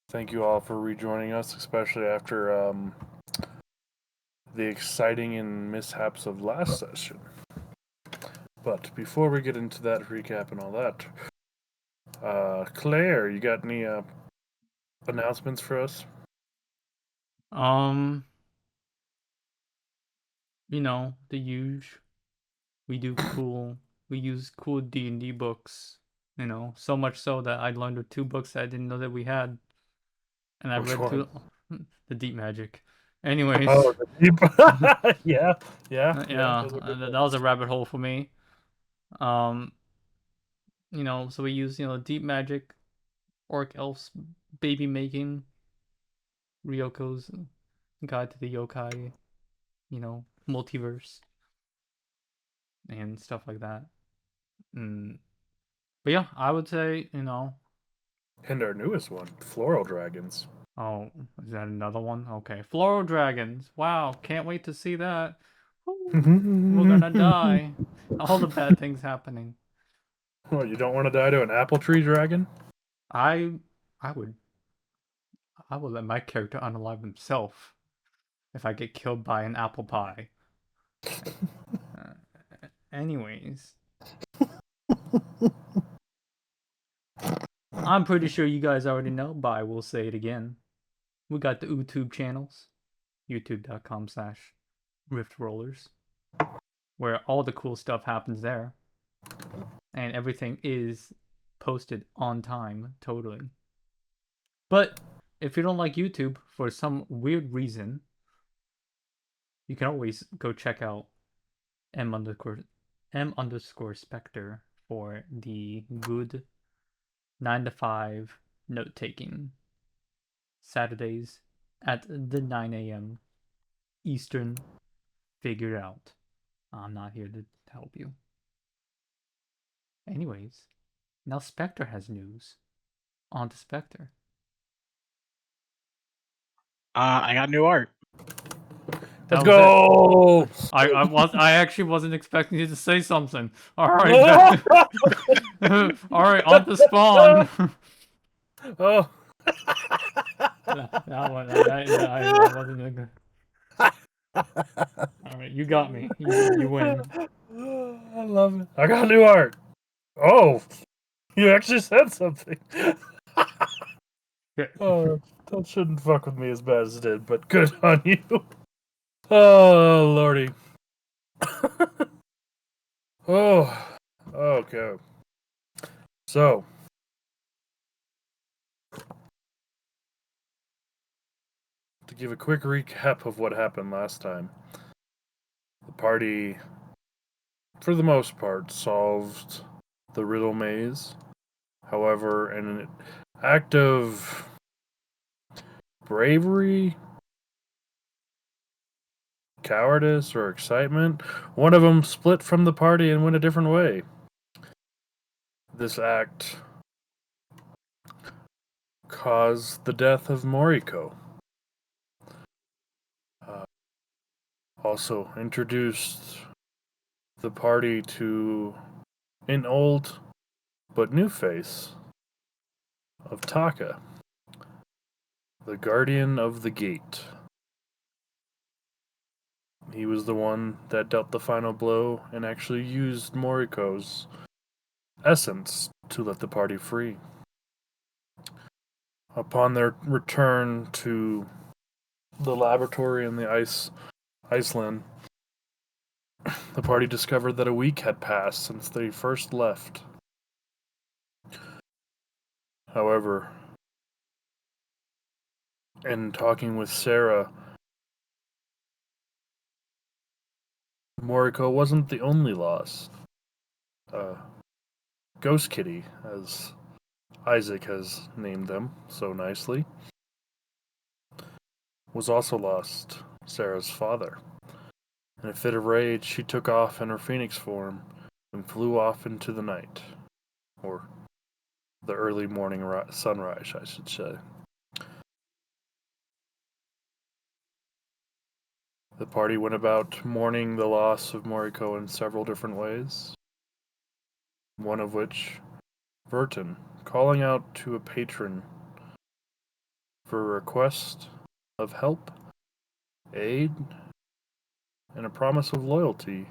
Thank you all for rejoining us, especially after the exciting and mishaps of last session. But before we get into that recap and all that, Claire, you got any announcements for us? You know, the huge. We use cool D&D books, you know, so much so that I learned of 2 books that I didn't know that we had. And I Which read one? through the Deep Magic. Anyways. Oh, the deep. Yeah. That was a rabbit hole for me. You know, so we use, Deep Magic, Orc Elf's Baby Making, Ryoko's Guide to the Yokai, multiverse, and stuff like that. But yeah, I would say, And our newest one, Floral Dragons. oh, is that another one? Okay, Floral Dragons. Wow, can't wait to see that. We're gonna die. All the bad things happening. Well, you don't want to die to an apple tree dragon? I I would let my character unalive himself if I get killed by an apple pie. Anyways, I'm pretty sure you guys already know, but I will say it again. We got the YouTube channels, youtube.com/riftrollers, where all the cool stuff happens there. And everything is posted on time, totally. But if you don't like YouTube for some weird reason, you can always go check out M_Spectre for the good 9 to 5 note taking. Saturdays at the 9 a.m. Eastern. Figure it out. I'm not here to help you. Anyways, now Spectre has news. On to Spectre. I got new art. Let's go! I actually wasn't expecting you to say something. All right, all right, on to Spawn. Oh, that one, that wasn't a good. All right, you got me. You win. I love it. I got new art. Oh, you actually said something. Oh, that shouldn't fuck with me as bad as it did, but good on you. Oh, lordy. Oh, okay. So, to give a quick recap of what happened last time, the party, for the most part, solved the riddle maze. However, in an act of bravery, cowardice, or excitement, one of them split from the party and went a different way. This act caused the death of 𝗪𝗘𝗗𝗜𝗓. Also introduced the party to an old but new face of Taka, the guardian of the gate. He was the one that dealt the final blow and actually used 𝗪𝗘𝗗�'s essence to let the party free. Upon their return to the laboratory in the Iceland, the party discovered that a week had passed since they first left. However, in talking with Sarah, 𝗪𝗘𝗗𝒧𝗪𝗃 wasn't the only loss. Ghost Kitty, as Isaac has named them so nicely, was also lost, Sarah's father. In a fit of rage, she took off in her phoenix form and flew off into the night. Or the early morning sunrise, I should say. The party went about mourning the loss of 𝗪𝗃𝗗𝒧𝗪𝗃 in several different ways, one of which Verolon, calling out to a patron for a request of help, aid, and a promise of loyalty,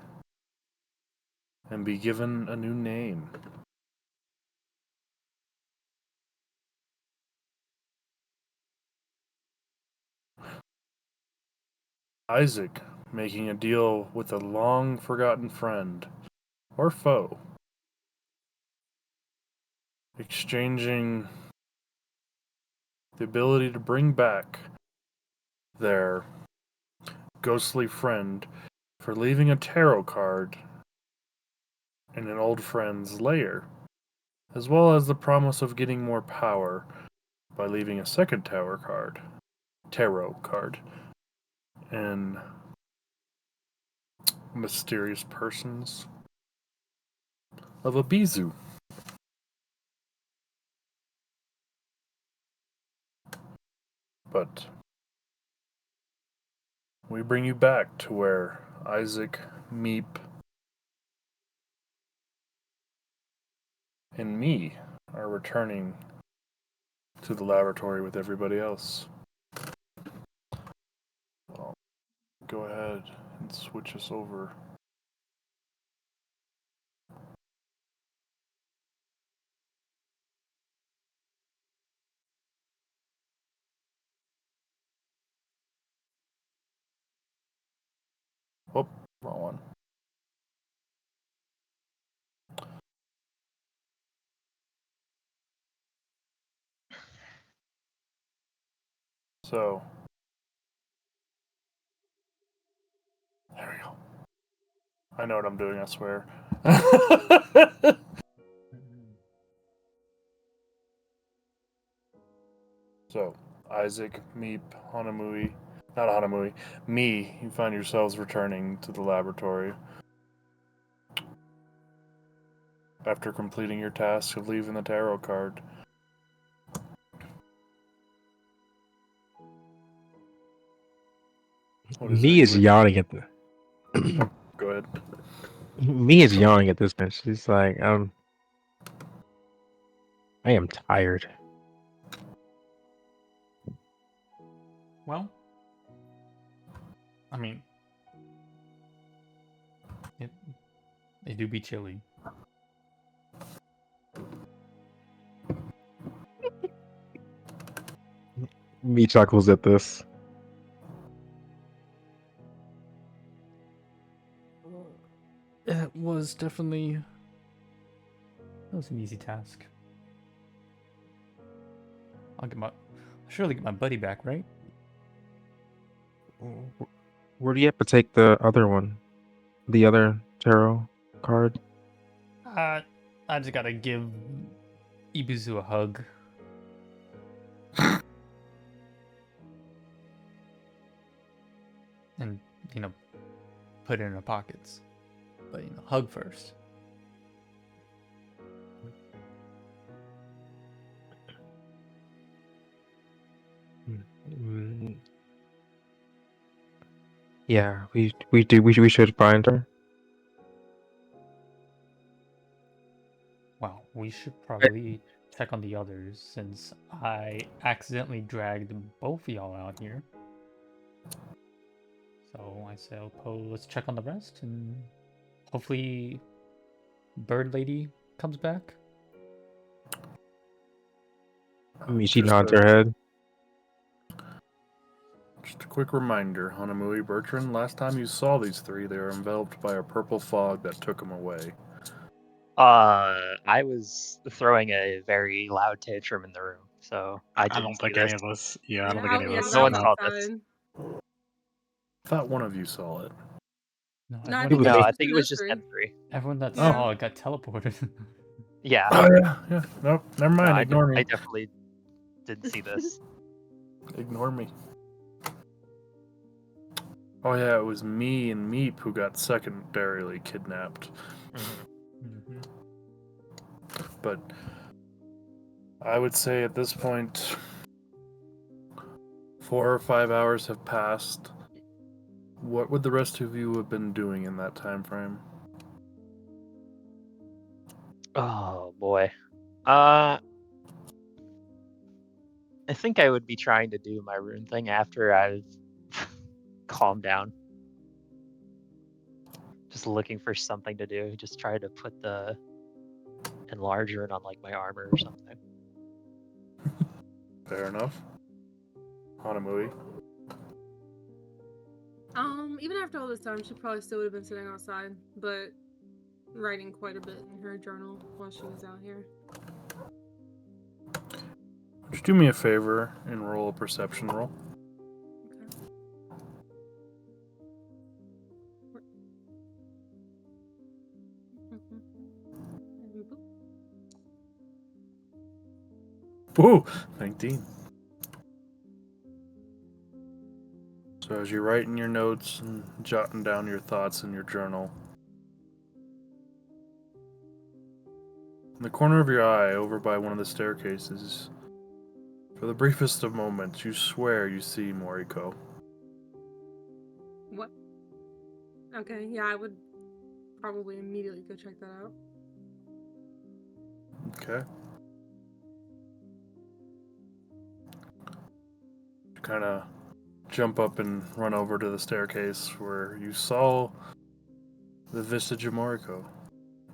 and be given a new name. Isaac, making a deal with a long-forgotten friend or foe, exchanging the ability to bring back their ghostly friend for leaving a tarot card in an old friend's lair, as well as the promise of getting more power by leaving a second tarot card, in mysterious persons of 𝐕𝐒𝐫𝐨𝐧. But we bring you back to where Isaac, Meep, and me are returning to the laboratory with everybody else. I'll go ahead and switch us over. Oh, wrong one. So, there we go. I know what I'm doing, I swear. So, Isaac, Meep, me, you find yourselves returning to the laboratory after completing your task of leaving the tarot card. Me is yawning at the. Go ahead. Me is yawning at this point. She's like, I am tired. Well, I mean, they do be chilly. Me chuckles at this. It was definitely... That was an easy task. I'll surely get my buddy back, right? Where do you have to take the other one? The other tarot card? I just gotta give Ibuzu a hug. And, put it in her pockets. But, hug first. Yeah, we should find her. Well, we should probably check on the others since I accidentally dragged both of y'all out here. So I suppose let's check on the rest and hopefully Bird Lady comes back. She nods her head. Just a quick reminder, Hanamui, Bertrand, last time you saw these three, they were enveloped by a purple fog that took them away. I was throwing a very loud tantrum in the room, so I don't didn't think see any this. of us. Yeah, I don't think any of us. No one saw saw that. this. I thought one of you saw it. No, No, I everyone, think was No, me. I think it was just M3. everyone that Yeah. saw it got teleported. Yeah. Oh, yeah. Nope, never mind. No, Ignore me. I definitely didn't see this. Ignore me. Oh, yeah, it was me and Meep who got secondarily kidnapped. Mhm. But I would say at this point, 4 or 5 hours have passed. What would the rest of you have been doing in that time frame? Oh boy. I think I would be trying to do my rune thing after I've calmed down. Just looking for something to do. Just try to put the enlarger on like my armor or something. Fair enough. Hanamui. Even after all this time, she probably still would have been sitting outside, but writing quite a bit in her journal while she was out here. Would you do me a favor and roll a perception roll? Woo! 19. So as you're writing your notes and jotting down your thoughts in your journal, in the corner of your eye, over by one of the staircases, for the briefest of moments, you swear you see 𝐕𝐿𝐼𝐼𝐿. What? Okay, yeah, I would probably immediately go check that out. Okay. You kind of jump up and run over to the staircase where you saw the vestige of 𝐕𝐿𝐼𝐼𝐿.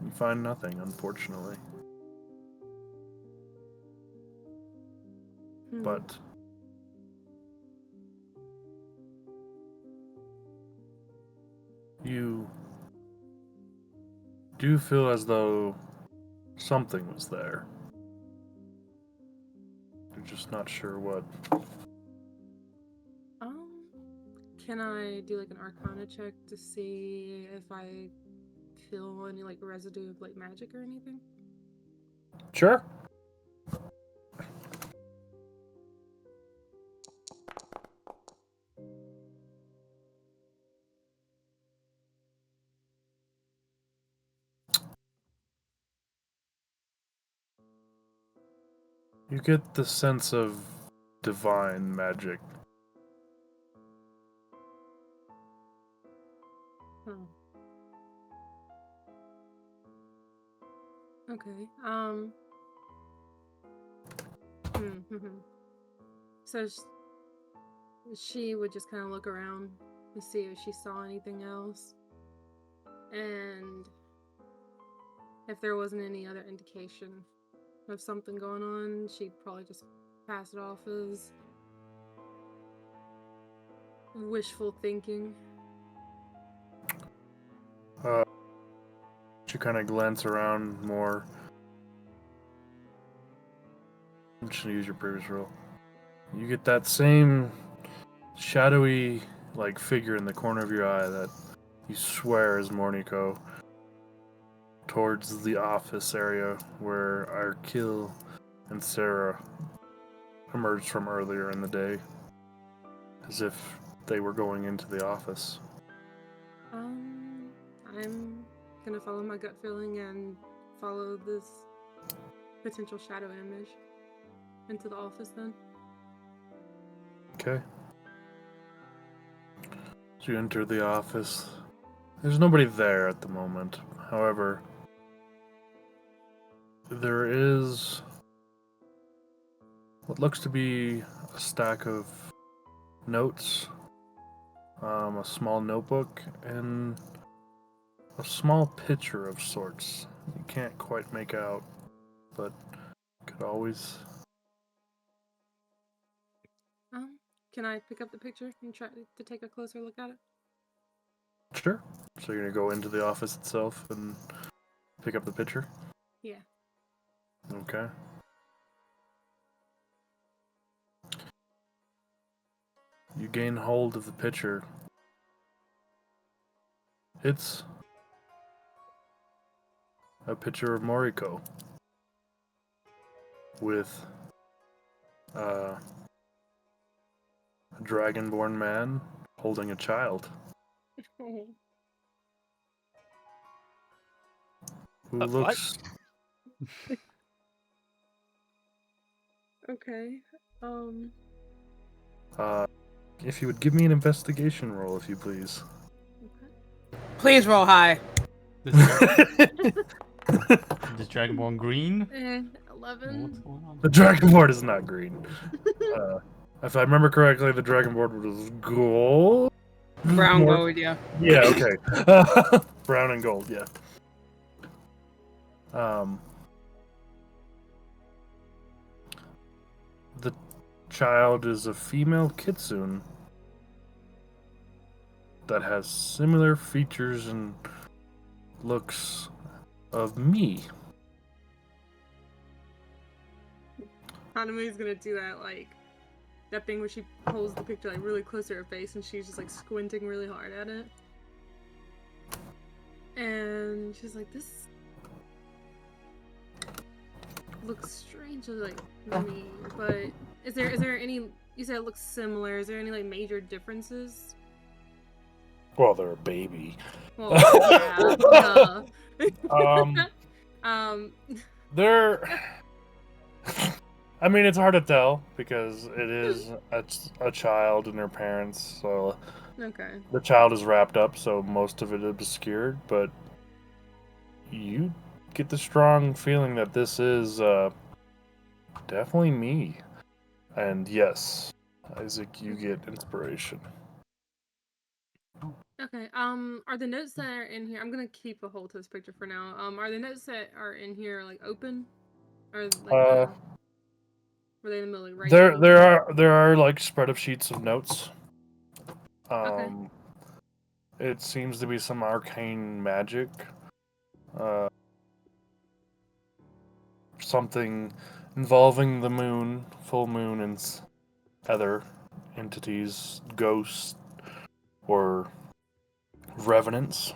You find nothing, unfortunately. But you do feel as though something was there. You're just not sure what. Can I do like an Arcana check to see if I feel any like residue of like magic or anything? Sure. You get the sense of divine magic. Oh. Okay. So she would just kind of look around to see if she saw anything else, and if there wasn't any other indication of something going on, she'd probably just pass it off as wishful thinking. You kind of glance around more. I'm just gonna use your previous roll. You get that same shadowy like figure in the corner of your eye that you swear is 𝐕𝐿𝐼𝐼𝐿 towards the office area where 𝗪𝗘𝐿 and Sarah emerged from earlier in the day, as if they were going into the office. I'm gonna follow my gut feeling and follow this potential shadow image into the office then. Okay. So you enter the office. There's nobody there at the moment. However, there is what looks to be a stack of notes, a small notebook, and a small picture of sorts. You can't quite make out, but could always. Can I pick up the picture and try to take a closer look at it? Sure. So you're gonna go into the office itself and pick up the picture? Yeah. Okay. You gain hold of the picture. It's a picture of 𝐕𝐿𝐼𝐼𝐿 with a dragonborn man holding a child who What? looks. Okay. If you would give me an investigation roll, if you please. Please roll high. This Dragonborn green? What's 11. going on? The dragon board is not green. If I remember correctly, the dragon board was gold. Brown More- gold, yeah. Yeah, okay. Brown and gold, yeah. The child is a female kitsune that has similar features and looks of me. Hanamu's gonna do that, like, that thing where she pulls the picture, like, really close to her face and she's just, like, squinting really hard at it. And she's like, this looks strangely like me, but is there any, you said it looks similar, is there any, like, major differences? Well, they're a baby. Well, yeah, duh. Um, They're. I mean, it's hard to tell because it is a child and their parents, so Okay. the child is wrapped up, so most of it obscured, but you get the strong feeling that this is definitely me. And yes, Isaac, you get inspiration. Okay, are the notes that are in here, I'm gonna keep a hold to this picture for now. Are the notes that are in here, like, open? Or, like, were they in the middle of writing? There are like spread of sheets of notes. Okay. It seems to be some arcane magic. Something involving the moon, full moon, and other entities, ghosts, or revenants.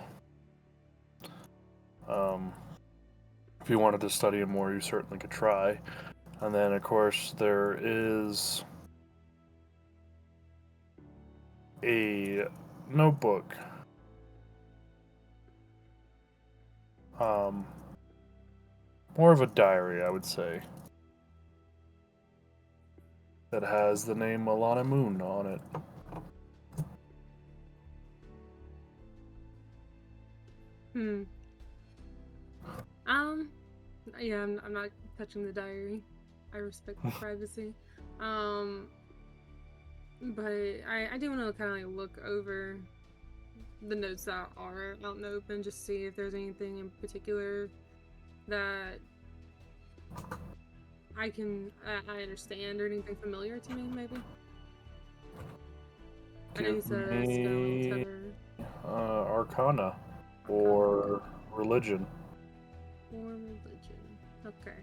If you wanted to study it more, you certainly could try. And then, of course, there is a notebook. More of a diary, I would say. That has the name Alana Moon on it. Yeah, I'm not touching the diary. I respect the privacy. But I do want to kind of like look over the notes that are out in the open, just see if there's anything in particular that I understand or anything familiar to me, maybe. I know you said spells, Arcana or religion. or religion. Okay.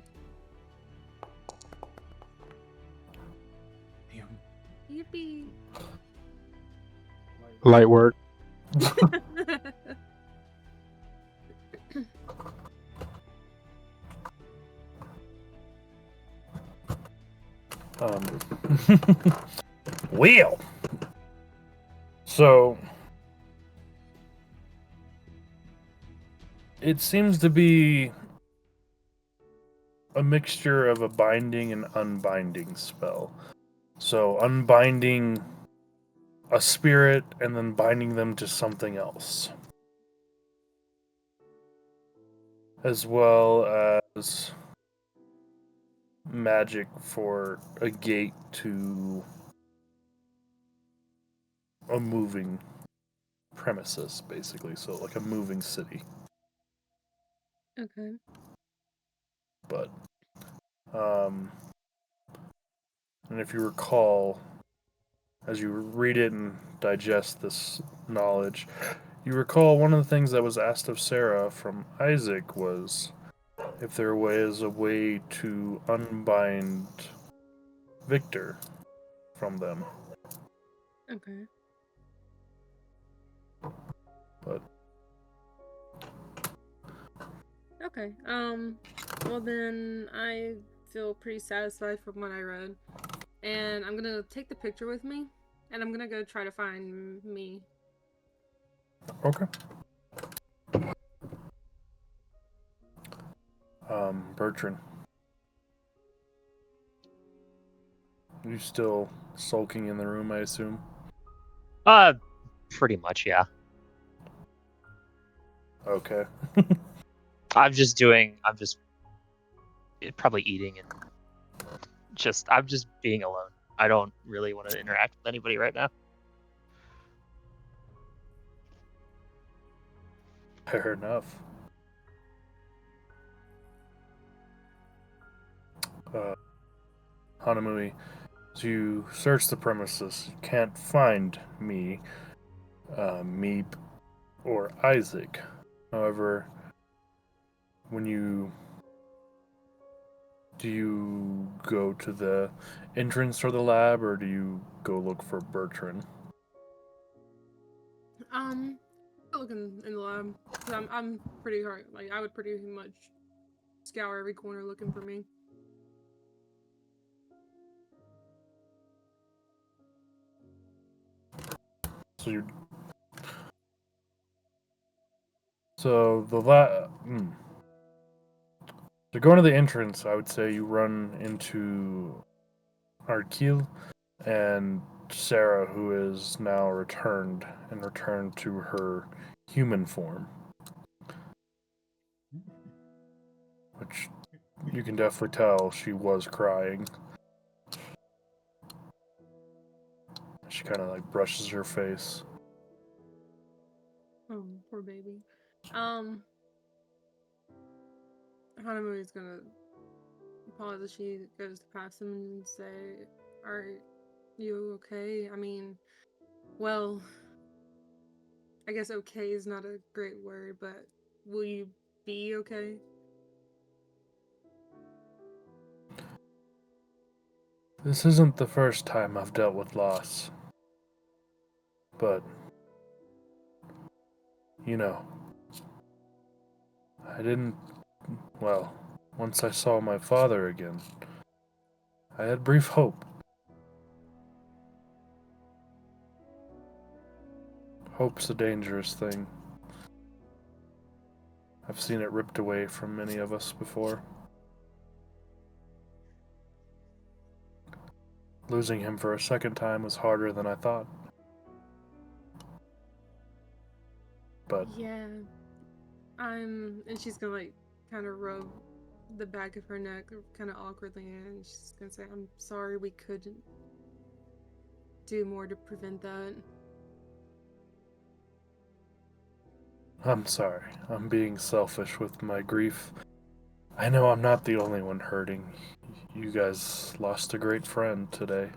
Yippee! Light work. Well, so it seems to be a mixture of a binding and unbinding spell. So unbinding a spirit and then binding them to something else. As well as magic for a gate to a moving premises, basically. So like a moving city. Okay. But and if you recall, as you read it and digest this knowledge, you recall one of the things that was asked of Sarah from Isaac was if there was a way to unbind Victor from them. Okay. But Okay. Well then, I feel pretty satisfied from what I read, and I'm gonna take the picture with me, and I'm gonna go try to find me. okay. Bertrand, you still sulking in the room, I assume? Pretty much, yeah. Okay. I'm just probably eating and I'm just being alone. I don't really want to interact with anybody right now. Fair enough. Hanamui, as you search the premises, you can't find me, Meep, or Isaac. However, do you go to the entrance for the lab, or do you go look for Bertrand? Looking in the lab. 'Cause I'm pretty hard. Like, I would pretty much scour every corner looking for me. So to go into the entrance, I would say you run into 𝗪𝗘𝗓 and Sarah, who is now returned to her human form, which you can definitely tell she was crying. She kind of like brushes her face. Oh, poor baby. Hanamui's gonna pause as she goes to pass him and say, "Are you okay? I mean, well, I guess okay is not a great word, but will you be okay?" This isn't the first time I've dealt with loss. But, once I saw my father again, I had brief hope. Hope's a dangerous thing. I've seen it ripped away from many of us before. Losing him for a second time was harder than I thought. But Yeah, and she's gonna like kind of rub the back of her neck kind of awkwardly, and she's gonna say, "I'm sorry we couldn't do more to prevent that." I'm sorry. I'm being selfish with my grief. I know I'm not the only one hurting. You guys lost a great friend today.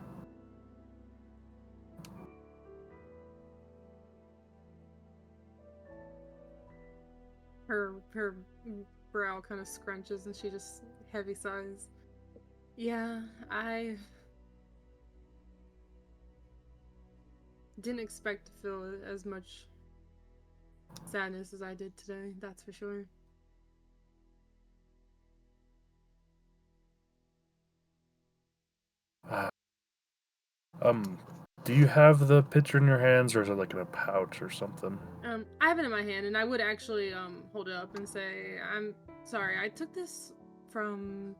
Her brow kind of scrunches and she just heavy sighs. Yeah, I didn't expect to feel as much sadness as I did today, that's for sure. Do you have the picture in your hands, or is it like in a pouch or something? I have it in my hand, and I would actually hold it up and say, "I'm sorry, I took this from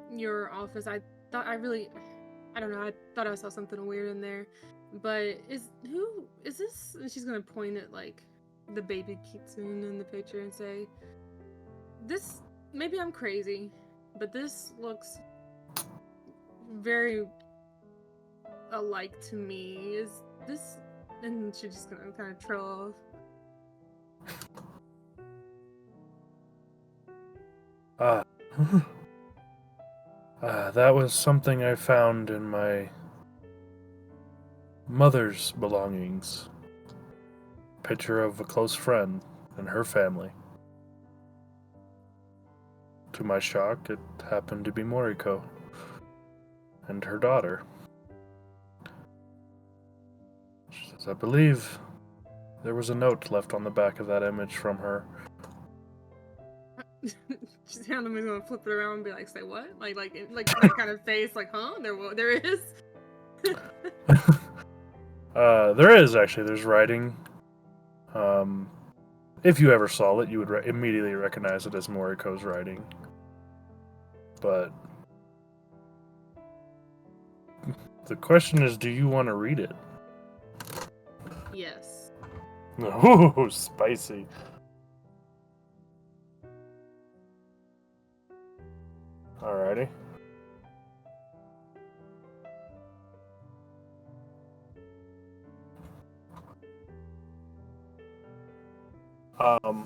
your office. I don't know, I thought I saw something weird in there. But who is this?" And she's gonna point at like the baby kitsune in the picture and say, "This, maybe I'm crazy, but this looks very alike to me. Is this?" And she's just gonna kind of trail off. That was something I found in my mother's belongings. Picture of a close friend and her family. To my shock, it happened to be 𝗪𝗘𝗗𝗜𝗧 and her daughter. She says, I believe there was a note left on the back of that image from her. She's randomly gonna flip it around and be like, "Say what?" Like that kind of face, like, "Huh? There is." There is actually. There's writing. If you ever saw it, you would immediately recognize it as 𝗪𝗘𝗗𝗜𝗧's writing. But the question is, do you want to read it? Yes. Ooh, spicy. Alrighty. Um.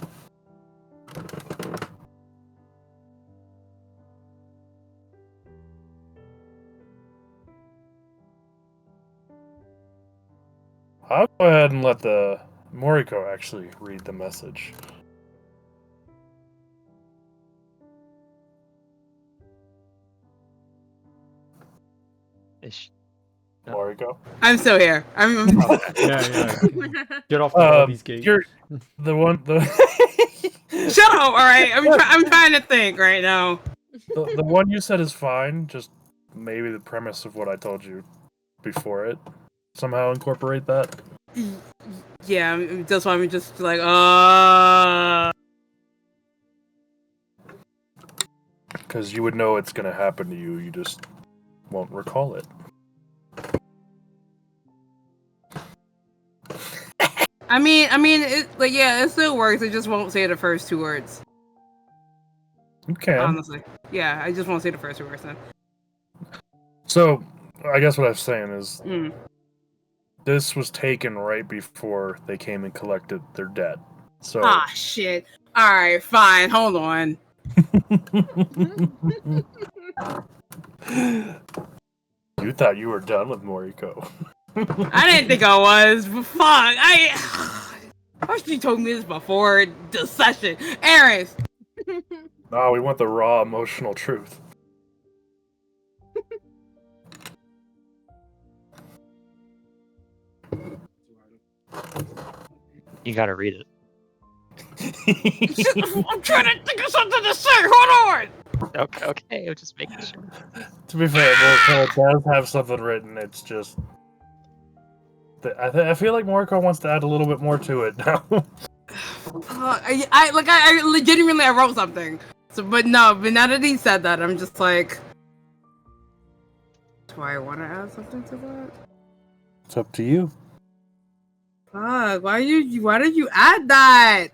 I'll go ahead and let the Moriko actually read the message. Ish. Moriko. I'm still here. I'm. Yeah. Get off the lobby's gate. You're the one. Shut up! All right. I'm trying to think right now. The one you said is fine. Just maybe the premise of what I told you before it. Somehow incorporate that. Yeah, that's why I'm just like, Because you would know it's going to happen to you. You just won't recall it. I mean, it still works. I just won't say the first two words. You can. Honestly, yeah, I just won't say the first two words then. So, I guess what I'm saying is, Mm. this was taken right before they came and collected their debt. So. Ah, shit. All right, fine. Hold on. You thought you were done with Moriko. I didn't think I was, but fuck. I wish you told me this before the session. Ares. No, we want the raw emotional truth. You gotta read it. I'm trying to think of something to say. Hold on. Okay, I'm just making sure. To be fair, Moriko does have something written. It's just I feel like Moriko wants to add a little bit more to it now. I legitimately wrote something. So, but now that he said that, I'm just like, do I want to add something to that? It's up to you. Fuck, why did you add that?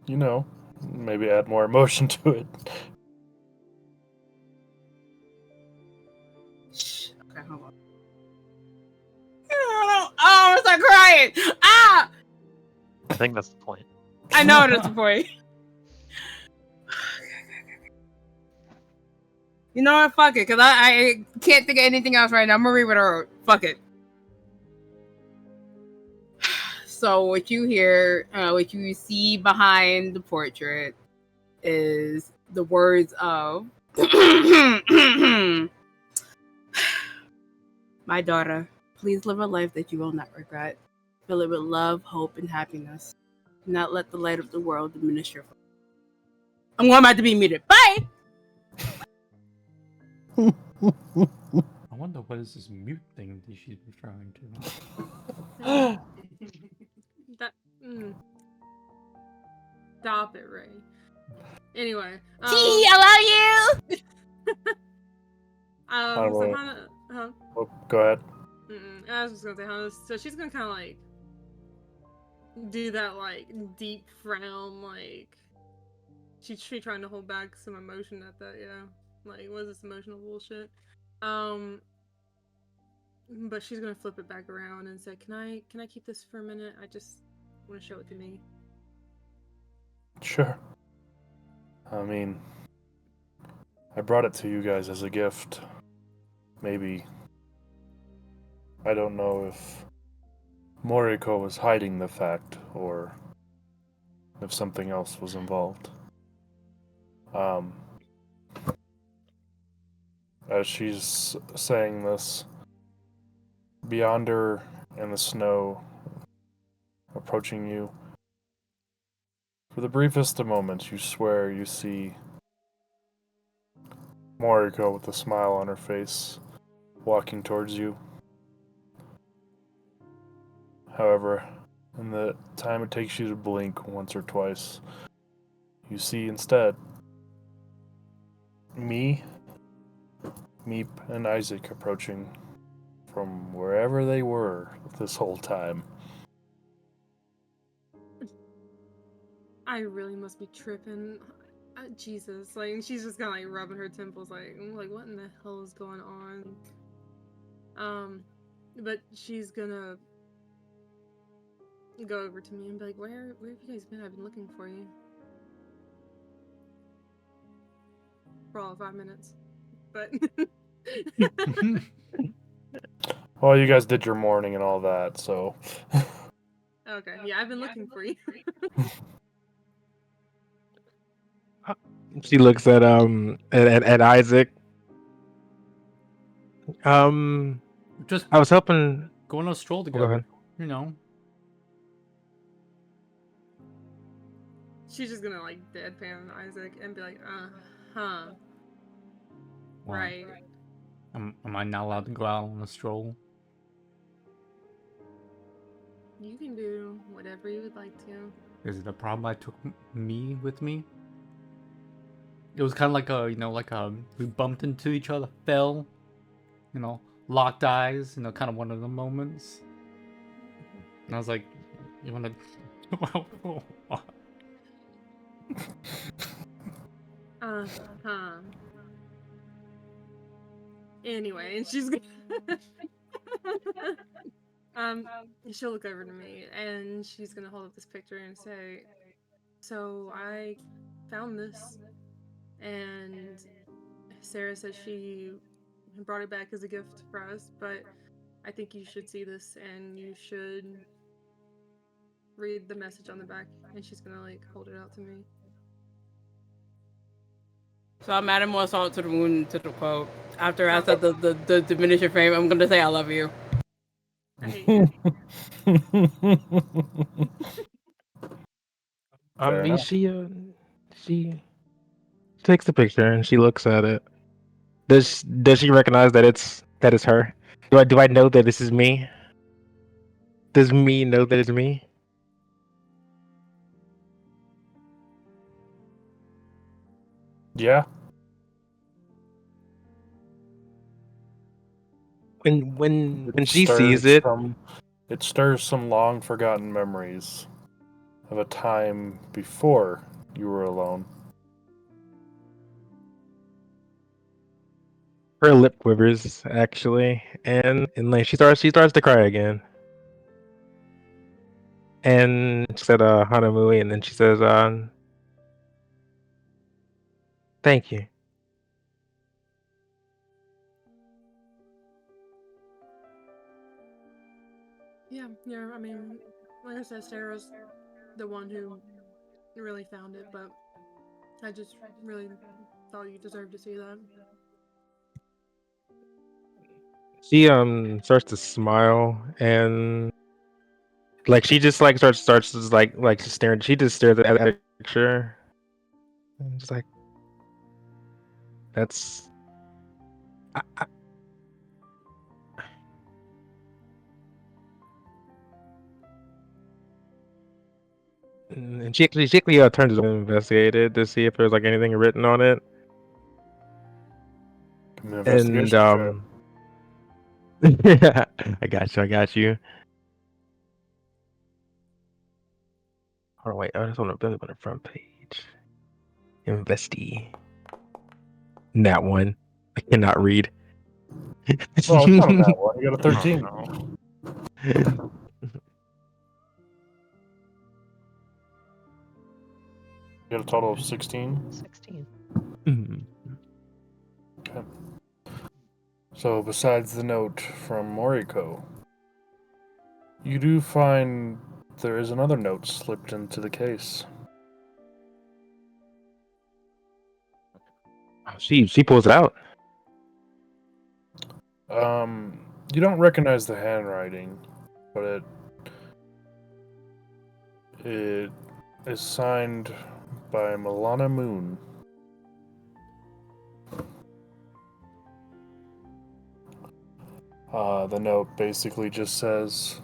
You know, maybe add more emotion to it. Okay, hold on. Oh, I'm start crying. Ah! I think that's the point. I know that's the point. You know what? Fuck it, because I can't think of anything else right now. I'm gonna read what I wrote. Fuck it. So what you hear, what you see behind the portrait is the words of my daughter. Please live a life that you will not regret. Fill it with love, hope, and happiness. Do not let the light of the world diminish your focus. I'm going about to be muted. Bye! I wonder what is this mute thing that she's referring to. That. Stop it, Ray. Anyway. I love you! So Hannah. Huh? Oh, go ahead. I was just gonna say Hannah. So she's gonna kind of like do that like deep frown, like she's trying to hold back some emotion at that. Yeah, like what is this emotional bullshit? But she's gonna flip it back around and say, "Can I keep this for a minute? I just want to show it to me." Sure. I mean, I brought it to you guys as a gift. Maybe. I don't know if Moriko was hiding the fact or if something else was involved. As she's saying this, beyond her in the snow, approaching you, for the briefest of moments, you swear you see Moriko with a smile on her face, walking towards you. However, in the time it takes you to blink once or twice, you see instead me, Meep, and Isaac approaching from wherever they were this whole time. I really must be tripping. Jesus, like, and she's just kind of like rubbing her temples, like what in the hell is going on? But she's gonna go over to me and be like, where have you guys been? I've been looking for you for all of 5 minutes, but Well, you guys did your morning and all that, so. okay, yeah, I've been looking for you. She looks at Isaac. Just I was hoping. go on a stroll Go together. ahead. You know. She's just gonna like deadpan Isaac and be like, huh, Wow. right. Am I not allowed to go out on a stroll? You can do whatever you would like to. Is it a problem I took me with me? It was kind of like we bumped into each other, fell, locked eyes, kind of one of the moments. And I was like, you want to... Huh. Anyway, and she's gonna she'll look over to me and she's gonna hold up this picture and say, so I found this and Sarah says she brought it back as a gift for us, but I think you should see this and you should read the message on the back. And she's gonna like hold it out to me. So I'm adding more salt to the wound to the quote. After I said the diminishing frame, I'm gonna say I love you. I hate you. Fair enough. She takes the picture and she looks at it. Does she recognize that it's her? Do I know that this is me? Does me know that it's me? Yeah. When she sees it, It stirs some long forgotten memories of a time before you were alone. her lip quivers actually, and like she starts to cry again. And she said Hanamui, and then she says thank you. Yeah, I mean, like I said, Sarah's the one who really found it, but I just really thought you deserved to see that. She starts to smile, and like she just like starts just like just staring. She just stares at the picture and just like, that's and she actually turns it and investigated to see if there's like anything written on it. An And investigation I got you. Oh wait, I just want to on the front page. Investi. That one. I cannot read. Well, it's not on that one. You got a 13. No. You got a total of 16. 16. Okay. So, besides the note from Moriko, you do find there is another note slipped into the case. She pulls it out. You don't recognize the handwriting, but it is signed by Milana Moon. The note basically just says,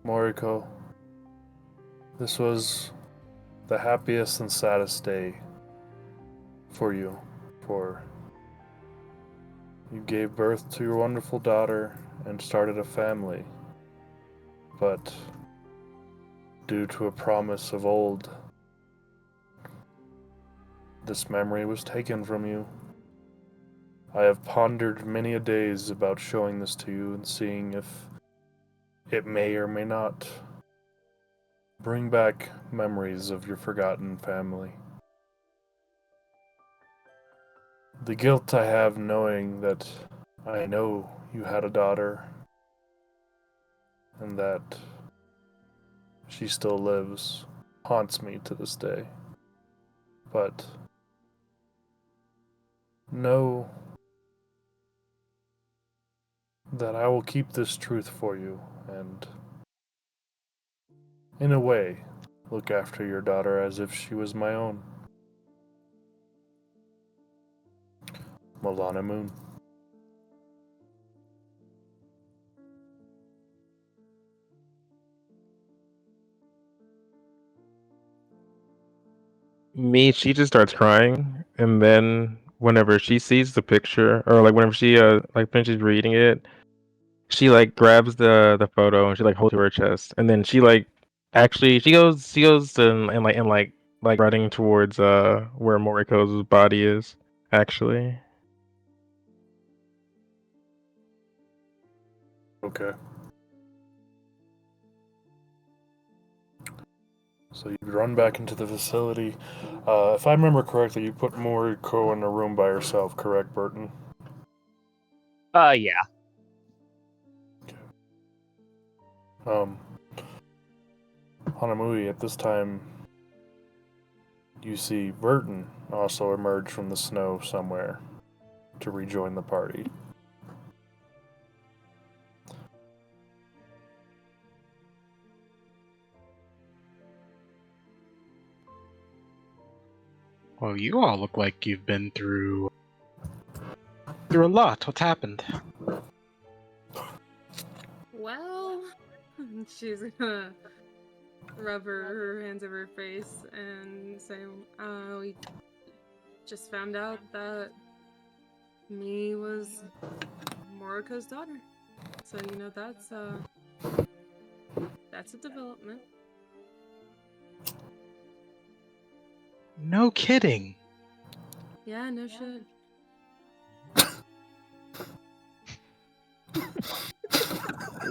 Moriko, this was the happiest and saddest day for you, for you gave birth to your wonderful daughter and started a family. But due to a promise of old. This memory was taken from you. I have pondered many a days about showing this to you and seeing if it may or may not bring back memories of your forgotten family. The guilt I have knowing that I know you had a daughter and that she still lives haunts me to this day. But know that I will keep this truth for you and, in a way, look after your daughter as if she was my own. Milana Moon. She just starts crying, and then whenever she sees the picture, or like whenever she like finishes reading it, she like grabs the photo and she like holds it to her chest, and then she like actually she goes and running towards where Moriko's body is actually. Okay. So you run back into the facility. If I remember correctly, you put Moriko in a room by herself, correct, Burton? Yeah. Hanamui, at this time, you see Burton also emerge from the snow somewhere to rejoin the party. Well, you all look like you've been through a lot. What's happened? Well, she's gonna rub her hands over her face and say, we just found out that me was Moriko's daughter. So, that's a development. No kidding. Yeah, no shit.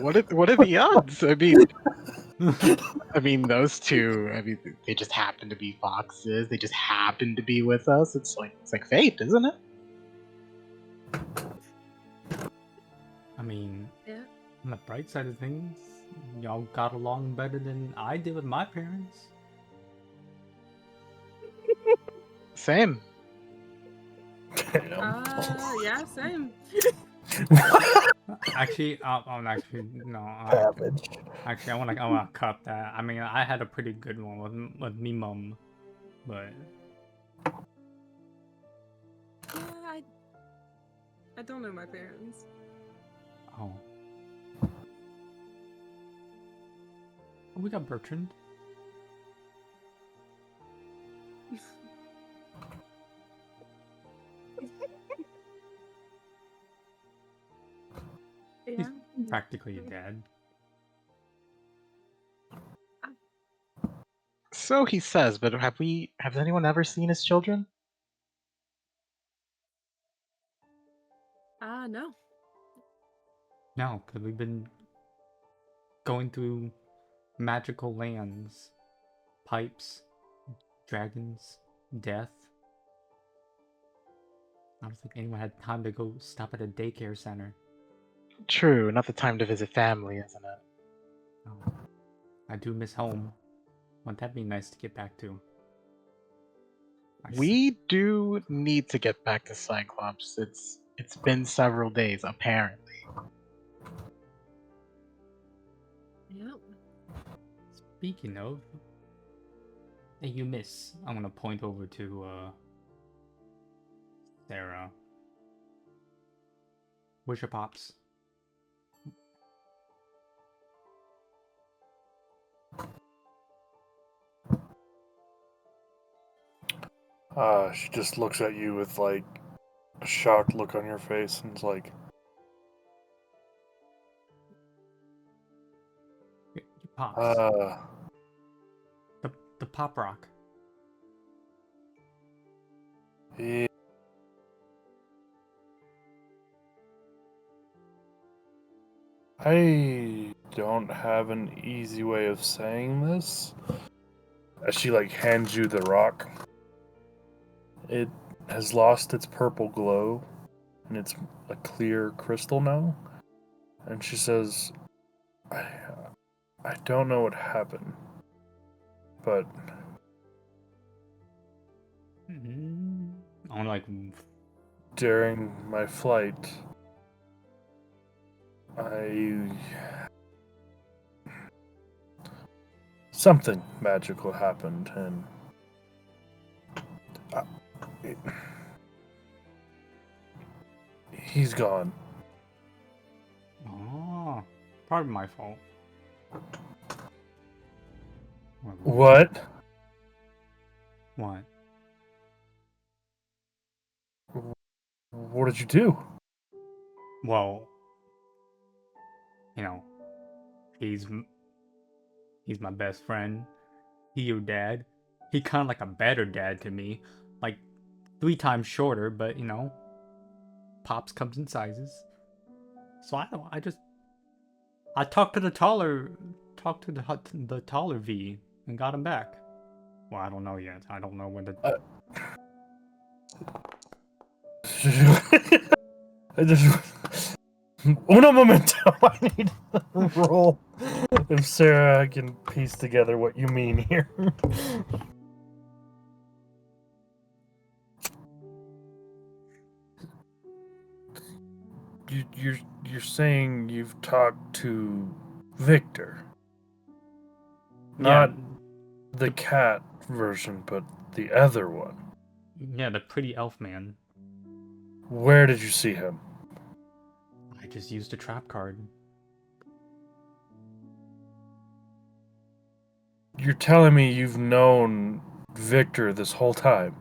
What are the odds? I mean, those two. I mean, they just happen to be foxes. They just happen to be with us. It's like fate, isn't it? I mean, Yeah. on the bright side of things, y'all got along better than I did with my parents. Same. Yeah, same. Actually, actually, no. Savage. Actually, I wanna cut that. I mean, I had a pretty good one with me mum, but Yeah, I don't know my parents. oh, we got Bertrand. Yeah. Practically a dad. So he says, but has anyone ever seen his children? No. No, because we've been going through magical lands, pipes, dragons, death. I don't think anyone had time to go stop at a daycare center. True, not the time to visit family, isn't it? Oh, I do miss home. Wouldn't that be nice to get back to? We do need to get back to Cyclops. It's been several days, apparently. Yep. Speaking of, hey, you miss. I'm gonna point over to Sarah. Where's your pops? She just looks at you with like a shocked look on your face and is like, Your pops. the pop rock. Yeah. I don't have an easy way of saying this. As she like hands you the rock, it has lost its purple glow, and it's a clear crystal now. And she says, I don't know what happened, but I'm like, during my flight, something magical happened, and he's gone. oh, probably my fault. What? What? What did you do? Well, you know, he's my best friend. He your dad. He kind of like a better dad to me, like 3 times shorter, but you know, pops comes in sizes. So I talked to the taller V and got him back. Well, I don't know yet. I don't know when the I just uno momento. I need to roll. If Sarah can piece together what you mean here. You're saying you've talked to Victor, not the cat version, but the other one. Yeah, the pretty elf man. Where did you see him? I just used a trap card. You're telling me you've known Victor this whole time?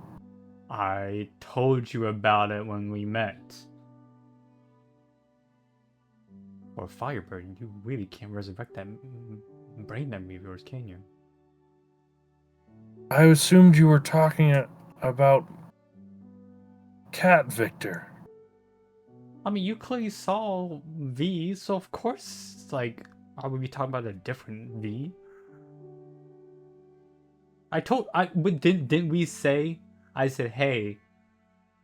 I told you about it when we met. Or Firebird, you really can't resurrect that brain memory of yours, can you? I assumed you were talking about Cat Victor. I mean, you clearly saw V, so of course, like, I would be talking about a different V. Didn't we say? I said, hey,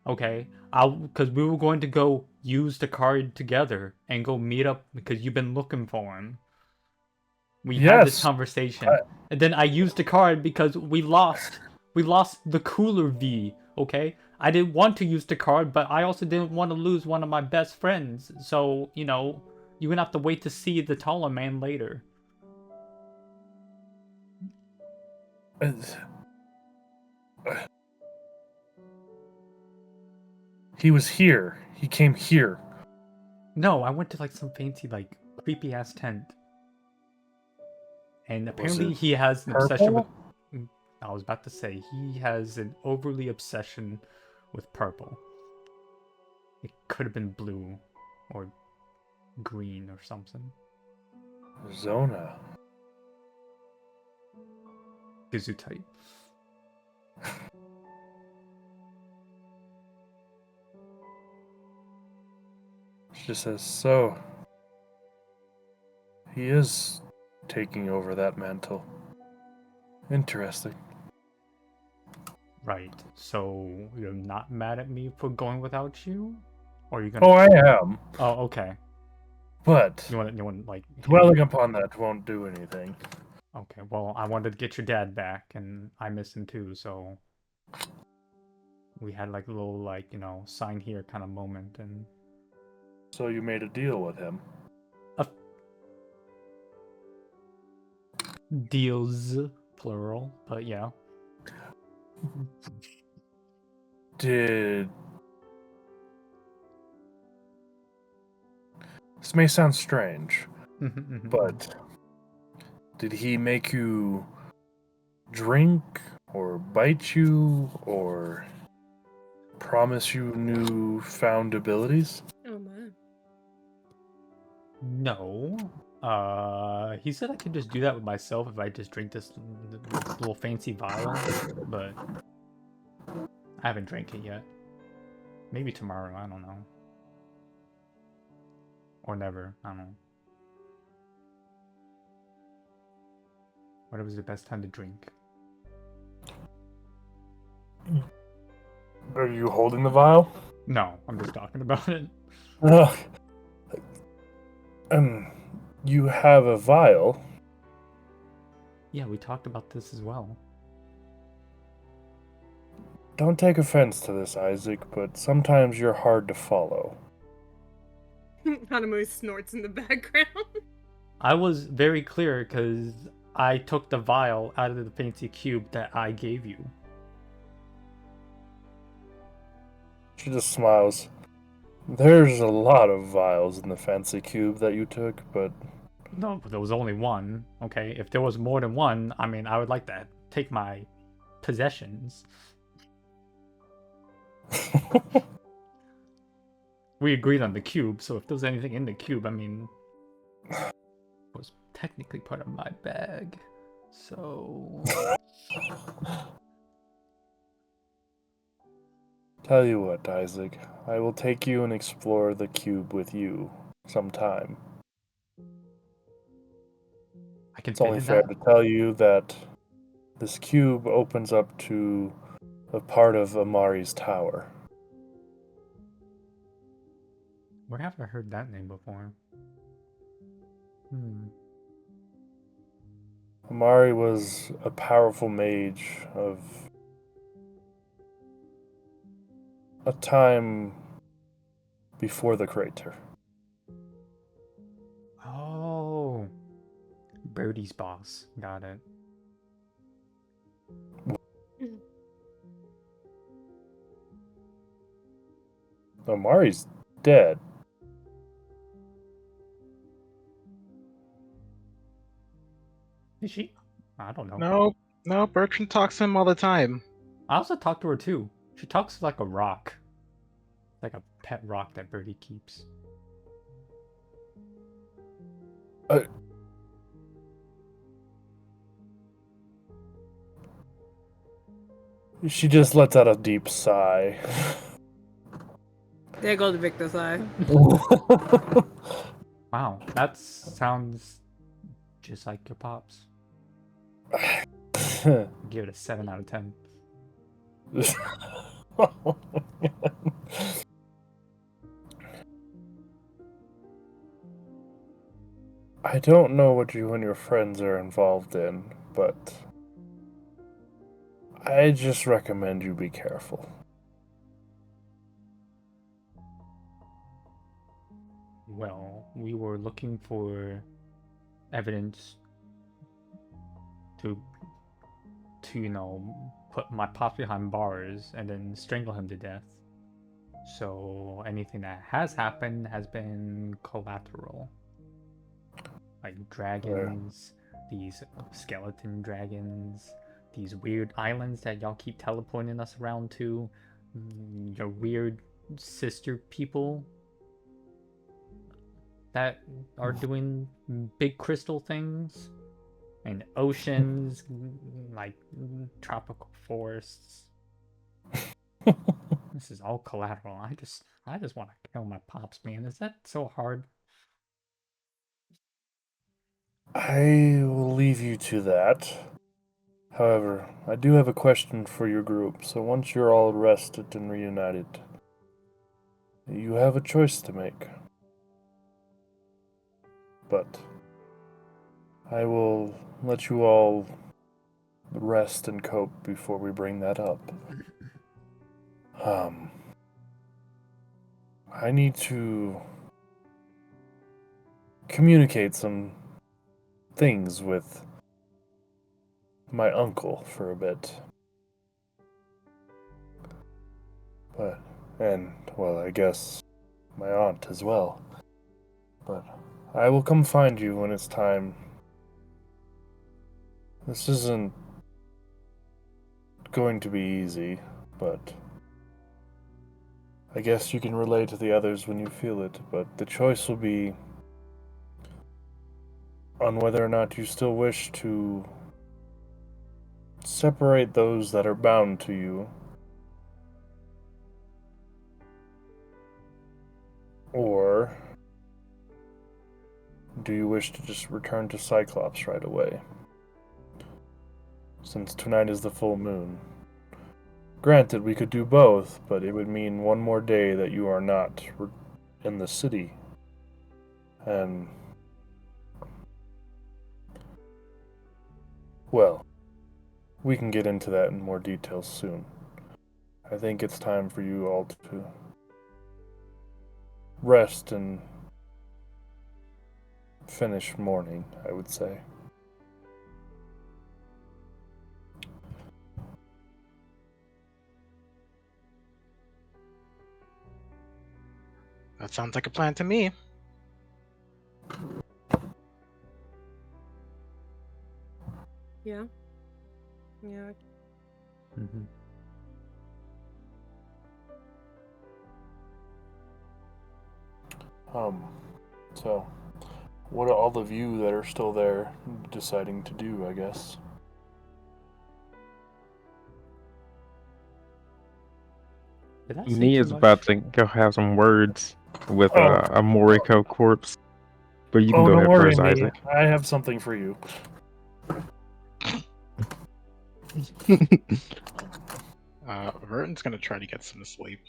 okay, because we were going to go use the card together and go meet up because you've been looking for him. We had this Yes. conversation, and then I used the card because we lost the cooler V. Okay, I didn't want to use the card, but I also didn't want to lose one of my best friends. So you know, you're gonna have to wait to see the taller man later. He was here. He came here. No, I went to like some fancy, like creepy ass tent, and apparently he has an obsession with. I was about to say he has an overly obsession with purple. It could have been blue, or green, or something. Zona. Gesundheit. She just says, so he is taking over that mantle. Interesting. Right. So you're not mad at me for going without you, or you're gonna? Oh, I am. Oh, okay. But You want like dwelling upon that won't do anything. Okay. Well, I wanted to get your dad back, and I miss him too. So we had like a little like sign here kind of moment, and So you made a deal with him. deals plural, but yeah. This may sound strange, but did he make you drink or bite you or promise you new found abilities? Oh my. No, He said I could just do that with myself if I just drink this little fancy vial, but I haven't drank it yet. Maybe tomorrow, I don't know. Or never, I don't know. Whatever's the best time to drink. Are you holding the vial? No, I'm just talking about it. You have a vial. Yeah, we talked about this as well. Don't take offense to this, Isaac, but sometimes you're hard to follow. Hanamaru snorts in the background. I was very clear because I took the vial out of the fancy cube that I gave you. She just smiles. There's a lot of vials in the fancy cube that you took, but... No, there was only one. Okay, if there was more than one, I mean, I would like to take my possessions. We agreed on the cube, so if there was anything in the cube, I mean, it was technically part of my bag. So... Tell you what, Isaac, I will take you and explore the cube with you sometime. I can It's only fair to tell you that this cube opens up to a part of Amari's tower. Where have I heard that name before? Amari was a powerful mage of a time before the crater. Oh, Birdie's boss. Got it. Amari's dead. Is she? I don't know. No, Bertrand talks to him all the time. I also talk to her too. She talks like a rock. Like a pet rock that Birdie keeps. She just lets out a deep sigh. There goes the victor's eye. Wow, that sounds just like your pops. Give it a 7 out of 10. I don't know what you and your friends are involved in, but I just recommend you be careful. Well, we were looking for evidence to you know, put my pops behind bars and then strangle him to death. So anything that has happened has been collateral. Like dragons, these skeleton dragons, these weird islands that y'all keep teleporting us around to, your weird sister people that are doing big crystal things, and oceans, like tropical forests. This is all collateral. I just want to kill my pops, man. Is that so hard? I will leave you to that. However, I do have a question for your group, so once you're all rested and reunited, you have a choice to make. But I will let you all rest and cope before we bring that up. I need to communicate some things with my uncle for a bit. Well, I guess my aunt as well. But I will come find you when it's time. This isn't going to be easy, but I guess you can relate to the others when you feel it, but the choice will be on whether or not you still wish to separate those that are bound to you, or do you wish to just return to Cyclops right away? Since tonight is the full moon. Granted, we could do both, but it would mean one more day that you are not in the city. And, well, we can get into that in more detail soon. I think it's time for you all to rest and finish mourning, I would say. That sounds like a plan to me. Yeah. Yeah. Mm-hmm. So, what are all of you that are still there deciding to do, I guess? Did I say Me too is much? about to go have some words with Oh. a Moriko corpse. But you can Oh, go don't ahead worry, first, me. Isaac. I have something for you. Verton's gonna try to get some sleep.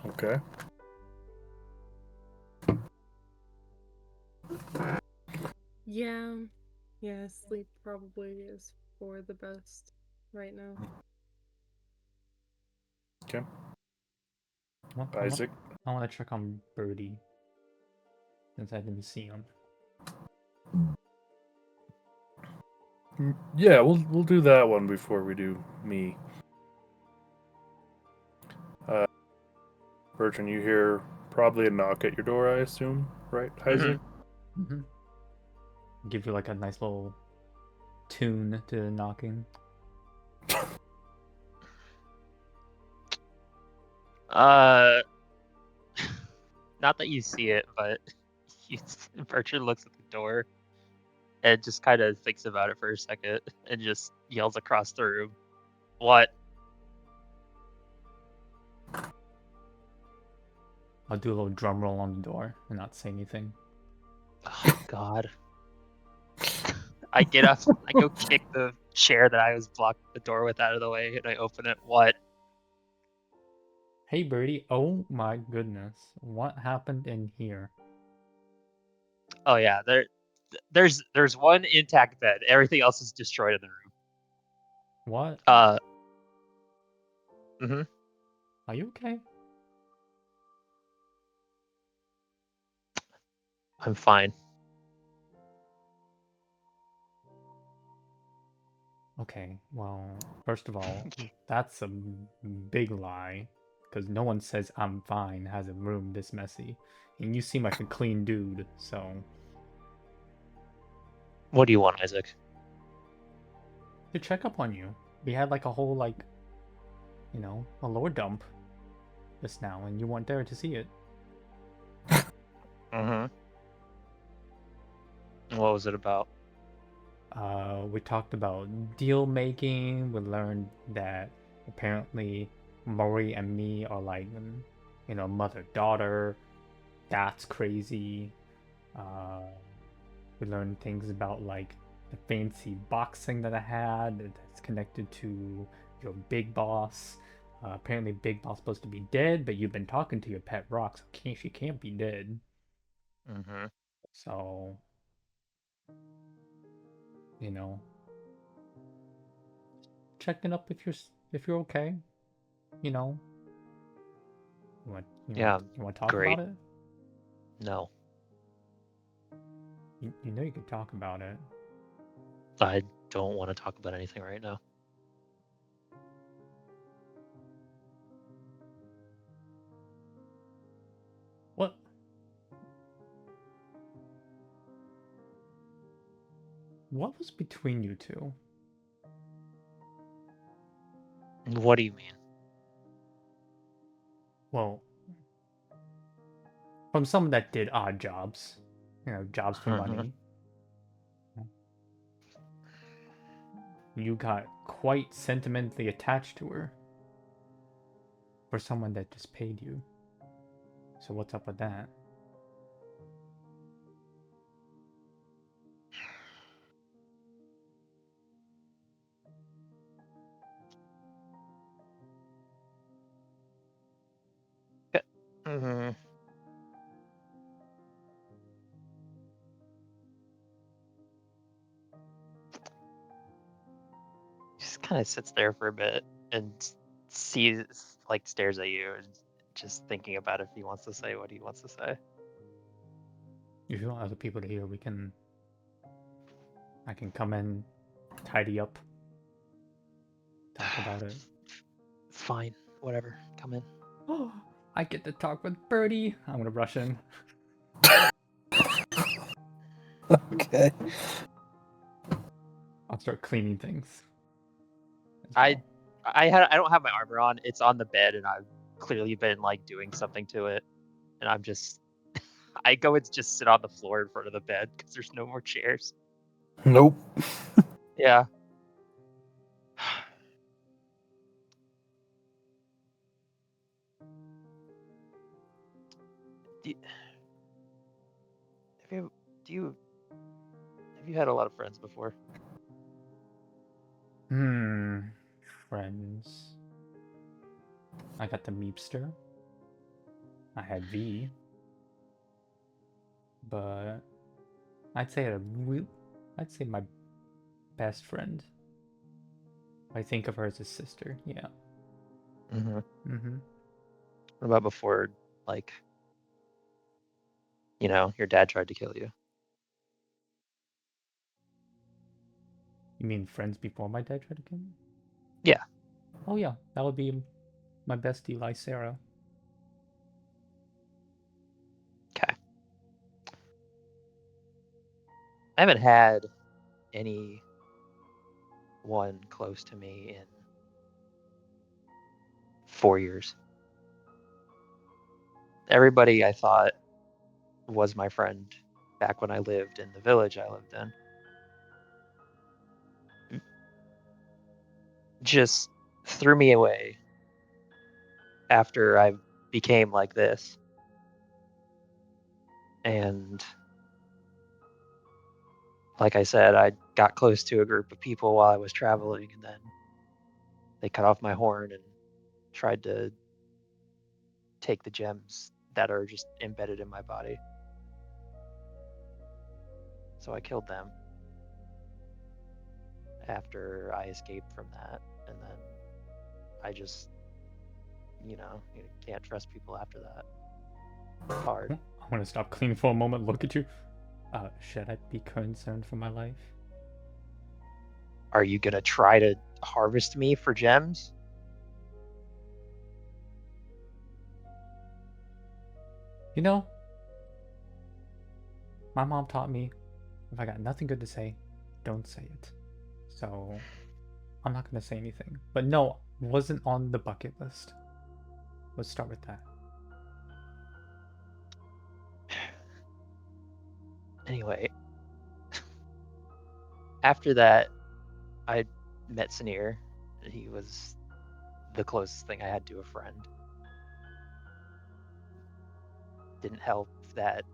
Okay. Yeah. Yeah, sleep probably is for the best right now. Okay. I Isaac? want to check on Birdie. Since I didn't see him. Yeah, we'll do that one before we do me. Bertrand, you hear probably a knock at your door, I assume, right, Isaac? Mm-hmm. Give you like a nice little tune to the knocking. Not that you see it, but Bertrand looks at the door and just kind of thinks about it for a second and just yells across the room, "What?" I'll do a little drum roll on the door and not say anything. Oh, God. I get up, I go kick the chair that I was blocking the door with out of the way, and I open it. "What?" Hey Birdie, oh my goodness. What happened in here? Oh yeah, there's one intact bed. Everything else is destroyed in the room. What? Mm-hmm. Are you okay? I'm fine. Okay, well, first of all, that's a big lie. Because no one says I'm fine has a room this messy. And you seem like a clean dude, so... What do you want, Isaac? To check up on you. We had like a whole, like, you know, a lore dump just now, and you weren't there to see it. Mm-hmm. What was it about? We talked about deal making. We learned that apparently Murray and me are like, you know, mother-daughter. That's crazy. We learned things about like the fancy boxing that I had that's connected to your big boss. Apparently, Big Boss supposed to be dead, but you've been talking to your pet rock, so she can't be dead. Mm-hmm. So, you know, checking up if you're okay. You know, Yeah, you want to talk great. about it? No, You know you could talk about it. I don't want to talk about anything right now. What? What was between you two? What do you mean? Well, from someone that did odd jobs, jobs for Mhm. money. You got quite sentimentally attached to her for someone that just paid you. So what's up with that? Mm-hmm. Just kind of sits there for a bit and stares at you and just thinking about if he wants to say what he wants to say. If you want other people to hear, I can come in, tidy up, talk about it. It's fine. Whatever. Come in. Oh, I get to talk with Birdie. I'm gonna rush in. Okay. I'll start cleaning things. as I well. I don't have my armor on. It's on the bed, and I've clearly been like doing something to it, and I'm just I go and just sit on the floor in front of the bed because there's no more chairs. Nope. Yeah. Do you, have you do you have you had a lot of friends before? Friends. I got the Meepster. I had V. But I'd say I'd say my best friend. I think of her as a sister. Yeah. Mm-hmm. Mm-hmm. What about before, like, your dad tried to kill you? You mean friends before my dad tried to kill me? Yeah. Oh yeah, that would be my bestie, 𝐬𝐿𝐼𝐷. Okay. I haven't had anyone close to me in 4 years. Everybody I thought was my friend back when I lived in the village I lived in just threw me away after I became like this. And like I said, I got close to a group of people while I was traveling, and then they cut off my horn and tried to take the gems that are just embedded in my body. So I killed them after I escaped from that. And then I just, you can't trust people after that. It's hard. I want to stop cleaning for a moment. Look at you. Should I be concerned for my life? Are you going to try to harvest me for gems? My mom taught me if I got nothing good to say, don't say it. So I'm not going to say anything. But no, wasn't on the bucket list. Let's start with that. Anyway, after that, I met 𝗫𝗫. He was the closest thing I had to a friend. Didn't help that.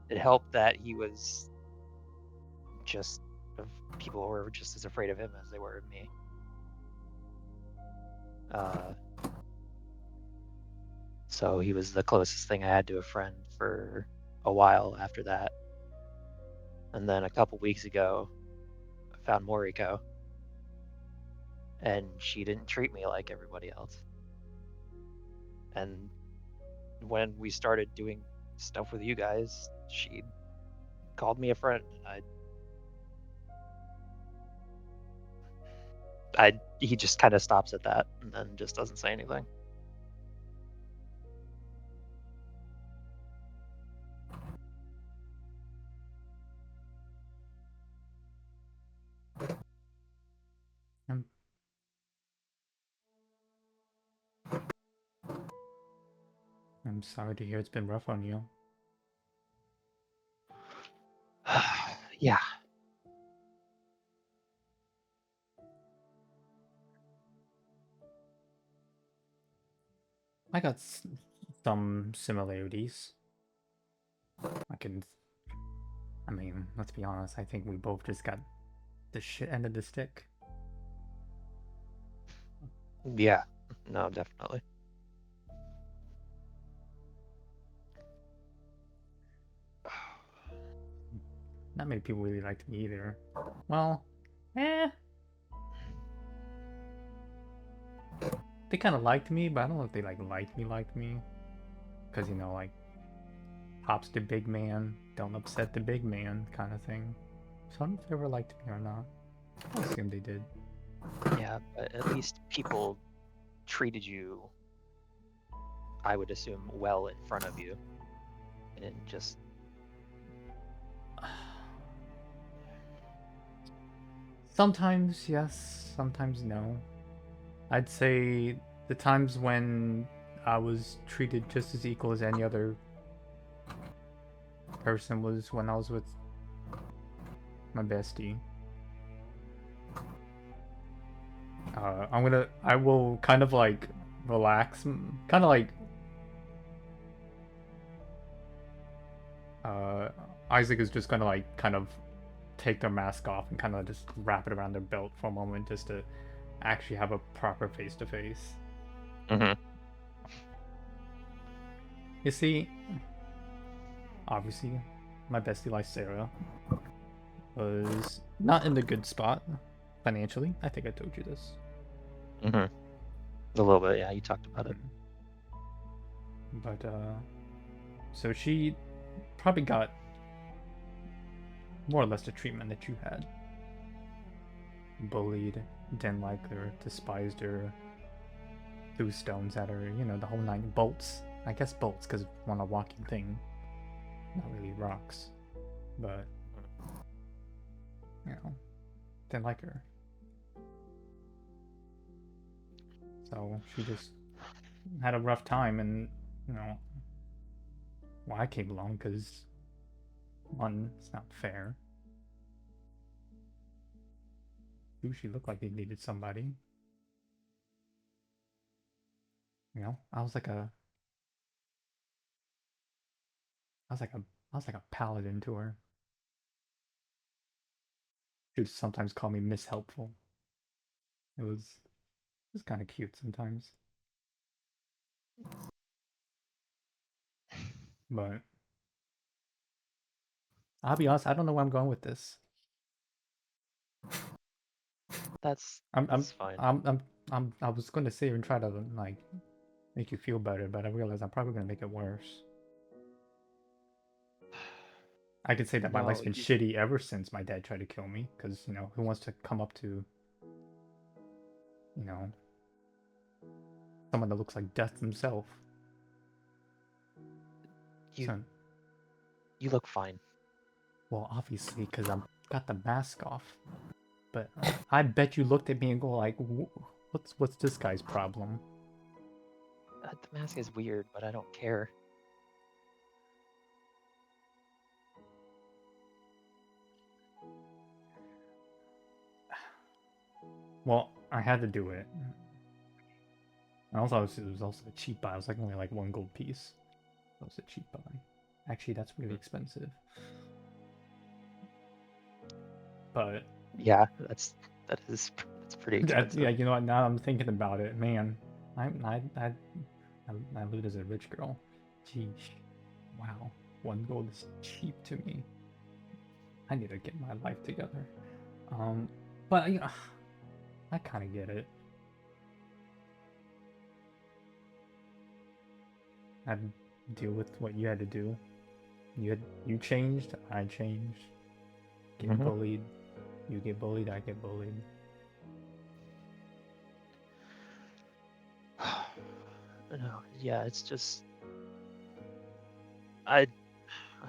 It helped that he was just people were just as afraid of him as they were of me. So he was the closest thing I had to a friend for a while after that. And then a couple weeks ago, I found 𝗪𝗪𝐸, and she didn't treat me like everybody else. And when we started doing stuff with you guys, she called me a friend. He just kind of stops at that and then just doesn't say anything. I'm sorry to hear it's been rough on you. Yeah. I got some similarities. I mean, let's be honest, I think we both just got the shit end of the stick. Yeah. No, definitely. Not many people really liked me either. Well, they kind of liked me, but I don't know if they liked me. Because, you know, like, Pop's the big man, don't upset the big man kind of thing. So I don't know if they ever liked me or not. I assume they did. Yeah, but at least people treated you, I would assume, well in front of you. And just... Sometimes yes, sometimes no. I'd say the times when I was treated just as equal as any other person was when I was with my bestie. I will kind of like relax, kind of like Isaac is just gonna like kind of take their mask off and kind of just wrap it around their belt for a moment just to actually have a proper face-to-face. You see, obviously, my bestie Lysera was not in the good spot financially. I think I told you this. A little bit, yeah, you talked about it. But, so she probably got more or less the treatment that you had. Bullied, didn't like her, despised her, threw stones at her, you know, the whole nine. Bolts. I guess bolts, because on a walking thing, not really rocks. But, you know, didn't like her. So she just had a rough time, and, you know, well, I came along because, one, it's not fair. Two, she looked like they needed somebody. You know, I was like a paladin to her. She would sometimes call me Miss Helpful. It was kind of cute sometimes. But I'll be honest, I don't know where I'm going with this. That's fine. I was going to sit here and try to like make you feel better, but I realize I'm probably going to make it worse. I could say that my life's been shitty ever since my dad tried to kill me, because, you know, who wants to come up to, you know, someone that looks like death himself? You look fine. Well, obviously, because I've got the mask off. But I bet you looked at me and go like, what's this guy's problem? The mask is weird, but I don't care. Well, I had to do it. And also, it was also a cheap buy. It was like only like 1 gold piece. That was a cheap buy. Actually, that's really expensive. But yeah, that's pretty expensive. Yeah, you know what? Now I'm thinking about it, man. I lived as a rich girl. Jeez, wow, 1 gold is cheap to me. I need to get my life together. But you know, I kind of get it. I had to deal with what you had to do. You changed, I changed. Get bullied, you get bullied, I get bullied. No, yeah, it's just I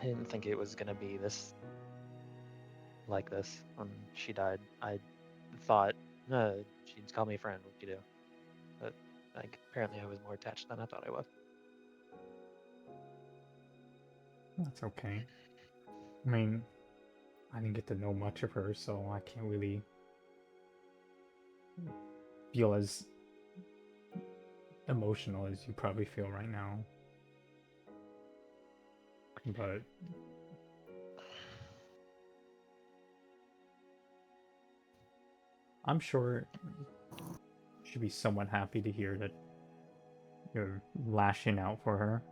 didn't think it was gonna be like this when she died. I thought she'd call me a friend, what you do? But like apparently I was more attached than I thought I was. That's okay. I mean, I didn't get to know much of her, so I can't really feel as emotional as you probably feel right now. But I'm sure she'd be somewhat happy to hear that you're lashing out for her.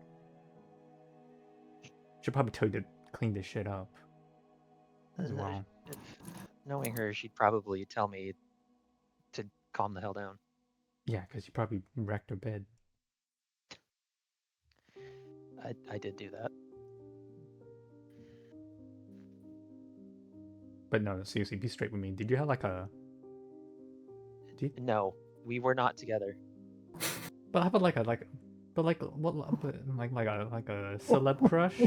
She'll probably tell you to clean this shit up as well. Knowing her, she'd probably tell me to calm the hell down. Yeah, because you probably wrecked her bed. I did do that. But no, seriously, be straight with me. Did you have like a... No, we were not together. But how about like a celeb crush?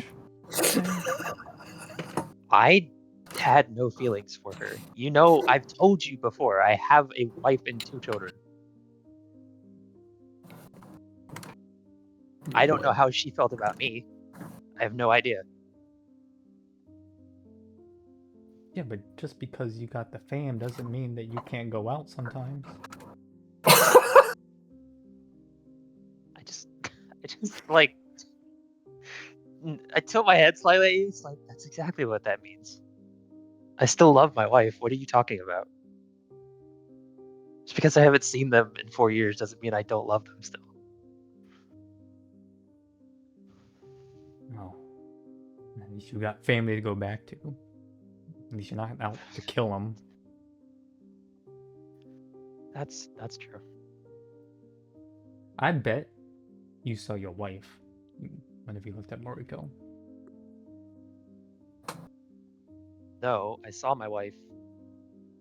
I had no feelings for her. You know, I've told you before, I have a wife and 2 children. I don't know how she felt about me. I have no idea. Yeah, but just because you got the fam doesn't mean that you can't go out sometimes. I just like, I tilt my head slightly. It's like, that's exactly what that means. I still love my wife. What are you talking about? Just because I haven't seen them in 4 years doesn't mean I don't love them still. No. At least you got family to go back to. At least you're not out to kill them. That's true. I bet you saw your wife whenever you looked at Moriko. No, I saw my wife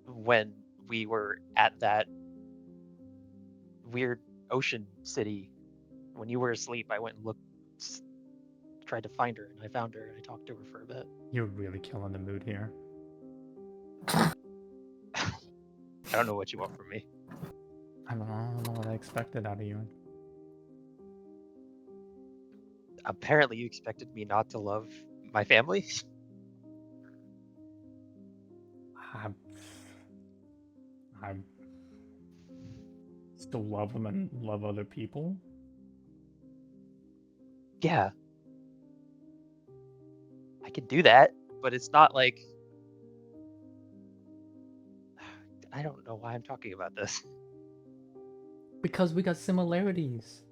when we were at that weird ocean city. When you were asleep, I went and looked, tried to find her, and I found her, and I talked to her for a bit. You're really killing the mood here. I don't know what you want from me. I don't know what I expected out of you. Apparently you expected me not to love my family? I still love them and love other people. Yeah. I can do that, but it's not like... I don't know why I'm talking about this. Because we got similarities.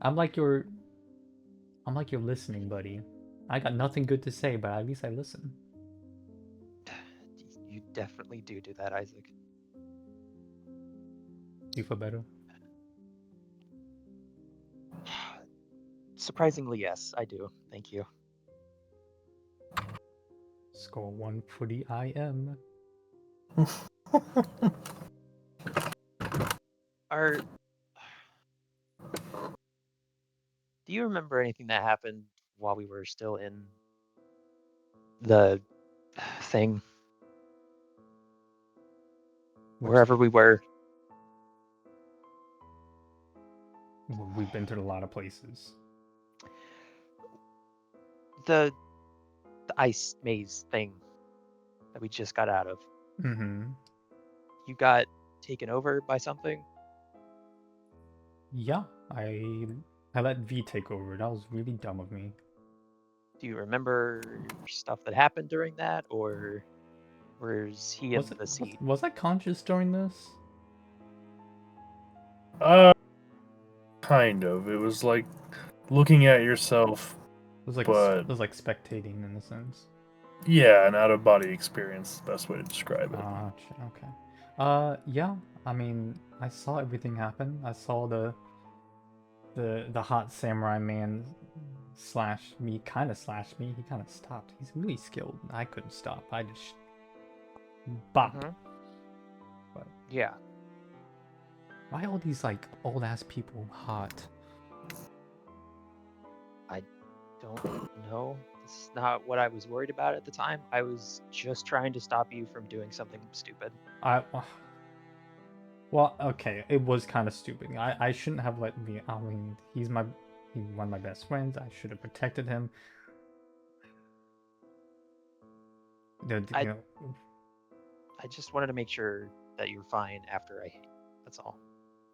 I'm like your listening buddy. I got nothing good to say, but at least I listen. You definitely do that, Isaac. You feel better? Surprisingly, yes, I do. Thank you. Score 1 for the IM. Do you remember anything that happened while we were still in the thing? Wherever we were. We've been to a lot of places. The ice maze thing that we just got out of. Mm-hmm. You got taken over by something? Yeah, I let V take over. That was really dumb of me. Do you remember stuff that happened during that, or was he in the seat? Was I conscious during this? Kind of. It was like looking at yourself. It was like but it was like spectating in a sense. Yeah, an out-of-body experience. The best way to describe it. Okay. Yeah. I mean, I saw everything happen. I saw the hot samurai man slash me, kind of slashed me. He kind of stopped. He's really skilled. I couldn't stop. I just bop. Mm-hmm. But yeah. why all these like old ass people hot? I don't know. This is not what I was worried about at the time. I was just trying to stop you from doing something stupid. Well, okay, it was kind of stupid. I shouldn't have let me. I mean, he's one of my best friends. I should have protected him. I- You know, I just wanted to make sure that you're fine after I hit you. That's all.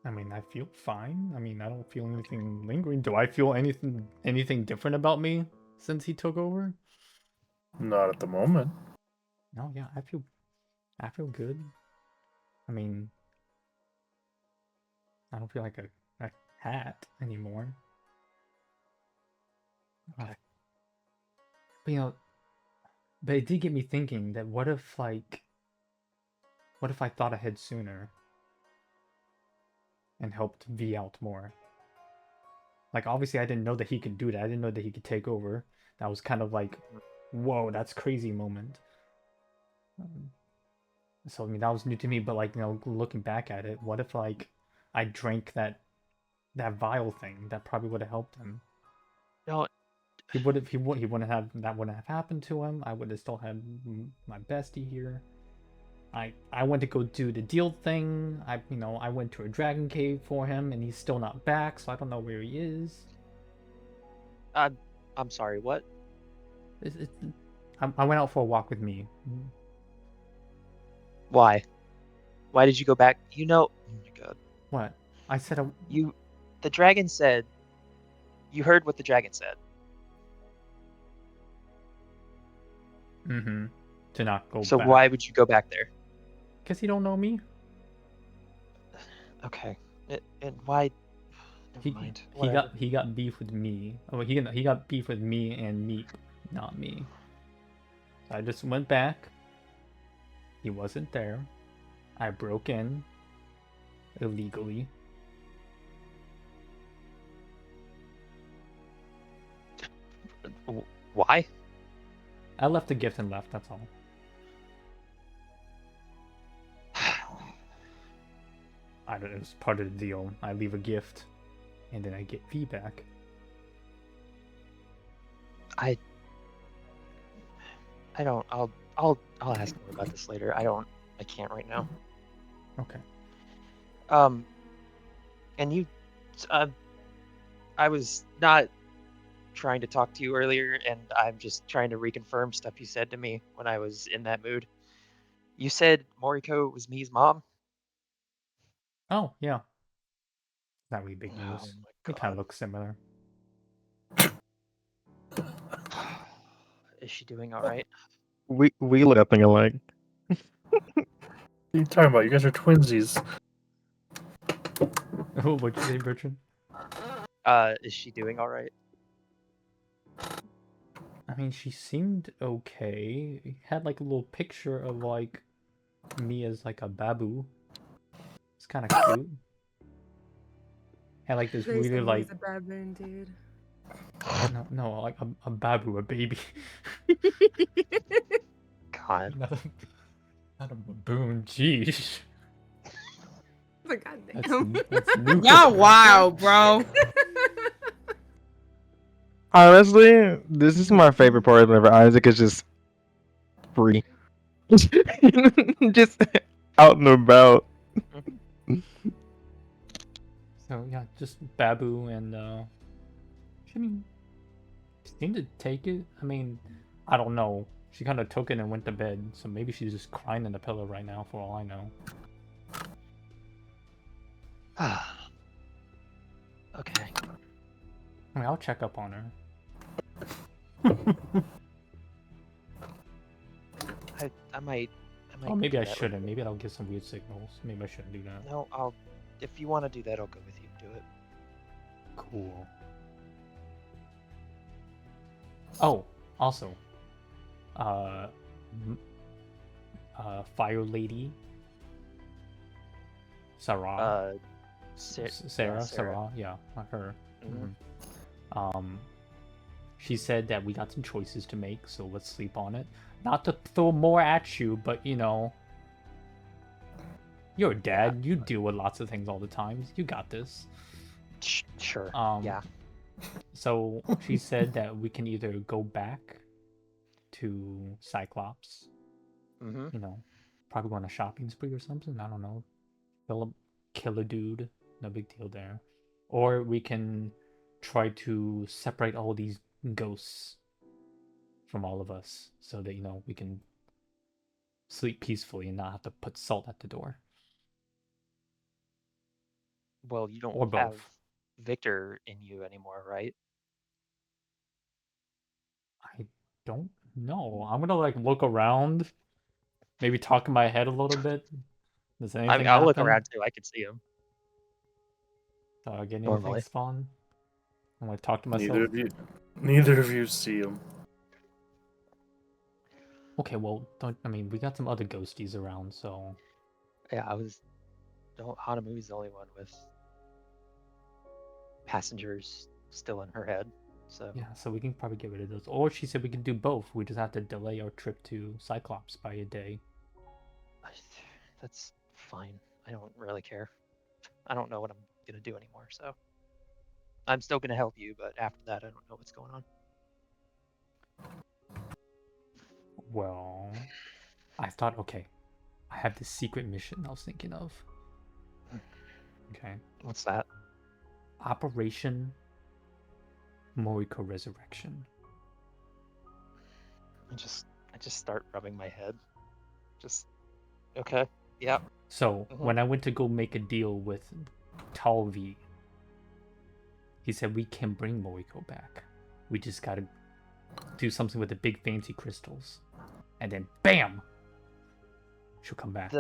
I mean, I feel fine. I mean, I don't feel anything lingering. Do I feel anything different about me since he took over? Not at the moment. No, yeah, I feel good. I mean, I don't feel like a hat anymore. Okay. But you know, but it did get me thinking that what if I thought ahead sooner and helped V out more? Like, obviously I didn't know that he could do that. I didn't know that he could take over. That was kind of like, whoa, that's crazy moment. So I mean, that was new to me. But like, you know, looking back at it, what if like I drank that vial thing? That probably would have helped him. No, He wouldn't have, that wouldn't have happened to him. I would have still had my bestie here. I went to go do the deal thing. I went to a dragon cave for him, and he's still not back, so I don't know where he is. I'm sorry. What? I went out for a walk with me. Why? Why did you go back? You know. Oh my god. What? I said The dragon said. You heard what the dragon said. to not go So back. why would you go back there? Because he don't know me. Okay. And why? Never mind. He got beef with me. Oh, he got beef with me and Meek, not me. So I just went back. He wasn't there. I broke in illegally. Why? I left the gift and left, that's all. It was part of the deal. I leave a gift, and then I get feedback. I don't. I'll ask more about this later. I can't right now. Okay. And you, I was not trying to talk to you earlier, and I'm just trying to reconfirm stuff you said to me when I was in that mood. You said Moriko was Mi's mom? Oh, yeah. Not really big Oh news. my They kind god. of look similar. Is she doing all right? We look nothing alike. What are you talking about? You guys are twinsies. Oh, what'd you say, Bertrand? Is she doing all right? I mean, she seemed okay. It had like a little picture of like me as like a babu. It's kind of cute. Had like this They really said like he's a baboon, dude. no like a babu, a baby. God. Not a baboon. Jeez. But goddamn. That's new. Y'all wild, bro. Honestly, this is my favorite part whenever Isaac is just free. Just out and about. So yeah, just babu and I mean, she seemed to take it. I mean, I don't know. She kind of took it and went to bed, so maybe she's just crying in the pillow right now, for all I know. Okay. I mean, I'll check up on her. I might. Oh, maybe do I that shouldn't. later. Maybe I'll get some weird signals. Maybe I shouldn't do that. No, if you want to do that, I'll go with you. Do it. Cool. Oh, also, Fire Lady, Sarah, Sarah, yeah, her. Mhm. She said that we got some choices to make, so let's sleep on it. Not to throw more at you, but you know, you're a dad. You deal with lots of things all the time. You got this. Sure. Yeah. So she said that we can either go back to Cyclops, Mm-hmm. you know, probably go on a shopping spree or something. I don't know. Kill a dude. No big deal there. Or we can try to separate all these ghosts from all of us so that, you know, we can sleep peacefully and not have to put salt at the door. Well, you don't Or have both. Victor in you anymore, right? I don't know. I'm gonna like look around, maybe talk in my head a little bit. Does I anything mean, I'll look happen? around too. I can see him Get anything normally. spawn? I'm like talk to myself. Neither of you see him. Okay, well, we got some other ghosties around, so Yeah, Hanamu's the only one with passengers still in her head. So yeah, so we can probably get rid of those. Or she said we can do both. We just have to delay our trip to Cyclops by a day. that's fine. I don't really care. I don't know what I'm gonna do anymore, so I'm still gonna help you, but after that, I don't know what's going on. Well, I thought, okay, I have this secret mission I was thinking of. Okay. What's that? Operation 𝐏𝐕𝐴 Resurrection. I just start rubbing my head. Just okay. Yeah. So when I went to go make a deal with 𝗪𝗟𝗏𝗪, he said we can bring 𝐏𝐕𝐴 back. We just gotta do something with the big fancy crystals, and then bam, she'll come back.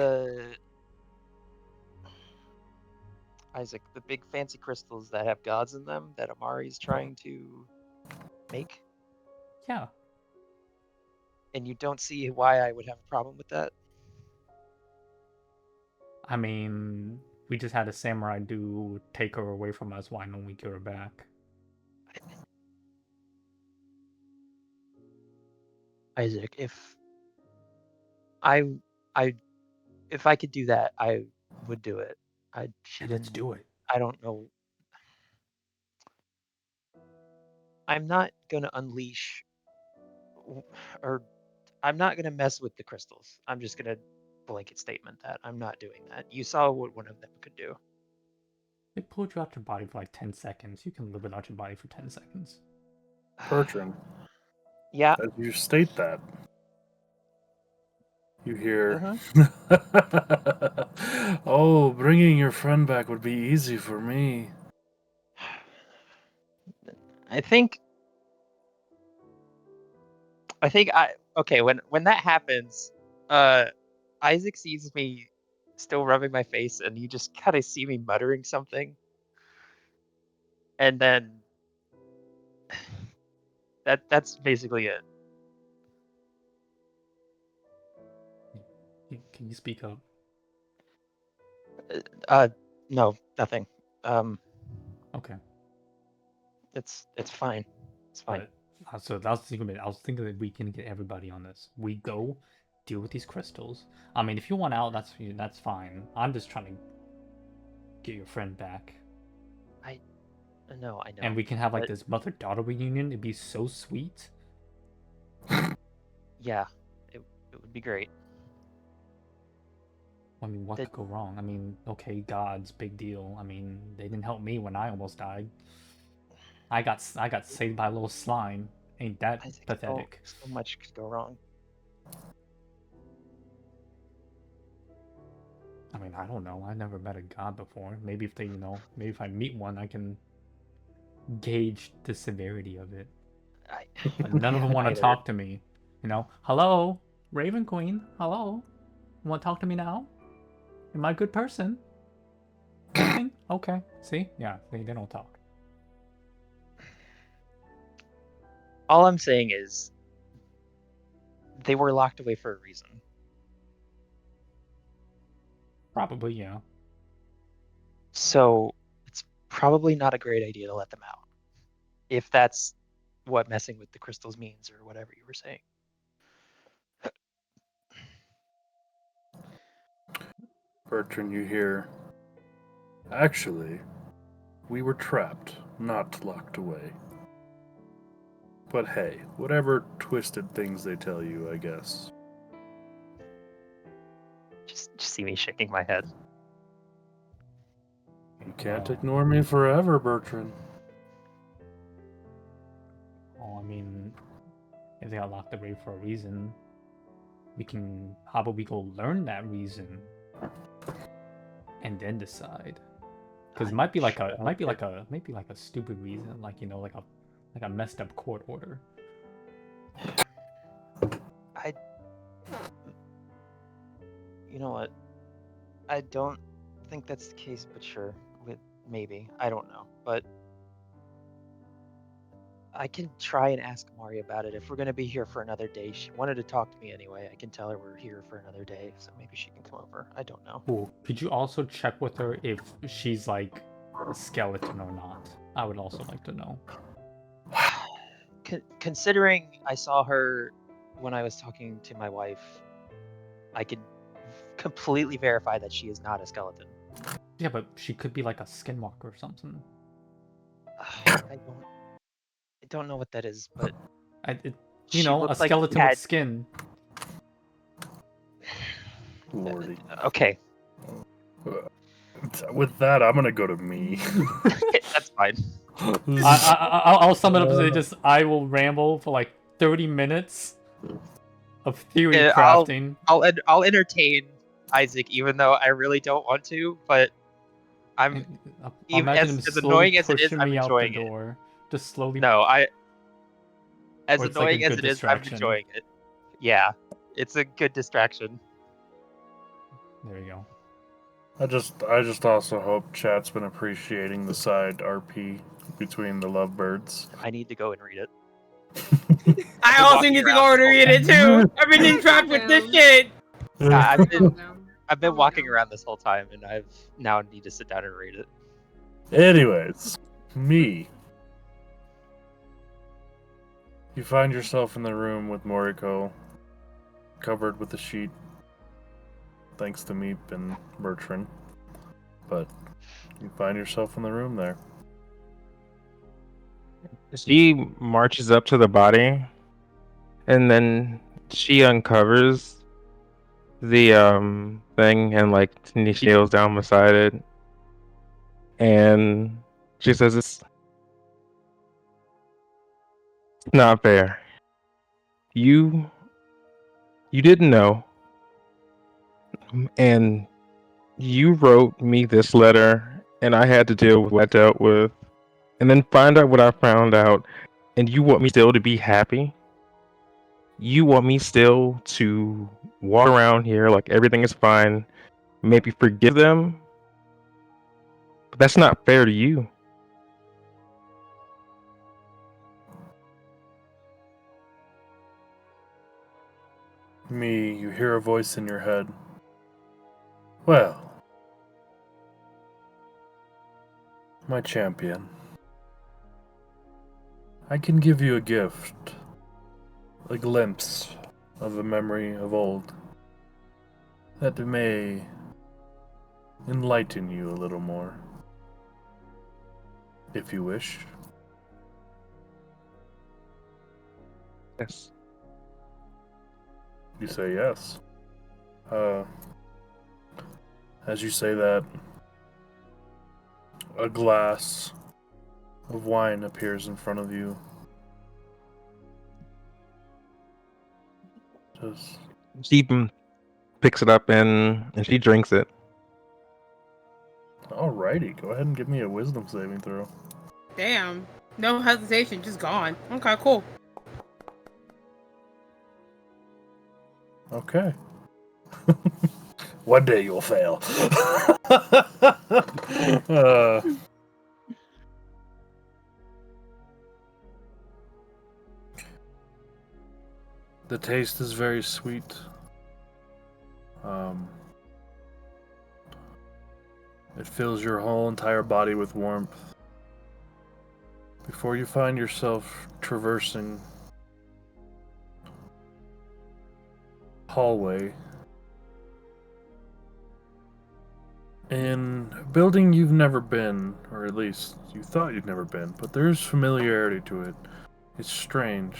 Isaac, the big fancy crystals that have gods in them that Amari's trying to make? Yeah. And you don't see why I would have a problem with that? I mean, we just had a samurai dude take her away from us. Why don't we get her back? Isaac, if I could do that, I would do it. Let's do it. I don't know. I'm not gonna unleash, or I'm not gonna mess with the crystals. I'm just gonna blanket statement that I'm not doing that. You saw what one of them could do. It pulled you out your body for like 10 seconds. You can live without your body for 10 seconds. Bertrand. Yeah. As you state that, you hear, oh, bringing your friend back would be easy for me. I think okay, when that happens, Isaac sees me still rubbing my face, and you just kind of see me muttering something, and then that's basically it. Can you speak up? No, nothing. Okay. It's fine. It's fine. But, so that was the secret. I was thinking that we can get everybody on this. We go deal with these crystals. I mean, if you want out, that's fine. I'm just trying to get your friend back. I know. And we can have like this mother-daughter reunion. It'd be so sweet. Yeah, it would be great. I mean, what could go wrong? I mean, okay, gods, big deal. I mean, they didn't help me when I almost died. I got saved by a little slime. Ain't that pathetic? So much could go wrong. I mean, I don't know. I never met a god before. Maybe if they, maybe if I meet one, I can gauge the severity of it. But none of them want to talk to me. Hello, Raven Queen. Hello, you want to talk to me now? Am I a good person? Nothing? Okay. See? Yeah, they don't talk. All I'm saying is they were locked away for a reason. Probably, yeah. So it's probably not a great idea to let them out. If that's what messing with the crystals means, or whatever you were saying. Bertrand, you hear, actually, we were trapped, not locked away. But hey, whatever twisted things they tell you, I guess. Just see me shaking my head. You can't ignore me forever, Bertrand. Oh, I mean, if they got locked away for a reason, we can probably go learn that reason and then decide. Because it might be like a stupid reason, like like a messed up court order. You know what? I don't think that's the case, but sure. Maybe. I don't know. But I can try and ask Mari about it. If we're going to be here for another day, she wanted to talk to me anyway. I can tell her we're here for another day, so maybe she can come over. I don't know. Cool. Could you also check with her if she's like a skeleton or not? I would also like to know. Considering I saw her when I was talking to my wife, I could completely verify that she is not a skeleton. Yeah, but she could be like a skinwalker or something. I don't know what that is, but you know, a skeleton with skin. Lordy. Okay. With that, I'm gonna go to me. That's fine. I'll sum it up as I will ramble for like 30 minutes of theory crafting. I'll entertain Isaac, even though I really don't want to, but I'm even as annoying as it is, I'm enjoying it. Just slowly. No, as annoying as it is, I'm enjoying it. Yeah, it's a good distraction. There you go. I just also hope chat's been appreciating the side RP between the lovebirds. I need to go and read it. I also need to go and read it too. I've been in trap with this shit. I've been walking around this whole time, and I've now need to sit down and read it. Anyways, me. You find yourself in the room with Moriko, covered with a sheet, thanks to Meep and Bertrand. But you find yourself in the room there. She marches up to the body, and then she uncovers the thing and like she kneels down beside it, and she says, "It's not fair. You didn't know, and you wrote me this letter, and I had to deal with what I dealt with, and then find out what I found out, and you want me still to be happy? You want me still to walk around here like everything is fine, maybe forgive them? But that's not fair to you." Me, you hear a voice in your head. Well, my champion, I can give you a gift, a glimpse of a memory of old, that may enlighten you a little more, if you wish. Yes. You say yes. As you say that, a glass of wine appears in front of you. She picks it up and she drinks it. Alrighty, go ahead and give me a wisdom saving throw. Damn. No hesitation, just gone. Okay, cool. Okay. One day you'll fail. The taste is very sweet. It fills your whole entire body with warmth. Before you find yourself traversing hallway in a building you've never been, or at least you thought you'd never been, but there's familiarity to it. It's strange.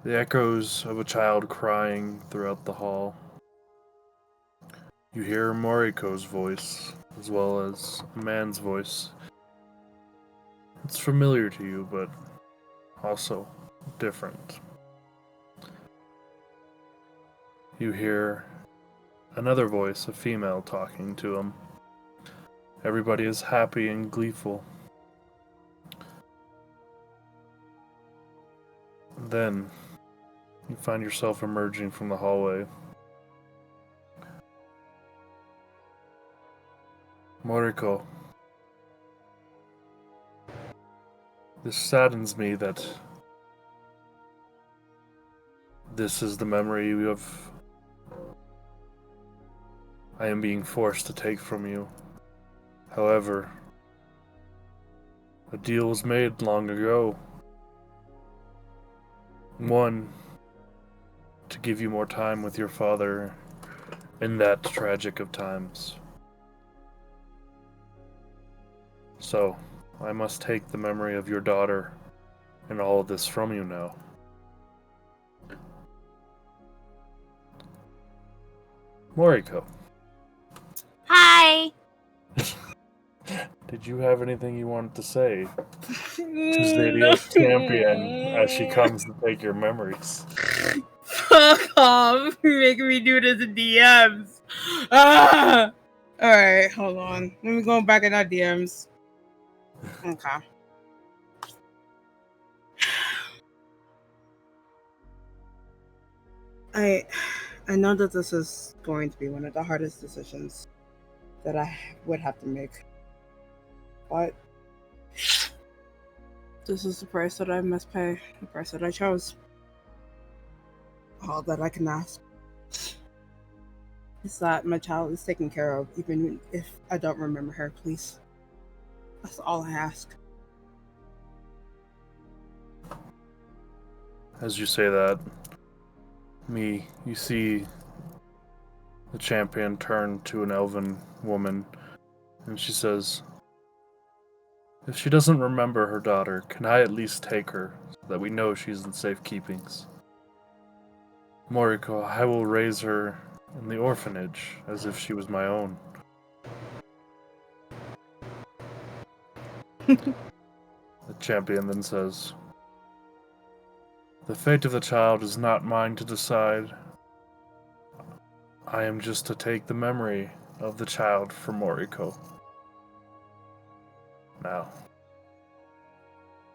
The echoes of a child crying throughout the hall. You hear Moriko's voice, as well as a man's voice. It's familiar to you, but also different. you hear another voice, a female, talking to him. Everybody is happy and gleeful. Then you find yourself emerging from the hallway. Moriko, this saddens me that this is the memory I am being forced to take from you. However, a deal was made long ago. One, to give you more time with your father in that tragic of times. So, I must take the memory of your daughter and all of this from you now. Moriko, Hi. did you have anything you wanted to say to Zadia's champion as she comes to take your memories? Fuck off. You're making me do this in DMs. Ah! Alright, hold on. Let me go back in our DMs. Okay. I know that this is going to be one of the hardest decisions that I would have to make. But this is the price that I must pay, the price that I chose. All that I can ask is that my child is taken care of, even if I don't remember her, please. That's all I ask. As you say that, you see the champion turn to an elven woman, and she says, "If she doesn't remember her daughter, can I at least take her, so that we know she's in safe keepings? Moriko, I will raise her in the orphanage, as if she was my own." The champion then says, "The fate of the child is not mine to decide. I am just to take the memory of the child for Moriko. Now.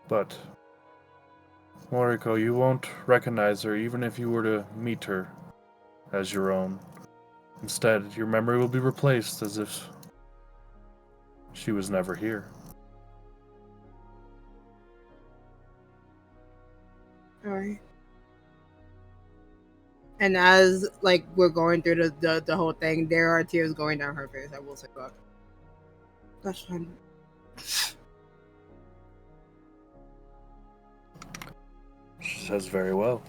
But, Moriko, you won't recognize her even if you were to meet her as your own. Instead, your memory will be replaced as if she was never here." Alright. And as like we're going through the whole thing, there are tears going down her face. I will say that. That's fine. She says, "Very well.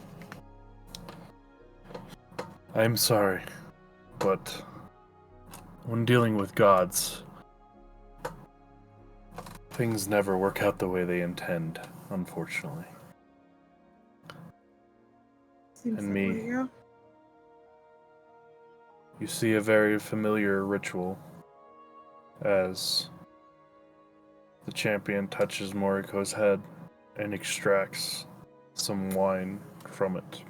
I am sorry, but when dealing with gods, things never work out the way they intend, unfortunately." Seems And that me. way, yeah. You see a very familiar ritual as the champion touches Moriko's head and extracts some wine from it.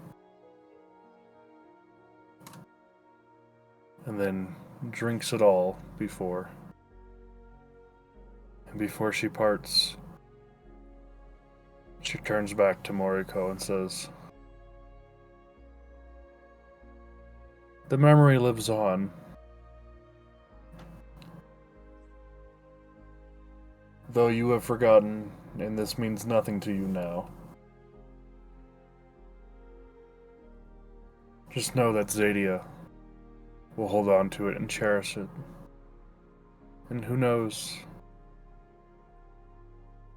And then drinks it all before. And before she parts, she turns back to Moriko and says, "The memory lives on. Though you have forgotten, and this means nothing to you now. Just know that Zadia will hold on to it and cherish it. And who knows?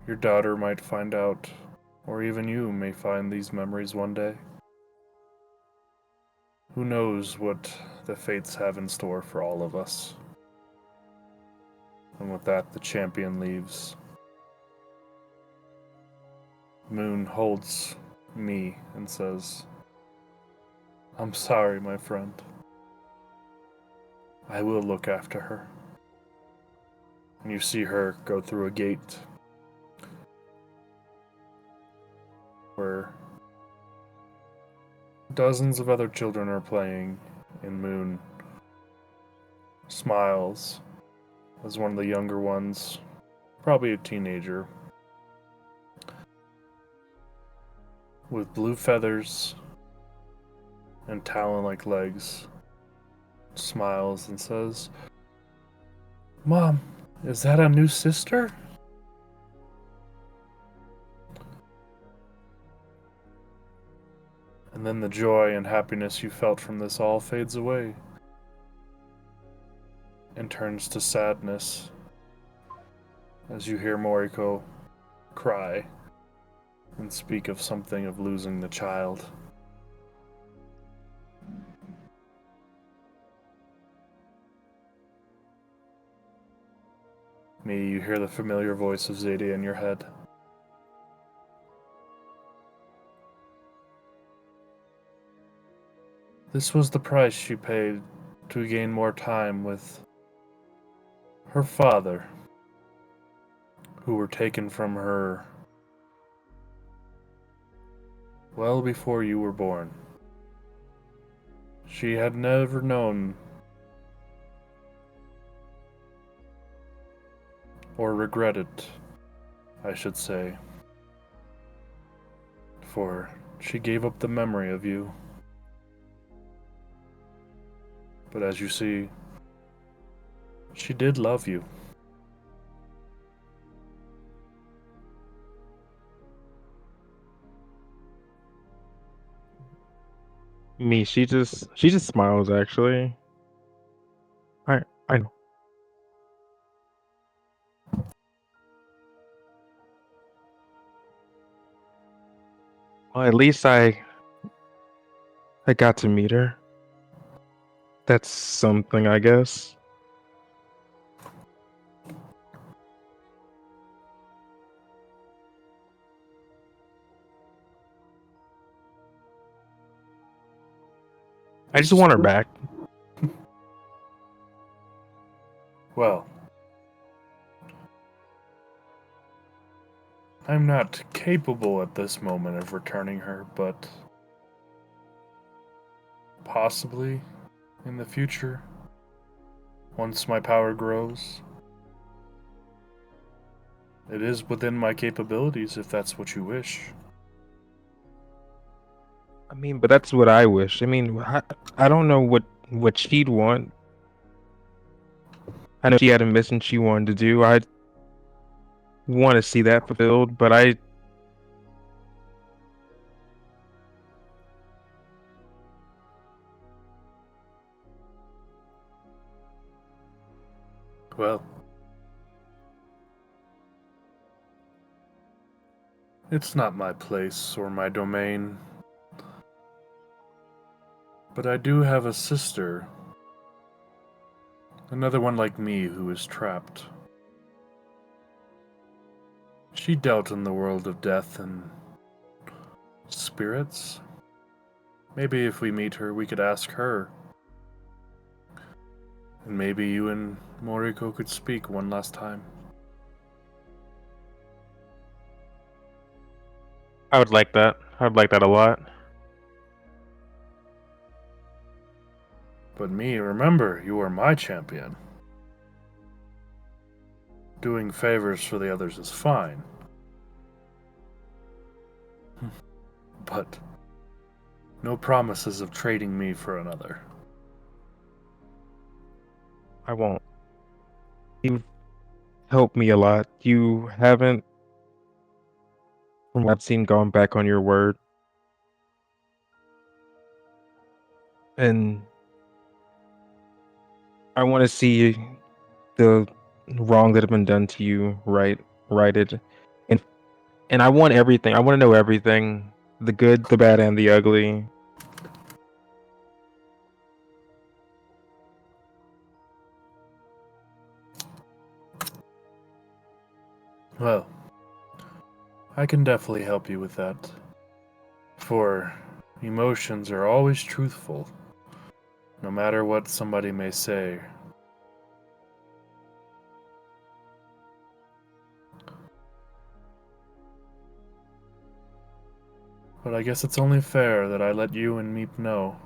Your daughter might find out, or even you may find these memories one day. Who knows what the fates have in store for all of us." And with that, the champion leaves. Moon holds me and says, "I'm sorry, my friend. I will look after her." And you see her go through a gate where Dozens of other children are playing, and Moon smiles as one of the younger ones, probably a teenager, with blue feathers and talon-like legs, smiles and says, "Mom, is that a new sister?" And then the joy and happiness you felt from this all fades away and turns to sadness as you hear 𝐬𝐬𝐸𝐿 cry and speak of something of losing the child. Me, you hear the familiar voice of 𝐤𝐤𝐷 in your head. This was the price she paid to gain more time with her father, who were taken from her well before you were born. She had never known or regretted, I should say, for she gave up the memory of you. But as you see, she did love you. Me, she just smiles actually. I know. Well, at least I got to meet her. That's something, I guess. I just want her back. Well, I'm not capable at this moment of returning her, but possibly in the future, once my power grows. It is within my capabilities if that's what you wish. I mean, but that's what I wish. I mean, I don't know what she'd want. I know she had a mission she wanted to do. I want to see that fulfilled, but Well, it's not my place or my domain. But I do have a sister. Another one like me who is trapped. She dealt in the world of death and spirits. Maybe if we meet her, we could ask her. And maybe you and 𝐬𝐸𝐸 could speak one last time. I would like that. I would like that a lot. But me, remember, you are my champion. Doing favors for the others is fine. But no promises of trading me for another. I won't. You've helped me a lot. You haven't, from what I've seen, gone back on your word. And I want to see the wrong that have been done to you righted. And and I want everything. I want to know everything. The good, the bad, and the ugly. Well, I can definitely help you with that. For emotions are always truthful, no matter what somebody may say. But I guess it's only fair that I let you and Meep know.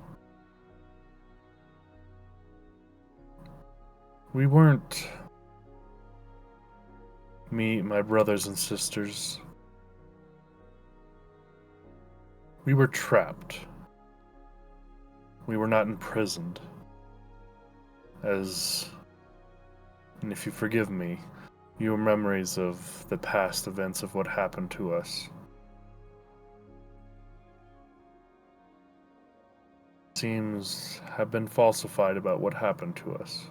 We weren't... Me, my brothers and sisters. We were trapped. We were not imprisoned. And if you forgive me, your memories of the past events of what happened to us seems have been falsified about what happened to us.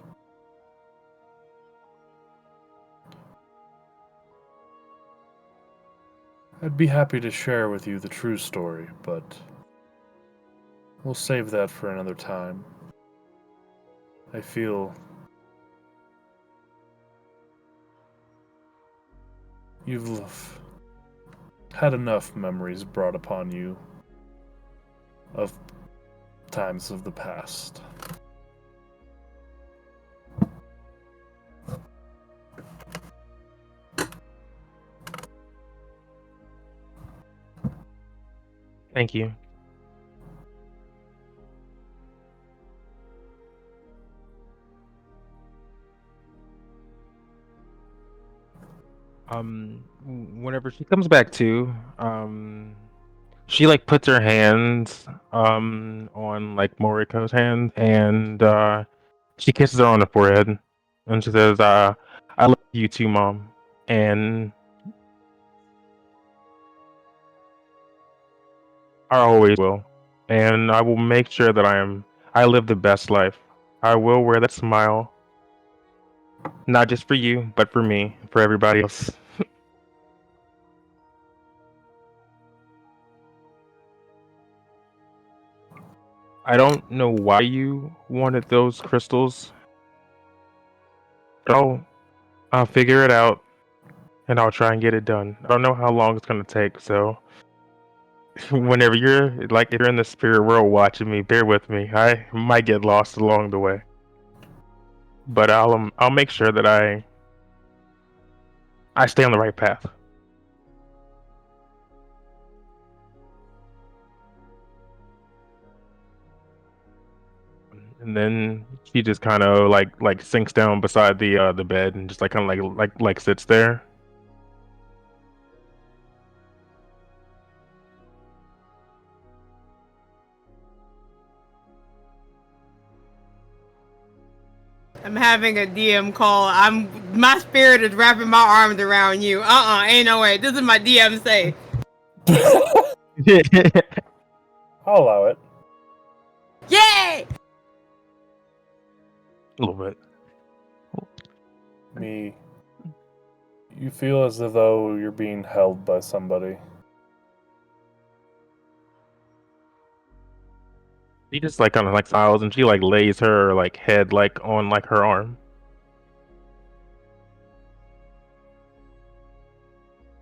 I'd be happy to share with you the true story, but we'll save that for another time. I feel you've had enough memories brought upon you of times of the past. Thank you. Whenever she comes back to, she like puts her hands on like Moriko's hand, and she kisses her on the forehead, and she says, "I love you too, Mom, and I always will, and I will make sure that I live the best life. I will wear that smile, not just for you, but for me, for everybody else." I don't know why you wanted those crystals, but I'll figure it out, and I'll try and get it done. I don't know how long it's gonna take, so whenever if you're in the spirit world watching me, bear with me. I might get lost along the way, but I'll make sure that I stay on the right path. And then she just kind of like sinks down beside the bed and just like kind of like sits there. I'm having a DM call. My spirit is wrapping my arms around you. Ain't no way. This is my DM say. I'll allow it. Yay! A little bit. You feel as though you're being held by somebody. She just like kind of like smiles and she like lays her like head like on like her arm.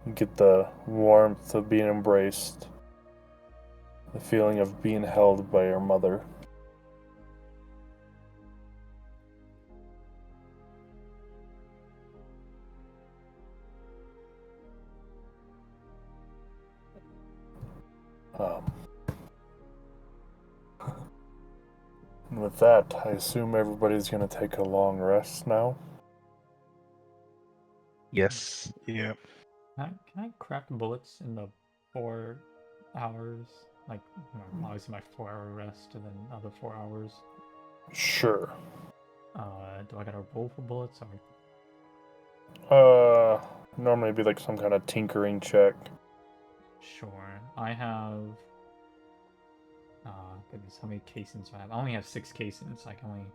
You get the warmth of being embraced, the feeling of being held by your mother. And with that, I assume everybody's going to take a long rest now. Yes. Yeah. Can I craft bullets in the 4 hours? Like, obviously my 4-hour rest and then another 4 hours. Sure. Do I gotta roll for bullets or? Normally it'd be like some kind of tinkering check. Sure. I have. Goodness, how many casings do I have? I only have 6 casings. So I can only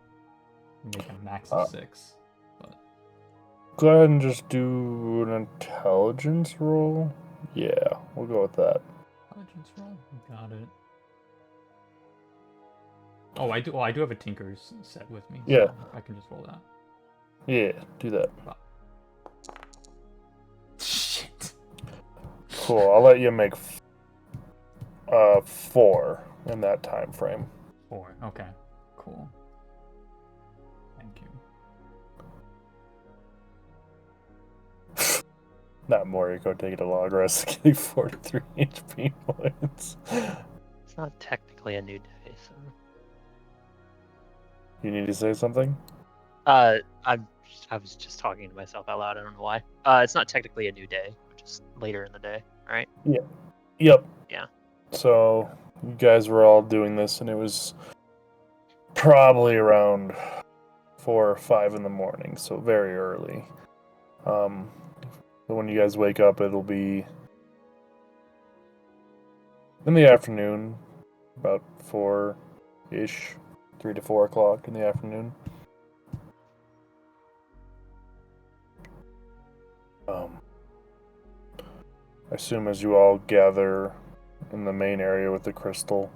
make a max of 6. But go ahead and just do an intelligence roll. Yeah, we'll go with that. intelligence roll. Got it. Oh, I do. Oh, I do have a Tinker's set with me. Yeah. So I can just roll that. Yeah, do that. Wow. Shit. Cool. I'll let you make 4 in that time frame. 4. Okay. Cool. Thank you. Not Moriko taking a long rest, getting 43 HP points. It's not technically a new day, so. You need to say something? I was just talking to myself out loud. I don't know why. It's not technically a new day, which is later in the day, right? Yep. Yeah. So, you guys were all doing this, and it was probably around 4 or 5 in the morning, so very early. But when you guys wake up, it'll be in the afternoon, about 4-ish, 3 to 4 o'clock in the afternoon. I assume as you all gather in the main area with the crystal,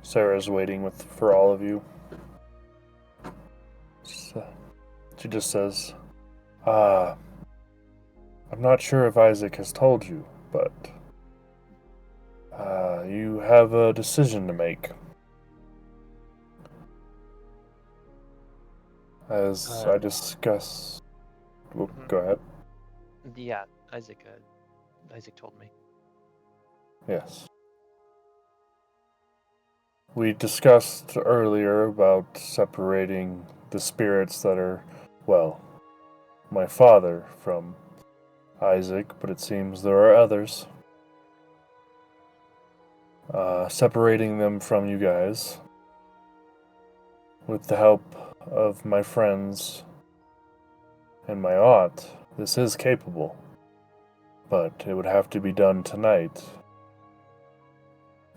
Sarah's waiting for all of you. So, she just says, I'm not sure if 𝐕𝐼𝐷 has told you, but you have a decision to make. As I discuss... Well, go ahead. Yeah, Isaac told me. Yes. We discussed earlier about separating the spirits that are, well, my father from Isaac, but it seems there are others. Separating them from you guys with the help of my friends and my aunt. This is capable, but it would have to be done tonight.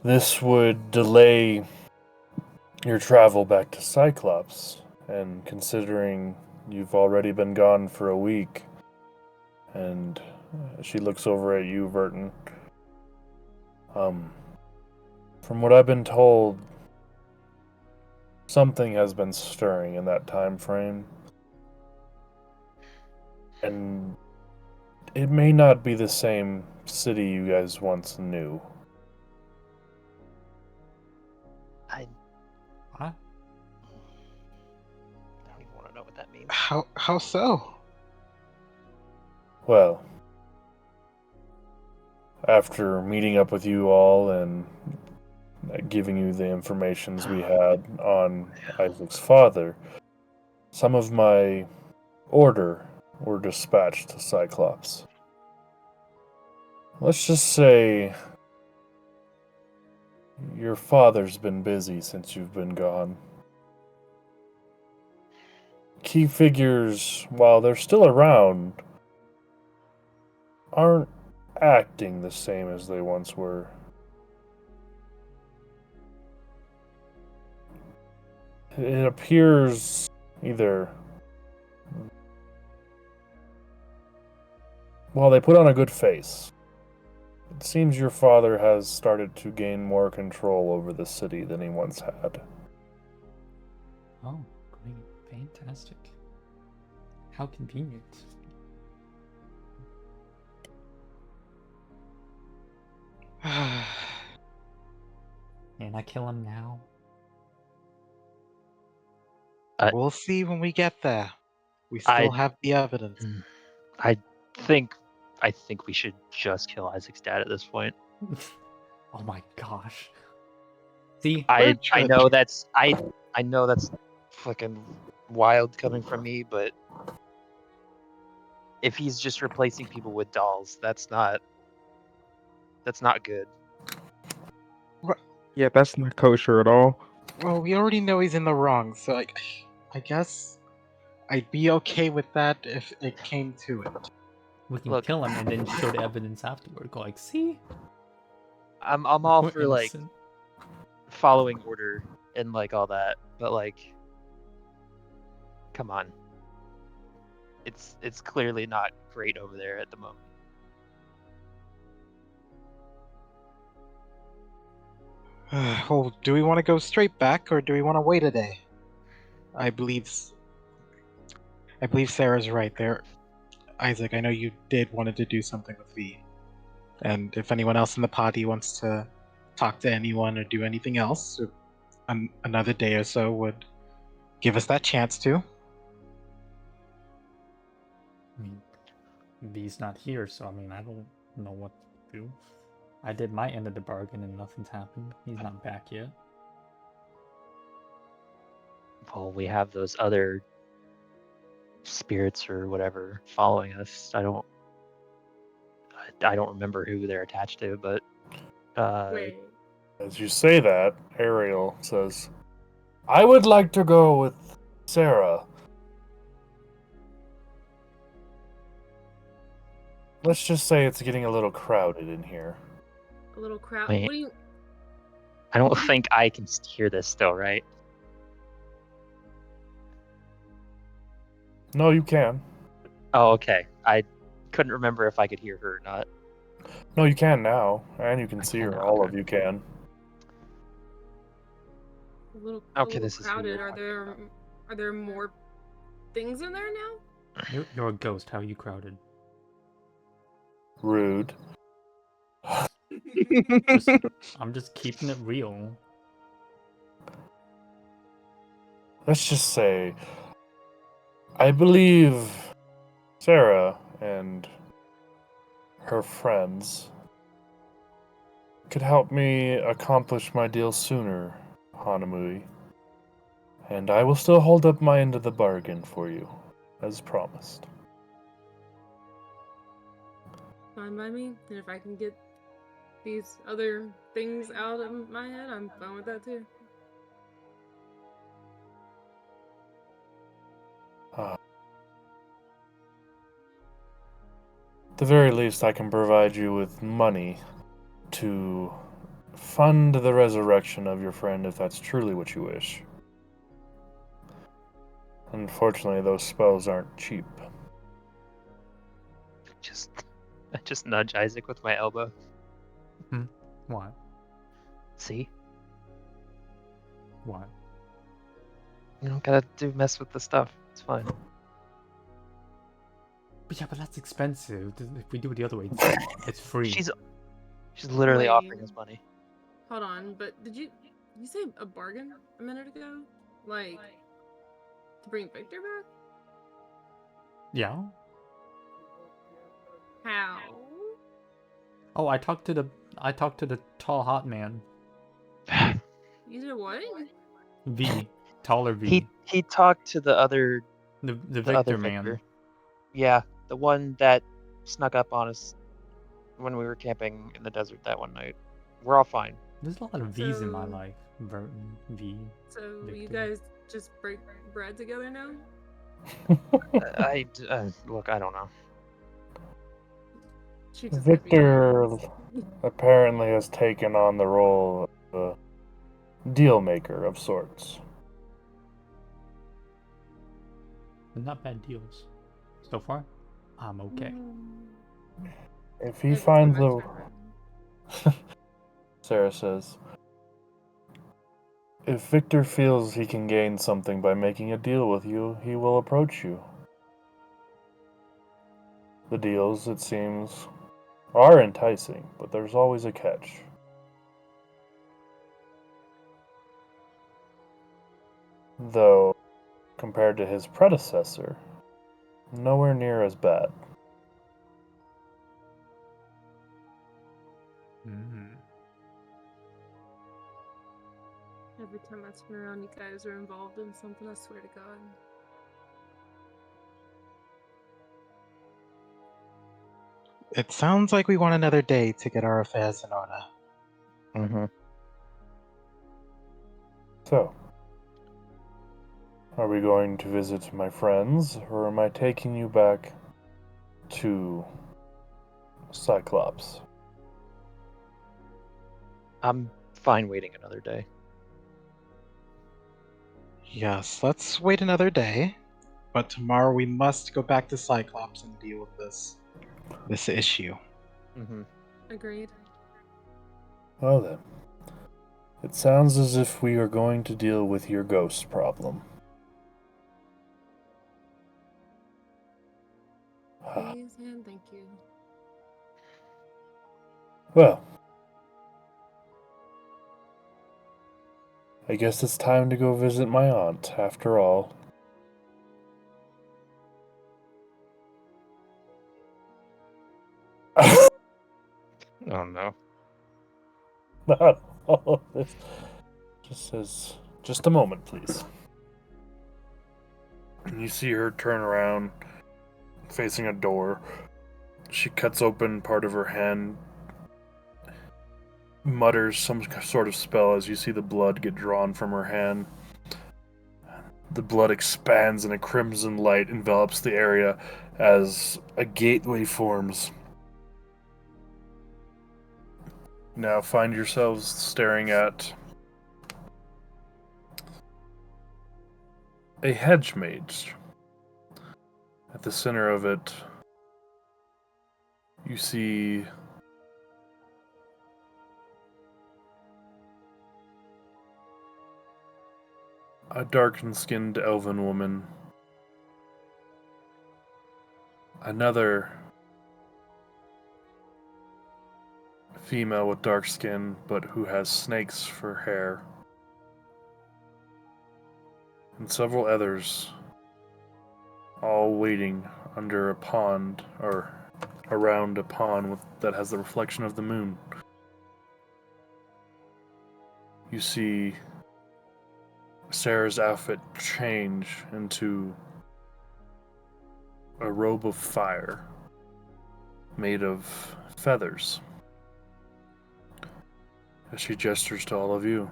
This would delay your travel back to Cyclops, and considering you've already been gone for a week, and she looks over at you, Verton. From what I've been told, something has been stirring in that time frame. And it may not be the same city you guys once knew. What? I don't even want to know what that means. How so? Well, after meeting up with you all and giving you the informations we had on Isaac's father, some of my order were dispatched to Cyclops. Let's just say your father's been busy since you've been gone. Key figures, while they're still around, aren't acting the same as they once were. It appears either, while they put on a good face, it seems your father has started to gain more control over the city than he once had. Oh, great. Fantastic. How convenient. Can I kill him now? We'll see when we get there. We I- still have the evidence. I think we should just kill Isaac's dad at this point. Oh my gosh. See, I should. know that's I know that's fucking wild coming from me, but if he's just replacing people with dolls, that's not good. Yeah, that's not kosher at all. Well, we already know he's in the wrong, so I guess I'd be okay with that if it came to it. we can Look. kill him and then show the evidence afterward. Go like, see? I'm all We're for like innocent. following order and like all that, but like, come on, it's clearly not great over there at the moment. Well, do we want to go straight back, or do we want to wait a day? I believe Sarah's right there. Isaac, I know you did wanted to do something with V. And if anyone else in the party wants to talk to anyone or do anything else, another day or so would give us that chance to. I mean, V's not here, so I mean, I don't know what to do. I did my end of the bargain and nothing's happened. He's not back yet. Well, we have those other spirits or whatever following us. I don't remember who they're attached to, but Wait. As you say that, Ariel says, I would like to go with Sarah. Let's just say it's getting a little crowded in here. A little crowd. Wait. What do you? I don't think I can hear this still, right? No, you can. Oh, okay. I couldn't remember if I could hear her or not. No, you can now. And you can I see can her. now, All okay. of you can. A little, Okay, a little this is who crowded. you're Are there more things in there now? You're a ghost. How are you crowded? Rude. I'm just keeping it real. Let's just say, I believe Sarah and her friends could help me accomplish my deal sooner, Hanamui. And I will still hold up my end of the bargain for you, as promised. Fine by me. And if I can get these other things out of my head, I'm fine with that too. At the very least, I can provide you with money to fund the resurrection of your friend if that's truly what you wish. Unfortunately, those spells aren't cheap. I just nudge Isaac with my elbow. Why? See? Why? You don't gotta mess with the stuff. It's fine. But yeah, but that's expensive. If we do it the other way, it's free. She's literally Wait. offering us money. Hold on, but did you say a bargain a minute ago? Like to bring Victor back? Yeah. How? Oh, I talked to the tall hot man. You did what? V, taller V. He talked to the other The the other Victor man. Victor. Yeah, the one that snuck up on us when we were camping in the desert that one night. We're all fine. There's a lot of V's in my So- life. Burton, V. So you Victor. guys just break bread together now? Look, I don't know. She just might be Victor honest. apparently has taken on the role of a deal maker of sorts. But not bad deals. So far, I'm okay. If he It's finds my the... turn. Sarah says, if Victor feels he can gain something by making a deal with you, he will approach you. The deals, it seems, are enticing, but there's always a catch. Though, compared to his predecessor, nowhere near as bad. Every time I turn around, you guys are involved in something, I swear to God. It sounds like we want another day to get our affairs in order. Mm-hmm. So, are we going to visit my friends, or am I taking you back to Cyclops? I'm fine waiting another day. Yes, let's wait another day. But tomorrow we must go back to Cyclops and deal with this issue. Mm-hmm. Agreed. Well then, it sounds as if we are going to deal with your ghost problem. Please and thank you. Well, I guess it's time to go visit my aunt, after all. Oh no. Not all of this. Just says, just a moment, please. And you see her turn around, facing a door. She cuts open part of her hand, mutters some sort of spell as you see the blood get drawn from her hand. The blood expands and a crimson light envelops the area as a gateway forms. Now find yourselves staring at a hedge mage. At the center of it, you see a dark-skinned elven woman, another female with dark skin but who has snakes for hair, and several others, all waiting under a pond or around a pond that has the reflection of the moon. You see Sarah's outfit change into a robe of fire made of feathers as she gestures to all of you.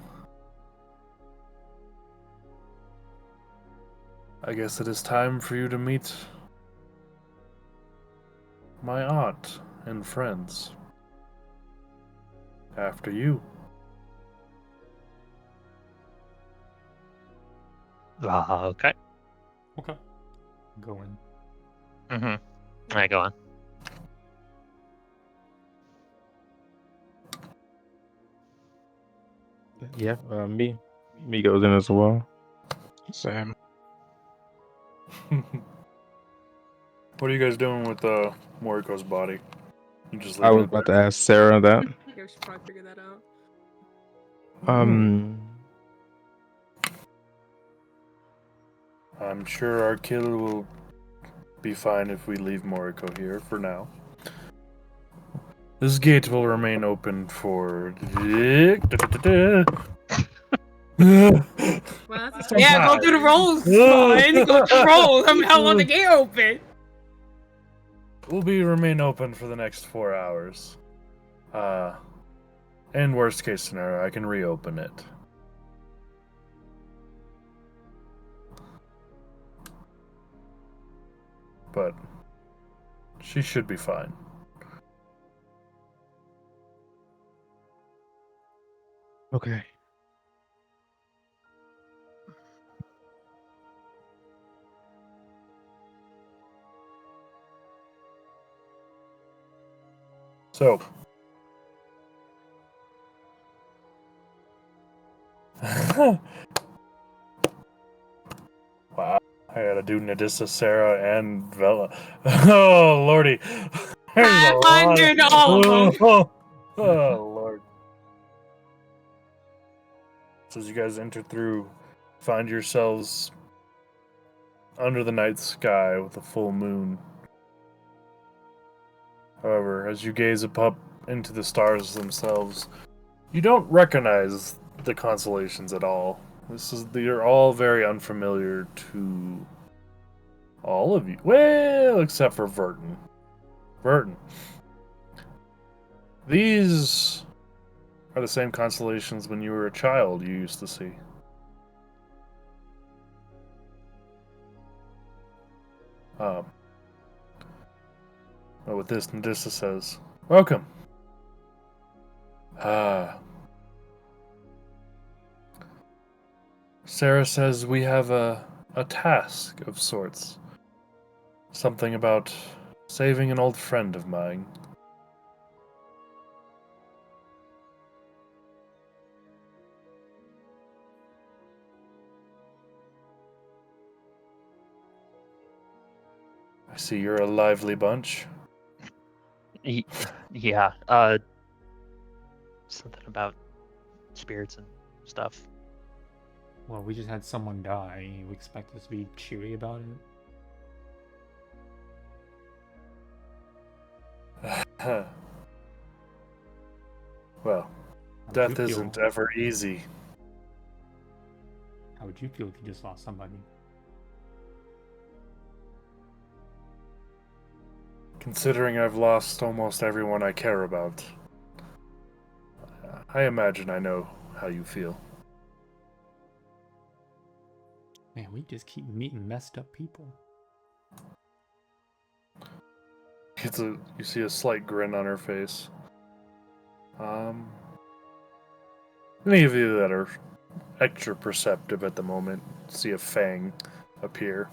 I guess it is time for you to meet my aunt and friends. After you. Okay. Okay. Go in. Mm-hmm. Alright, go on. Yeah, me goes in as well. Same. What are you guys doing with Moriko's body? You just I leaving was it about there? to ask Sarah that. Yeah, we should probably figure that out. I'm sure our kid will be fine if we leave Moriko here for now. This gate will remain open for... Well, that's a Some Yeah, time. go through the rolls. Oh. Fine. Go through the rolls. I'm how long the gate open. Will remain open for the next 4 hours. In worst case scenario, I can reopen it. But she should be fine. Okay. So, wow, I gotta do Nadissa, Sarah, and Vela. Oh, lordy. There's a lot. 500 all of them. Oh, lord. So as you guys enter through, find yourselves under the night sky with a full moon. However, as you gaze up into the stars themselves, you don't recognize the constellations at all. They're all very unfamiliar to all of you. Well, except for Verton. These are the same constellations when you were a child you used to see. But with this, Nadissa says, "Welcome." Sarah says we have a task of sorts. Something about saving an old friend of mine. I see you're a lively bunch. Yeah. Something about spirits and stuff. Well, we just had someone die. You expect us to be cheery about it? Well, How would death you feel- isn't ever easy. How would you feel if you just lost somebody? Considering I've lost almost everyone I care about, I imagine I know how you feel. Man, we just keep meeting messed up people. You see a slight grin on her face. Any of you that are extra perceptive at the moment see a fang appear.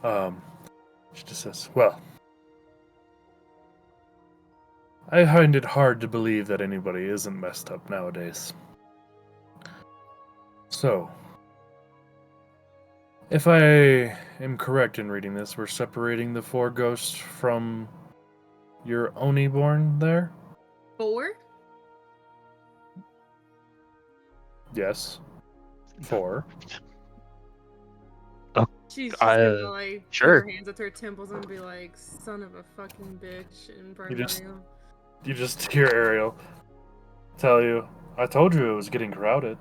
She just says, well, I find it hard to believe that anybody isn't messed up nowadays. So, if I am correct in reading this, we're separating the 4 ghosts from your Oni-born there? 4? Yes. 4. She's just gonna like put sure. her hands at her temples and be like, "Son of a fucking bitch," and burn You just- Mario. You just hear Ariel tell you, I told you it was getting crowded.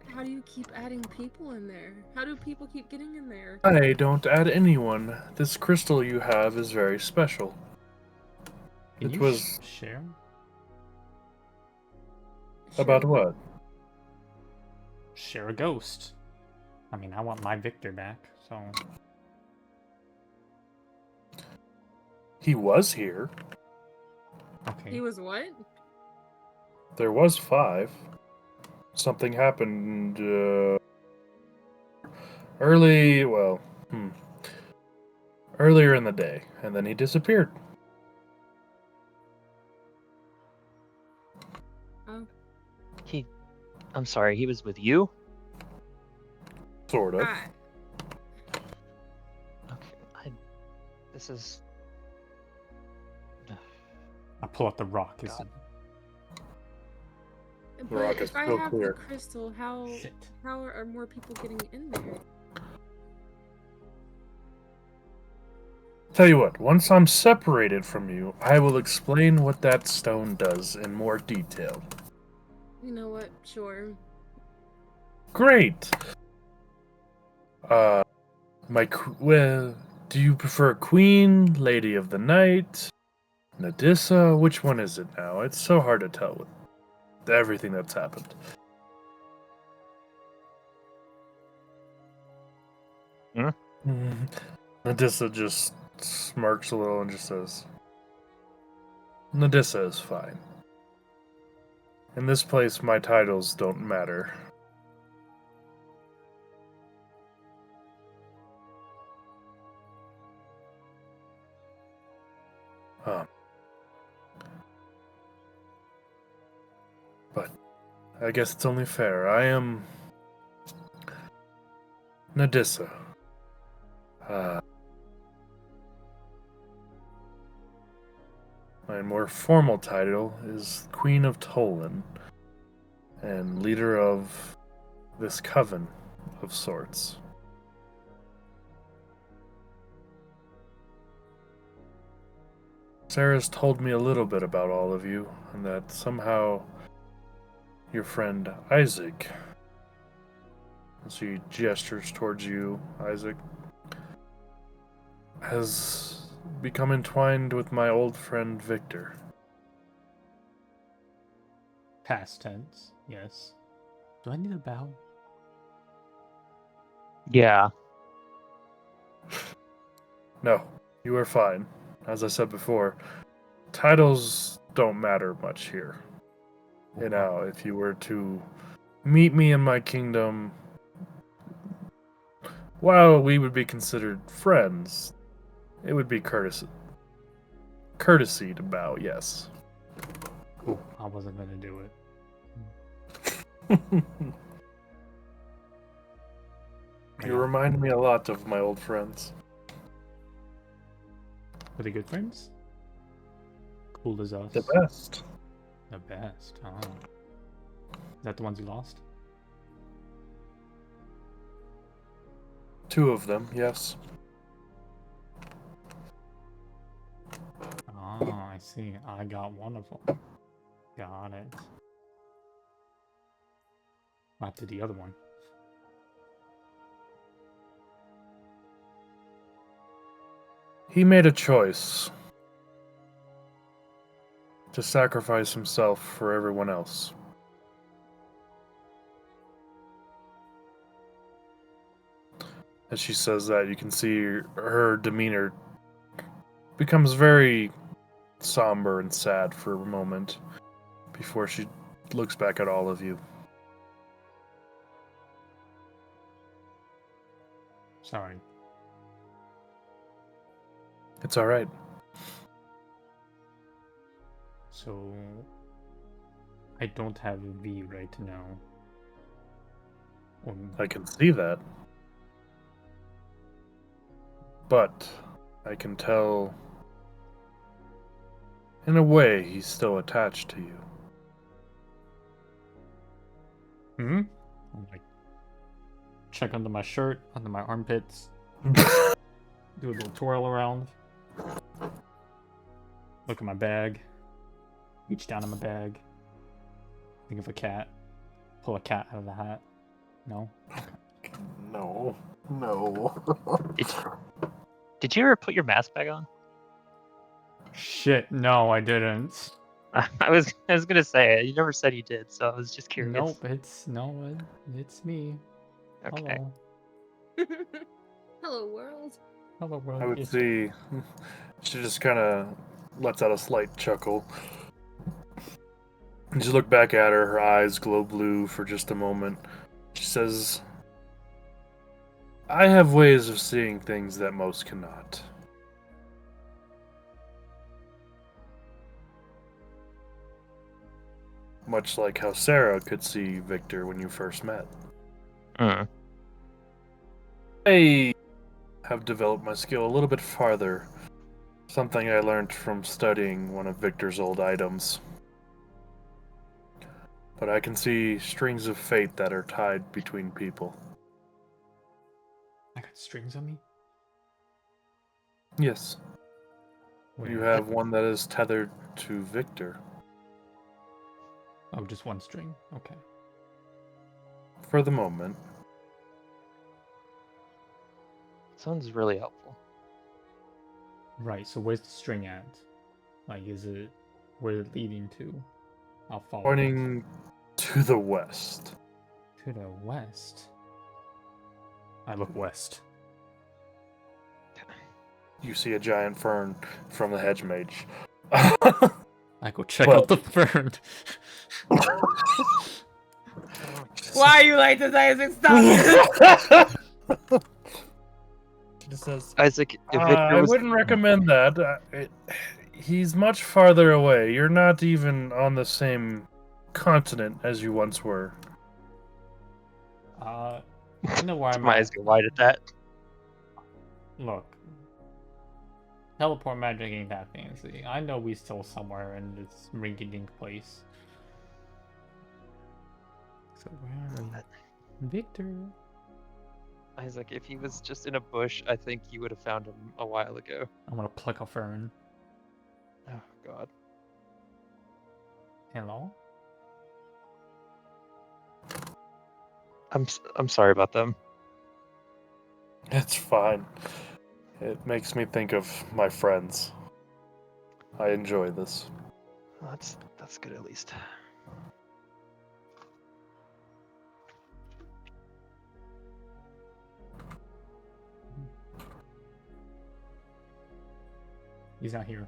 How do you keep adding people in there? How do people keep getting in there? I don't add anyone. This crystal you have is very special. Can It you was- share? About Sure. what? Share a ghost. I mean, I want my Victor back, so He was here. okay. He was what? There was 5. Something happened earlier in the day, and then he disappeared. Oh, I'm sorry, he was with you? Sort of. ah, Okay, this is... I pull out the rock. Is God. but rock is if I still have clear. the crystal, how Shit. are more people getting in there? Tell you what, once I'm separated from you, I will explain what that stone does in more detail. You know what? Sure. Great! Well, do you prefer Queen, Lady of the Night, Nadissa? Which one is it now? It's so hard to tell with everything that's happened. Hmm? Nadissa just smirks a little and just says, Nadissa is fine. In this place, my titles don't matter. But I guess it's only fair. I am Nadissa. My more formal title is Queen of Tolan and leader of this coven of sorts. Sarah's told me a little bit about all of you, and that somehow your friend Isaac, as he gestures towards you, Isaac, has become entwined with my old friend Victor. Past tense. Yes. Do I need a bow? Yeah. No, you are fine. As I said before, titles don't matter much here. You know, if you were to meet me in my kingdom, while we would be considered friends, it would be courtesy to bow, yes. Cool. I wasn't gonna do it. You remind me a lot of my old friends. Were they good friends? Cool as us. The best. The best. Oh. Is that the ones you lost? 2 of them, yes. see. I got one of them. Got it. After the other one. He made a choice to sacrifice himself for everyone else. As she says that, you can see her demeanor becomes very somber and sad for a moment before she looks back at all of you. Sorry. It's all right. So I don't have a V right now. I can see that. But I can tell, in a way, he's still attached to you. I'm like, check under my shirt, under my armpits, do a little twirl around, look at my bag, reach down in my bag, think of a cat, pull a cat out of the hat. No? Okay. No. No. Did you ever put your mask back on? Shit, no, I didn't. I was gonna say you never said you did, so I was just curious. Nope, it's me. Okay. Hello. Hello, world. Hello, world. I would It's- see she just kind of lets out a slight chuckle. And you look back at her, her eyes glow blue for just a moment. She says, I have ways of seeing things that most cannot. Much like how Sarah could see Victor when you first met. Mm. I have developed my skill a little bit farther. Something I learned from studying one of Victor's old items. But I can see strings of fate that are tied between people. I got strings on me? Yes, Wait, you have one that is tethered to Victor. Oh, just one string. Okay. For the moment. Sounds really helpful. Right, so where's the string at? Like, is it... Where's it leading to? I'll follow. Pointing to the west. To the west. I look west. You see a giant fern from the hedge mage. I go check Well- out the fern. Why are you like this, Isaac? Stop it! She just says, Isaac, if I Victor was wouldn't recommend that. He's much farther away. You're not even on the same continent as you once were. I know where I'm my at. eyes go wide at that. Look. Teleport magic ain't that fancy. I know we still somewhere in this rinky-dink place. So where are we? Victor. Isaac, if he was just in a bush, I think you would have found him a while ago. I'm gonna pluck a fern. Oh God. Hello? I'm sorry about them. It's fine. It makes me think of my friends. I enjoy this. Well, that's good at least. He's not here.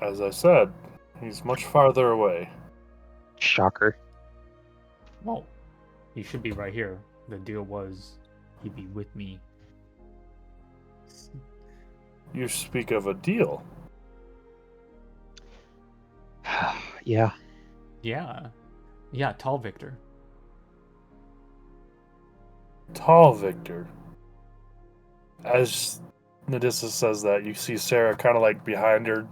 As I said, he's much farther away. Shocker. Well, he should be right here. The deal was he'd be with me. You speak of a deal. Yeah. Yeah. Yeah, tall Victor. Tall Victor. As Nadissa says that, you see Sarah kind of like behind her,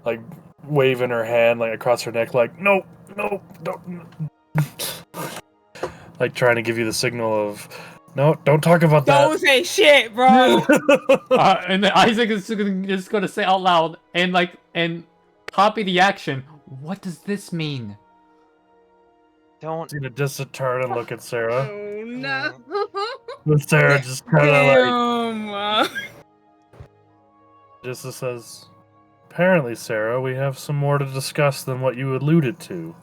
like waving her hand like across her neck, like, nope, nope, don't. Like trying to give you the signal of No, don't talk about Don't say shit, bro. that. And then Isaac is just gonna say out loud and copy the action. What does this mean? Don't. He's gonna just turn and look at Sarah. Oh no. But Sarah just kind of like Damn. just says, "Apparently, Sarah, we have some more to discuss than what you alluded to."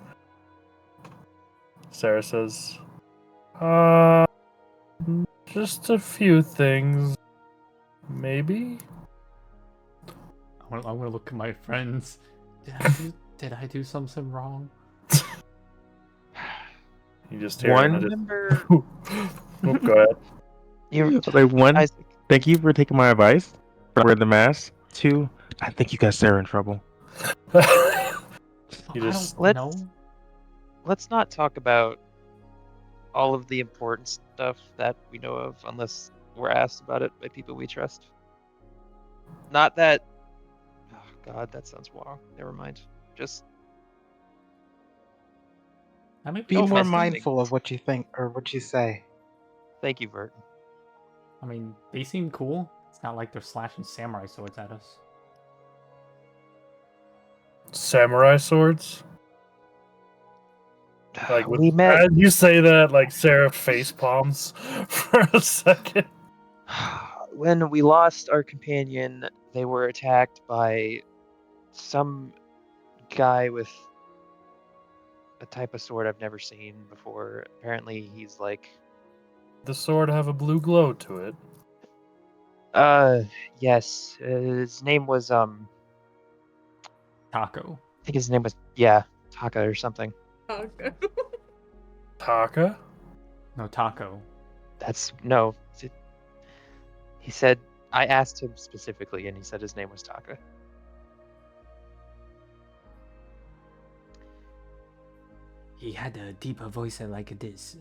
Sarah says, just a few things, maybe." I'm gonna look at my friends. Did I do something wrong? You just hear One- him just- Remember, Oh, go ahead. you, Like, one, Isaac. thank you for taking my advice. For wearing the mask. Two, I think you got Sarah in trouble. You I just- don't Let's- know. Let's not talk about all of the important stuff that we know of unless we're asked about it by people we trust. Not that. Oh God, that sounds wrong. Never mind. Just I mean, Be No more offense to mindful of what you think or what you say. thank you, Vert. I mean, they seem cool. It's not like they're slashing samurai swords at us. Samurai swords? Like, with, We met. as you say that, like, Sarah face palms for a second. When we lost our companion, they were attacked by some guy with a type of sword I've never seen before. Apparently, he's like, The sword have a blue glow to it. yes, his name was Taco. I think his name was Taka or something. Okay. Taka? No, Taco. That's no. He said I asked him specifically, and he said his name was Taka. He had a deeper voice like this.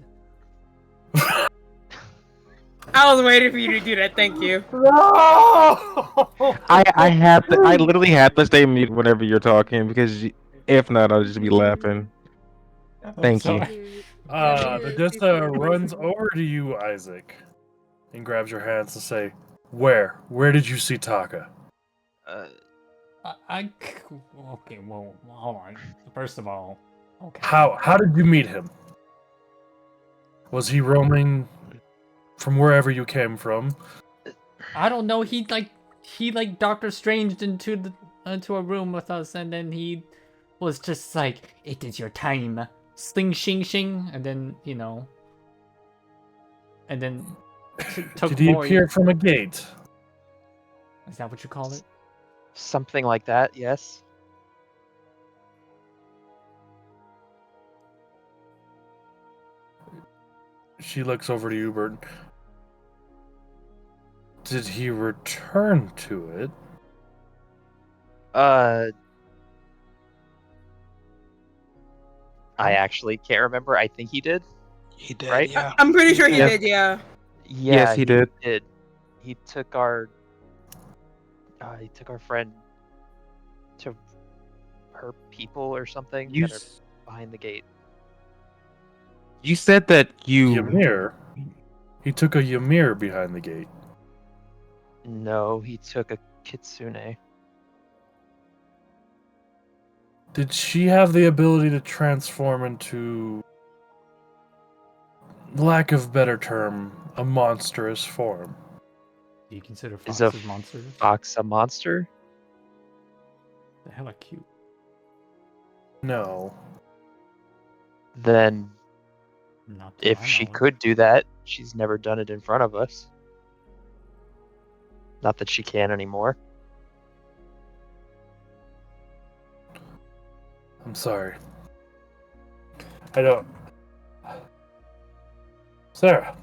I was waiting for you to do that. Thank you. I literally have to stay mute whenever you're talking because if not, I'll just be laughing. Thank you. Dude, The Dissa runs over to you, Isaac, and grabs your hands to say, Where? Where did you see Taka? Okay, well, hold on. First of all, okay. How did you meet him? Was he roaming from wherever you came from? I don't know. He Doctor Strange into a room with us, and then he was just like, "It is your time, sling shing shing," and then and then took Did he more. appear from a gate? Is that what you call it? Something like that. Yes. She looks over to you, Burton. Did he return to it? I actually can't remember. I think he did. He did, Right? yeah. I'm pretty sure he Yeah. did. Yeah. Yeah, Yes, he did. He took our friend to her people or something You that are behind the gate. you said that you Ymir? He took a Ymir behind the gate. No, he took a kitsune. Did she have the ability to transform into, lack of better term, a monstrous form? Do you consider Is a foxes monsters? Fox a monster? They're hella cute. No. Then Not to if my she knowledge. could do that, she's never done it in front of us. Not that she can anymore. I'm sorry. I don't. Sarah,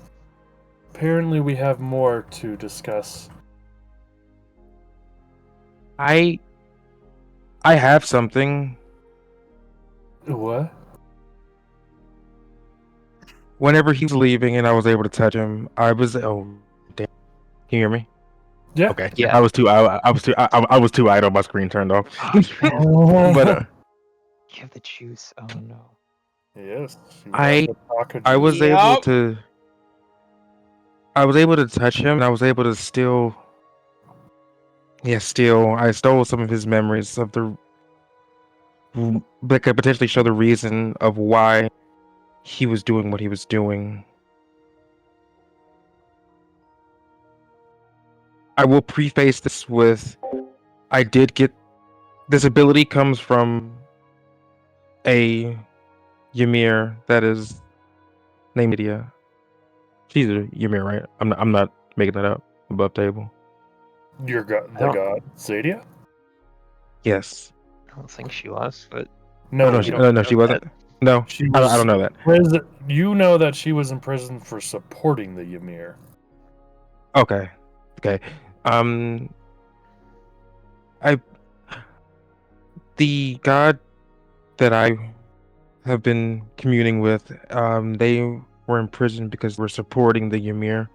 apparently we have more to discuss. I have something. What? Whenever he was leaving and I was able to touch him, I was damn. Can you hear me? Yeah. Okay. Yeah. I was too idle. My screen turned off. But Give the juice. Oh no. Yes. I was able Yup. to. I was able to touch him, and I was able to steal. Yeah, steal. I stole some of his memories of the that could potentially show the reason of why he was doing what he was doing. I will preface this with, I did get this ability comes from a Ymir that is named Lydia. She's a Ymir, right? I'm not making that up above table. Your god, I the don't- god, Zadia? Yes. I don't think she was, but No, no, you she, don't. no, know she wasn't. that. No, She I was. don't know that. You know that she was in prison for supporting the Ymir. Okay. Okay. I the god that I have been communing with, they were in prison because we're supporting the Ymir,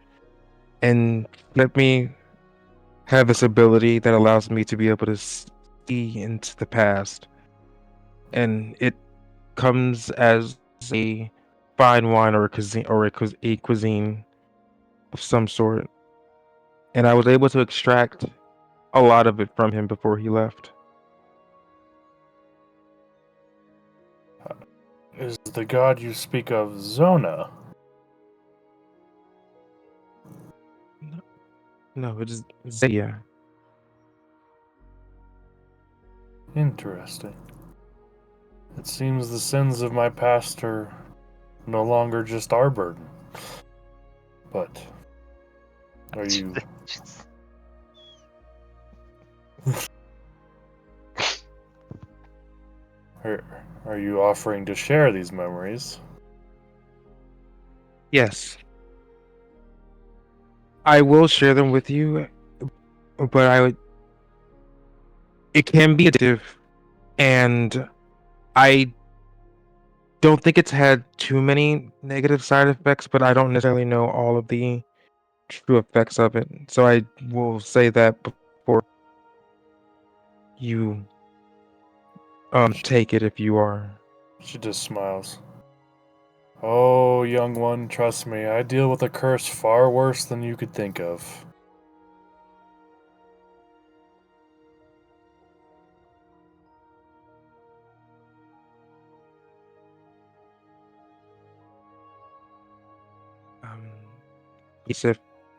and let me have this ability that allows me to be able to see into the past, and it comes as a fine wine or a cuisine a cuisine of some sort, and I was able to extract a lot of it from him before he left. Is the god you speak of Zona? No, it is Zaya. Interesting. It seems the sins of my past are no longer just our burden. But are you are you offering to share these memories? Yes. I will share them with you, but it can be addictive, and I don't think it's had too many negative side effects, but I don't necessarily know all of the true effects of it. So I will say that before you take it, if you are. She just smiles. Oh, young one, trust me, I deal with a curse far worse than you could think of. Yes,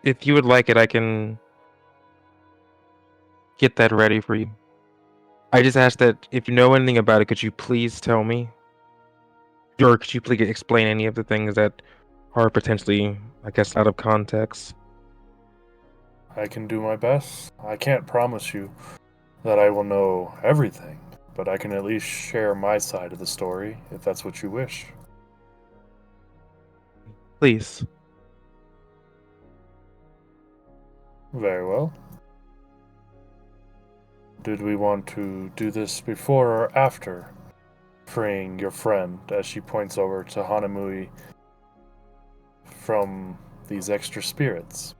if you would like it, I can get that ready for you. I just ask that if you know anything about it, could you please tell me? Or could you please explain any of the things that are potentially, I guess, out of context? I can do my best. I can't promise you that I will know everything, but I can at least share my side of the story, if that's what you wish. Please. Very well. Did we want to do this before or after freeing your friend, as she points over to Hanamui, from these extra spirits?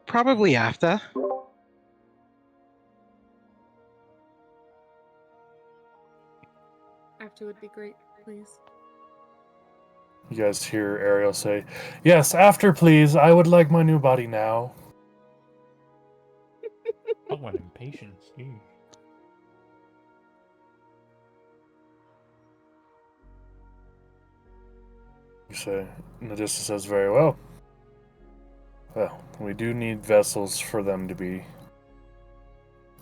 Probably after. After would be great, please. You guys hear Ariel say, "Yes, after, please. I would like my new body now." Oh, what impatience. Ew. You say, Nadissa says, "Very well. Well, we do need vessels for them to be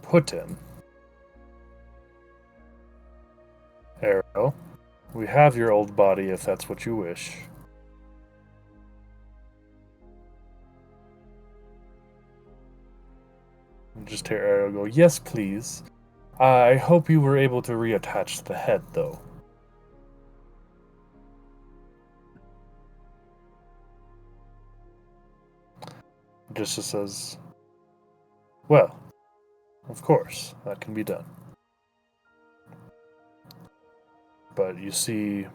put in. Ariel, we have your old body if that's what you wish." You just hear Ariel go, "Yes, please. I hope you were able to reattach the head, though." Nadissa says, "Well, of course, that can be done." But you see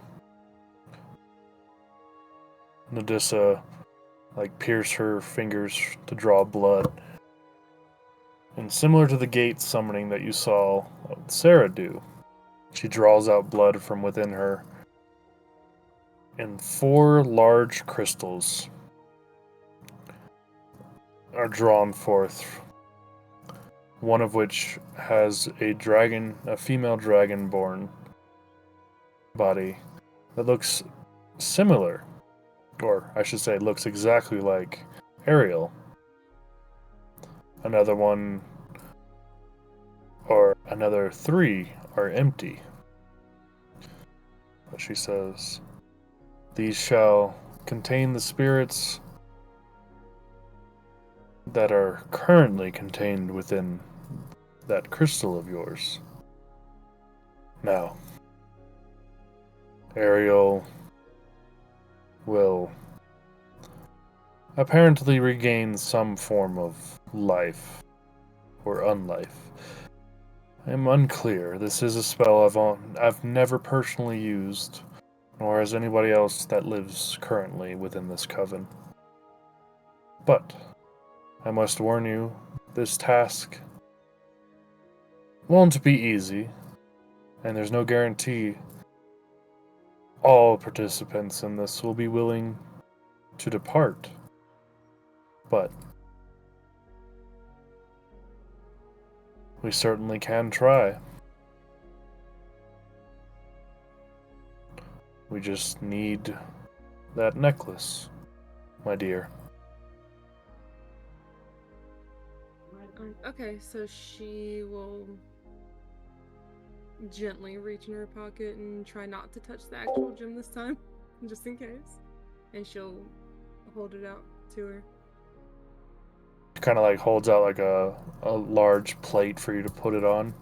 Nadissa pierce her fingers to draw blood. And similar to the gate summoning that you saw Sarah do, she draws out blood from within her, and 4 large crystals are drawn forth. One of which has a female dragonborn body that looks similar, or I should say looks exactly like Ariel. Another one, or another 3 are empty. But she says, these shall contain the spirits that are currently contained within that crystal of yours. Now, Ariel will apparently regain some form of life or unlife. I am unclear. This is a spell I've never personally used, nor has anybody else that lives currently within this coven. But I must warn you, this task won't be easy, and there's no guarantee all participants in this will be willing to depart. But we certainly can try. We just need that necklace, my dear. Okay, so she will gently reach in her pocket and try not to touch the actual gem this time, just in case. And she'll hold it out to her. Kind of like holds out like a large plate for you to put it on.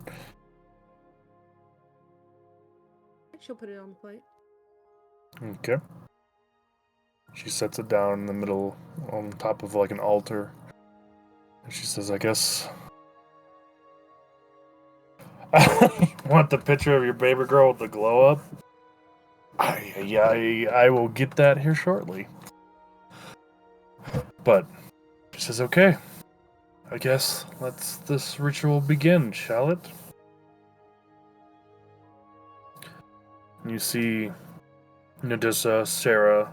She'll put it on the plate. Okay. She sets it down in the middle on top of like an altar. And she says, I guess... Want the picture of your baby girl with the glow up? I will get that here shortly. But she says, okay. I guess let's this ritual begin, shall it? And you see Nadissa, Sarah,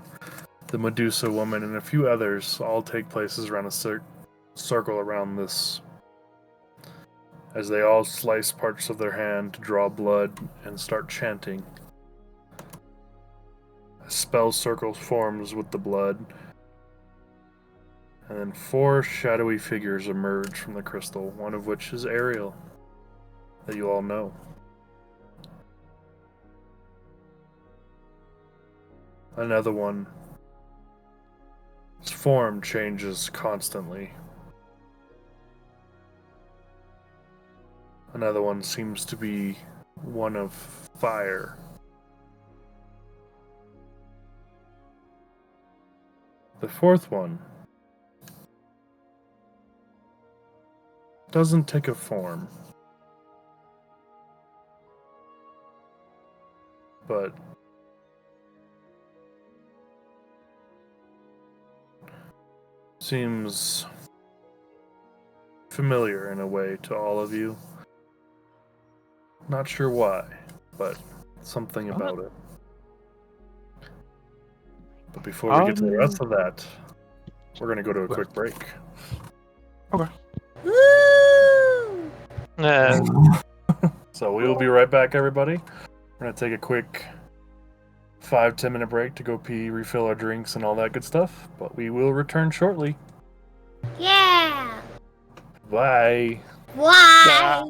the Medusa woman, and a few others all take places around a circle around this, as they all slice parts of their hand to draw blood and start chanting. A spell circle forms with the blood, and then 4 shadowy figures emerge from the crystal, one of which is Ariel, that you all know. Another one. His form changes constantly. Another one seems to be one of fire. The 4th one doesn't take a form, but seems familiar in a way to all of you. Not sure why, but something about it. But before we get to the rest of that, we're going to go to a quick break. Okay. Woo! So we will be right back, everybody. We're going to take a quick 5-10 minute break to go pee, refill our drinks, and all that good stuff. But we will return shortly. Yeah! Bye. Why?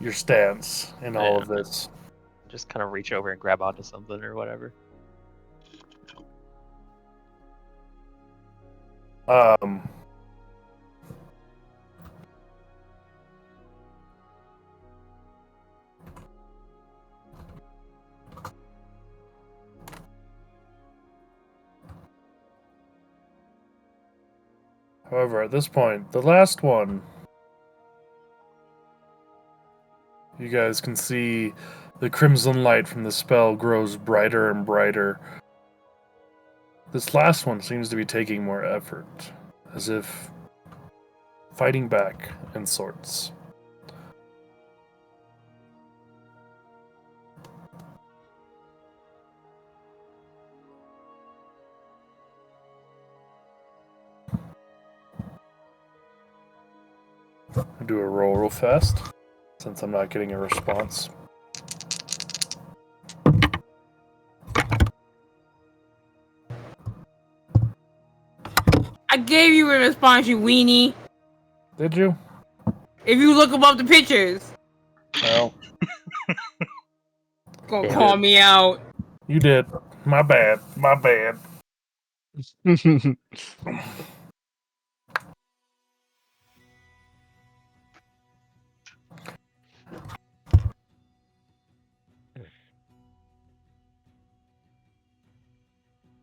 your stance in all of this. Just kind of reach over and grab onto something or whatever. However, at this point, the last one, you guys can see the crimson light from the spell grows brighter and brighter. This last one seems to be taking more effort, as if fighting back in sorts. I'll do a roll real fast, since I'm not getting a response. I gave you a response, you weenie. Did you? If you look above the pictures. Well, Gonna Yeah. call me out. you did. My bad. My bad.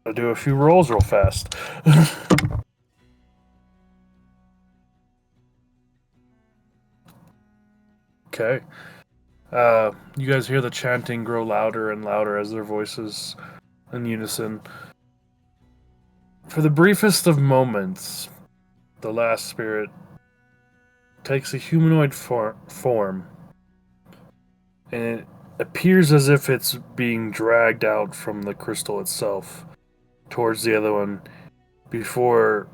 I'll do a few rolls real fast. Okay. You guys hear the chanting grow louder and louder as their voices in unison. For the briefest of moments, the last spirit takes a humanoid form, and it appears as if it's being dragged out from the crystal itself towards the other one before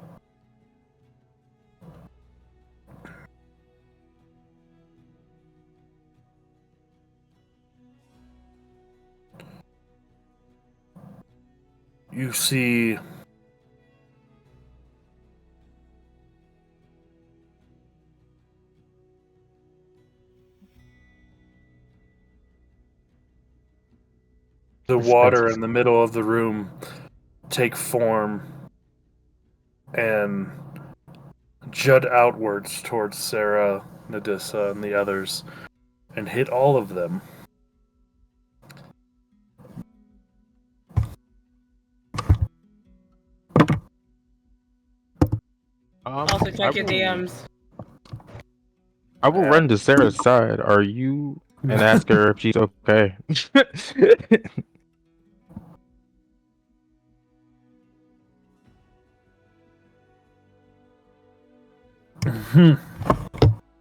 you see the water in the middle of the room take form and jut outwards towards Sarah, Nadissa, and the others, and hit all of them. Also check your DMs. I will run to Sarah's side. Are you? And ask her if she's okay.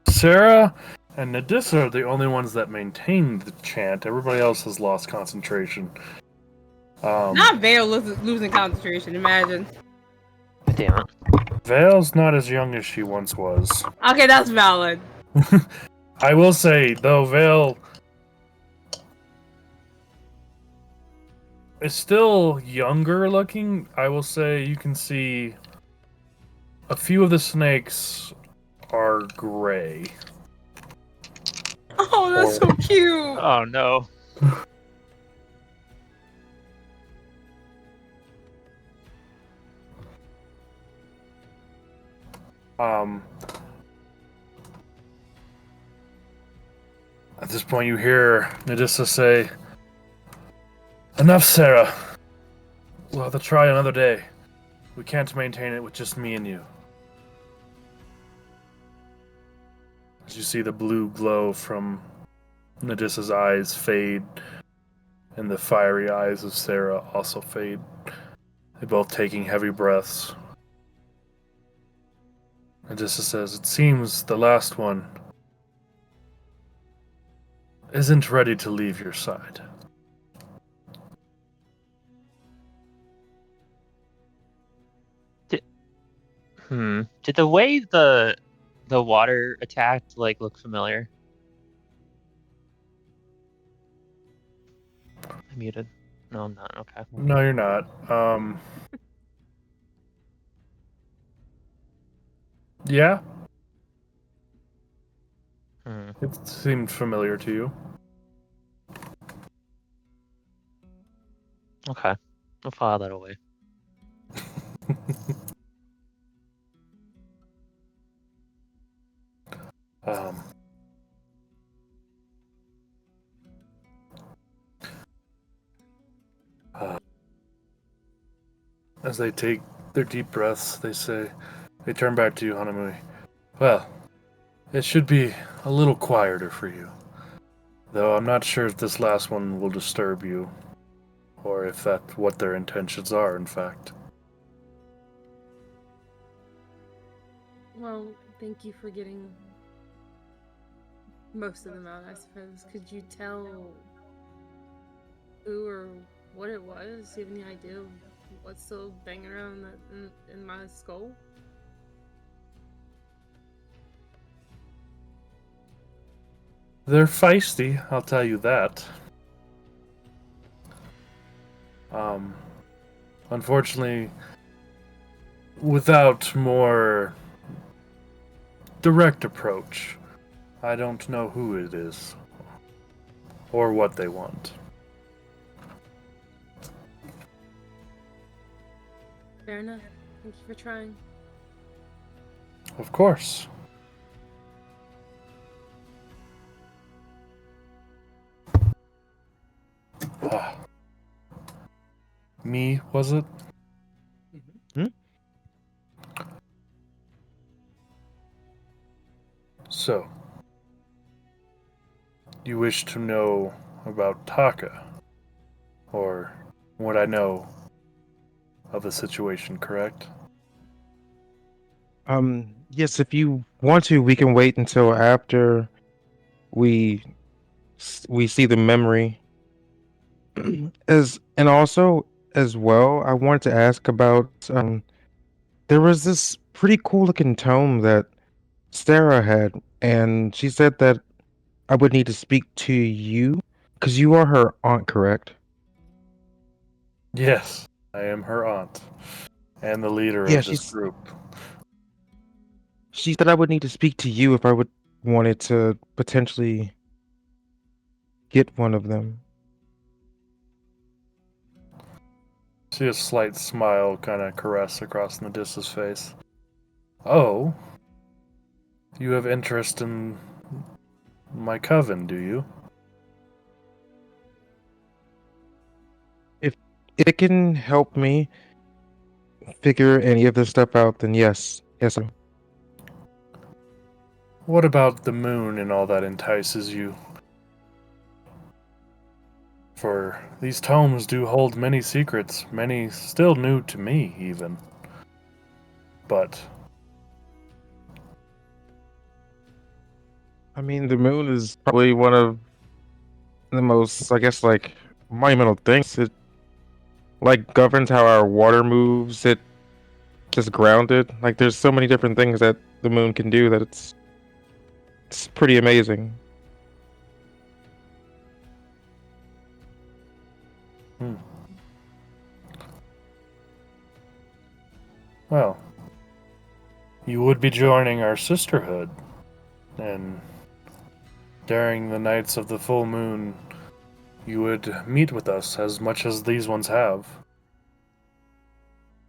Sarah and Nadissa are the only ones that maintained the chant. Everybody else has lost concentration. Not Vale losing concentration, imagine. Damn it. Vale's not as young as she once was. Okay, that's valid. I will say, though, Vale is still younger looking. I will say you can see a few of the snakes are gray. Oh, that's so cute. Oh no. At this point, you hear Nadissa say, "Enough, Sarah. We'll have to try another day. We can't maintain it with just me and you." As you see the blue glow from Nadissa's eyes fade, and the fiery eyes of Sarah also fade. They're both taking heavy breaths. Nadissa says, "It seems the last one isn't ready to leave your side." Did the way the water attacked look familiar? I'm muted. No, I'm not. Okay. No, you're not. Yeah. It seemed familiar to you. Okay. I'll file that away. um, as they take their deep breaths, they turn back to you, Hanamui. Well, it should be a little quieter for you. Though I'm not sure if this last one will disturb you, or if that's what their intentions are, in fact. Well, thank you for getting most of them out, I suppose. Could you tell who or what it was? Do you have any idea of what's still banging around in my skull? They're feisty, I'll tell you that. Unfortunately, without more direct approach, I don't know who it is or what they want. Fair enough. Thank you for trying. Of course. Me, was it? Hmm? So, you wish to know about Taka, or what I know of the situation, correct? Yes, if you want to, we can wait until after we we see the memory. And also as well, I wanted to ask about there was this pretty cool looking tome that Sarah had, and she said that I would need to speak to you because you are her aunt, correct? Yes, I am her aunt, and the leader Yeah, of this group. she said I would need to speak to you if I would wanted to potentially get one of them. See a slight smile kind of caress across Nadissa's face. Oh, you have interest in my coven, do you? If it can help me figure any of this stuff out, then yes. Yes, sir. What about the moon and all that entices you? For these tomes do hold many secrets, many still new to me, even. But I mean, the moon is probably one of the most, I guess, like monumental things. It like governs how our water moves. It just grounded. Like there's so many different things that the moon can do that it's pretty amazing. well, you would be joining our sisterhood, and during the nights of the full moon, you would meet with us as much as these ones have.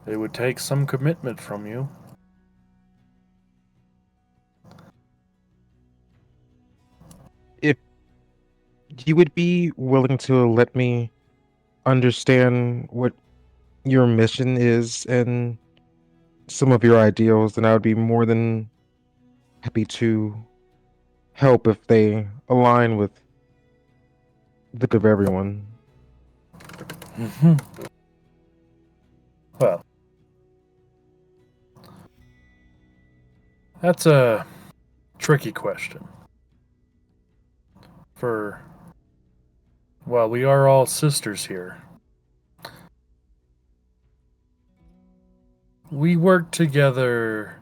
It would take some commitment from you. If you would be willing to let me understand what your mission is and some of your ideals, then I would be more than happy to help if they align with the good of everyone. Well, that's a tricky question. Well, we are all sisters here. We work together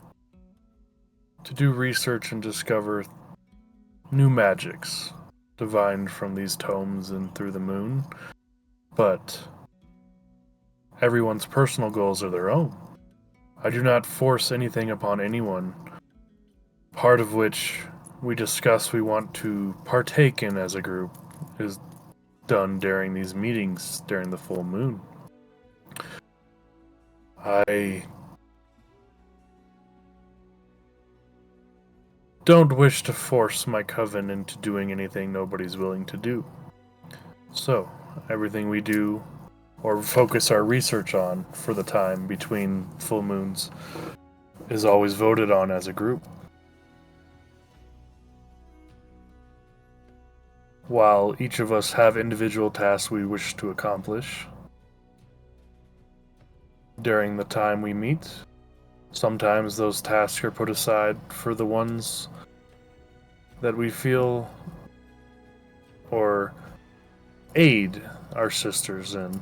to do research and discover new magics divined from these tomes and through the moon, but everyone's personal goals are their own. I do not force anything upon anyone, part of which we discuss we want to partake in as a group is done during these meetings during the full moon. I don't wish to force my coven into doing anything nobody's willing to do. So, everything we do or focus our research on for the time between full moons is always voted on as a group. While each of us have individual tasks we wish to accomplish during the time we meet, sometimes those tasks are put aside for the ones that we feel or aid our sisters in.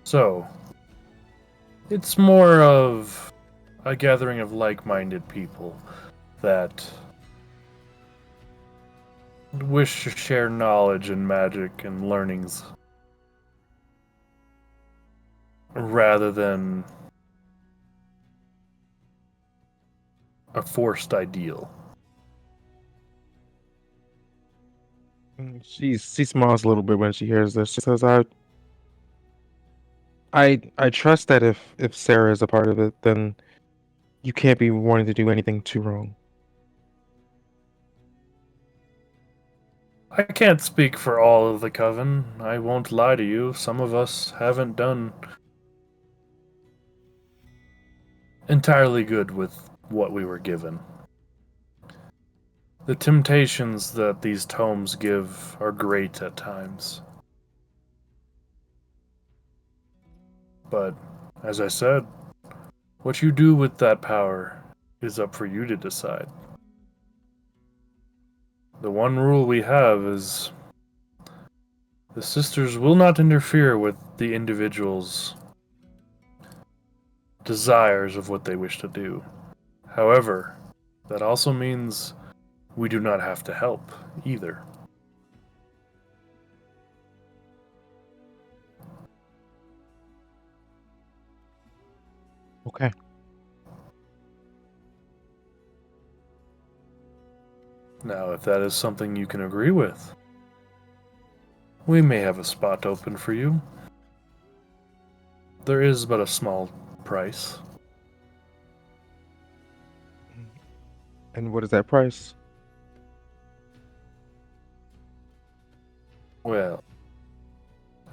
So, it's more of a gathering of like-minded people that wish to share knowledge and magic and learnings rather than a forced ideal. She smiles a little bit when she hears this. She says, I trust that if Sarah is a part of it, then you can't be wanting to do anything too wrong. I can't speak for all of the coven. I won't lie to you. Some of us haven't done entirely good with what we were given. The temptations that these tomes give are great at times. But, as I said, what you do with that power is up for you to decide. The one rule we have is the sisters will not interfere with the individual's desires of what they wish to do. However, that also means we do not have to help either. Okay. Now, if that is something you can agree with, we may have a spot open for you. There is but a small price. And what is that price? Well,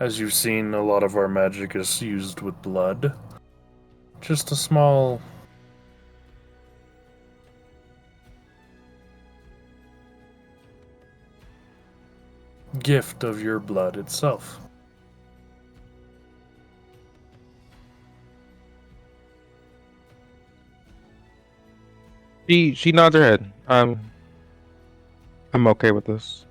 as you've seen, a lot of our magic is used with blood. Just a small gift of your blood itself. She nods her head. I'm okay with this.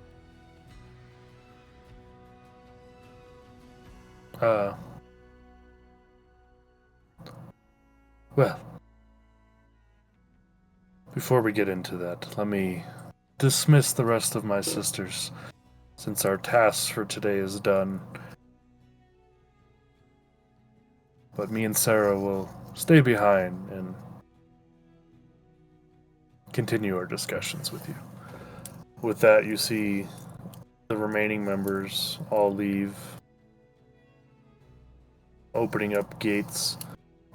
Well, before we get into that, let me dismiss the rest of my sisters, since our task for today is done. But me and Sarah will stay behind and continue our discussions with you. With that, you see the remaining members all leave, opening up gates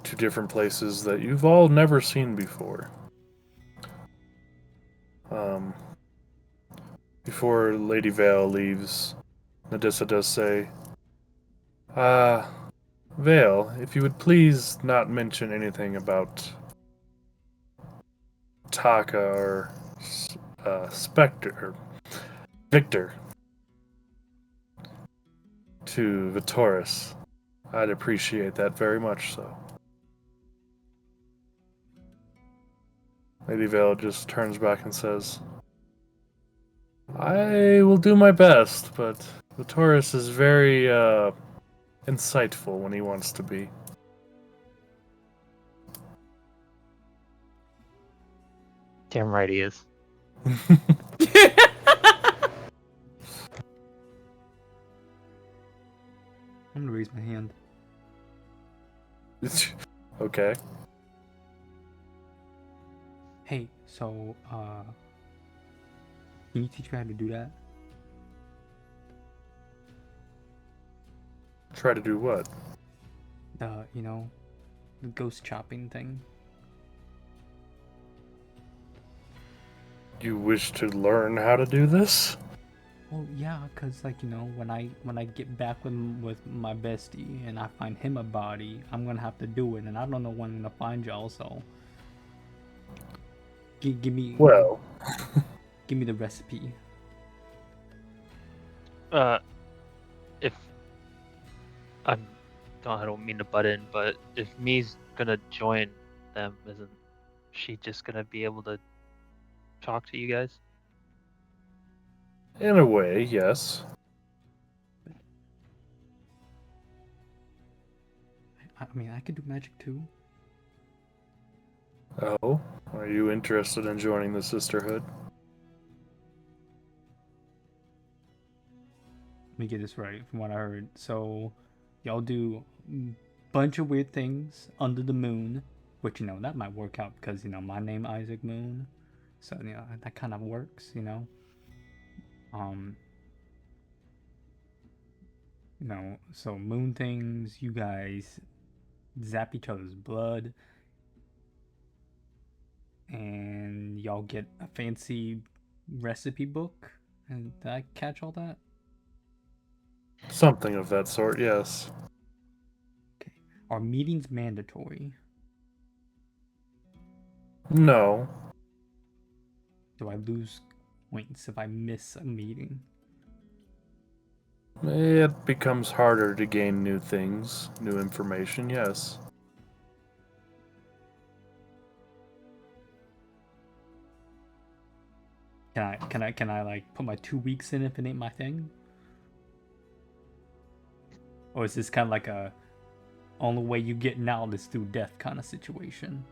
to different places that you've all never seen before. Before Lady Vale leaves, Nadissa does say, Vale, if you would please not mention anything about Taka or Spectre or Victor to 𝗪𝗏𝗪𝗏. I'd appreciate that very much so. Lady Vale just turns back and says, I will do my best, but 𝗪𝗏𝗪𝗏 is very insightful when he wants to be. Damn right he is. I'm gonna raise my hand. Okay. Hey, so can you teach me how to do that? Try to do what? The the ghost chopping thing. You wish to learn how to do this? Well, yeah, cause like when I get back with my bestie and I find him a body, I'm gonna have to do it, and I don't know when I'm gonna find y'all. So give me Well, give me the recipe. If I don't mean to butt in, but if me's gonna join them, isn't she just gonna be able to talk to you guys? in a way, yes. I mean, I could do magic too. Oh, are you interested in joining the Sisterhood? Let me get this right from what I heard. So, y'all do bunch of weird things under the moon, which that might work out because my name Isaac Moon, so that kind of works. So moon things. You guys zap each other's blood, and y'all get a fancy recipe book. And did I catch all that? Something of that sort, yes. Okay. Are meetings mandatory? No. Do I lose points if I miss a meeting? It becomes harder to gain new things, new information, yes. Can I like put my 2 weeks in if it ain't my thing? Or is this kind of like a only way you getting out is through death kind of situation?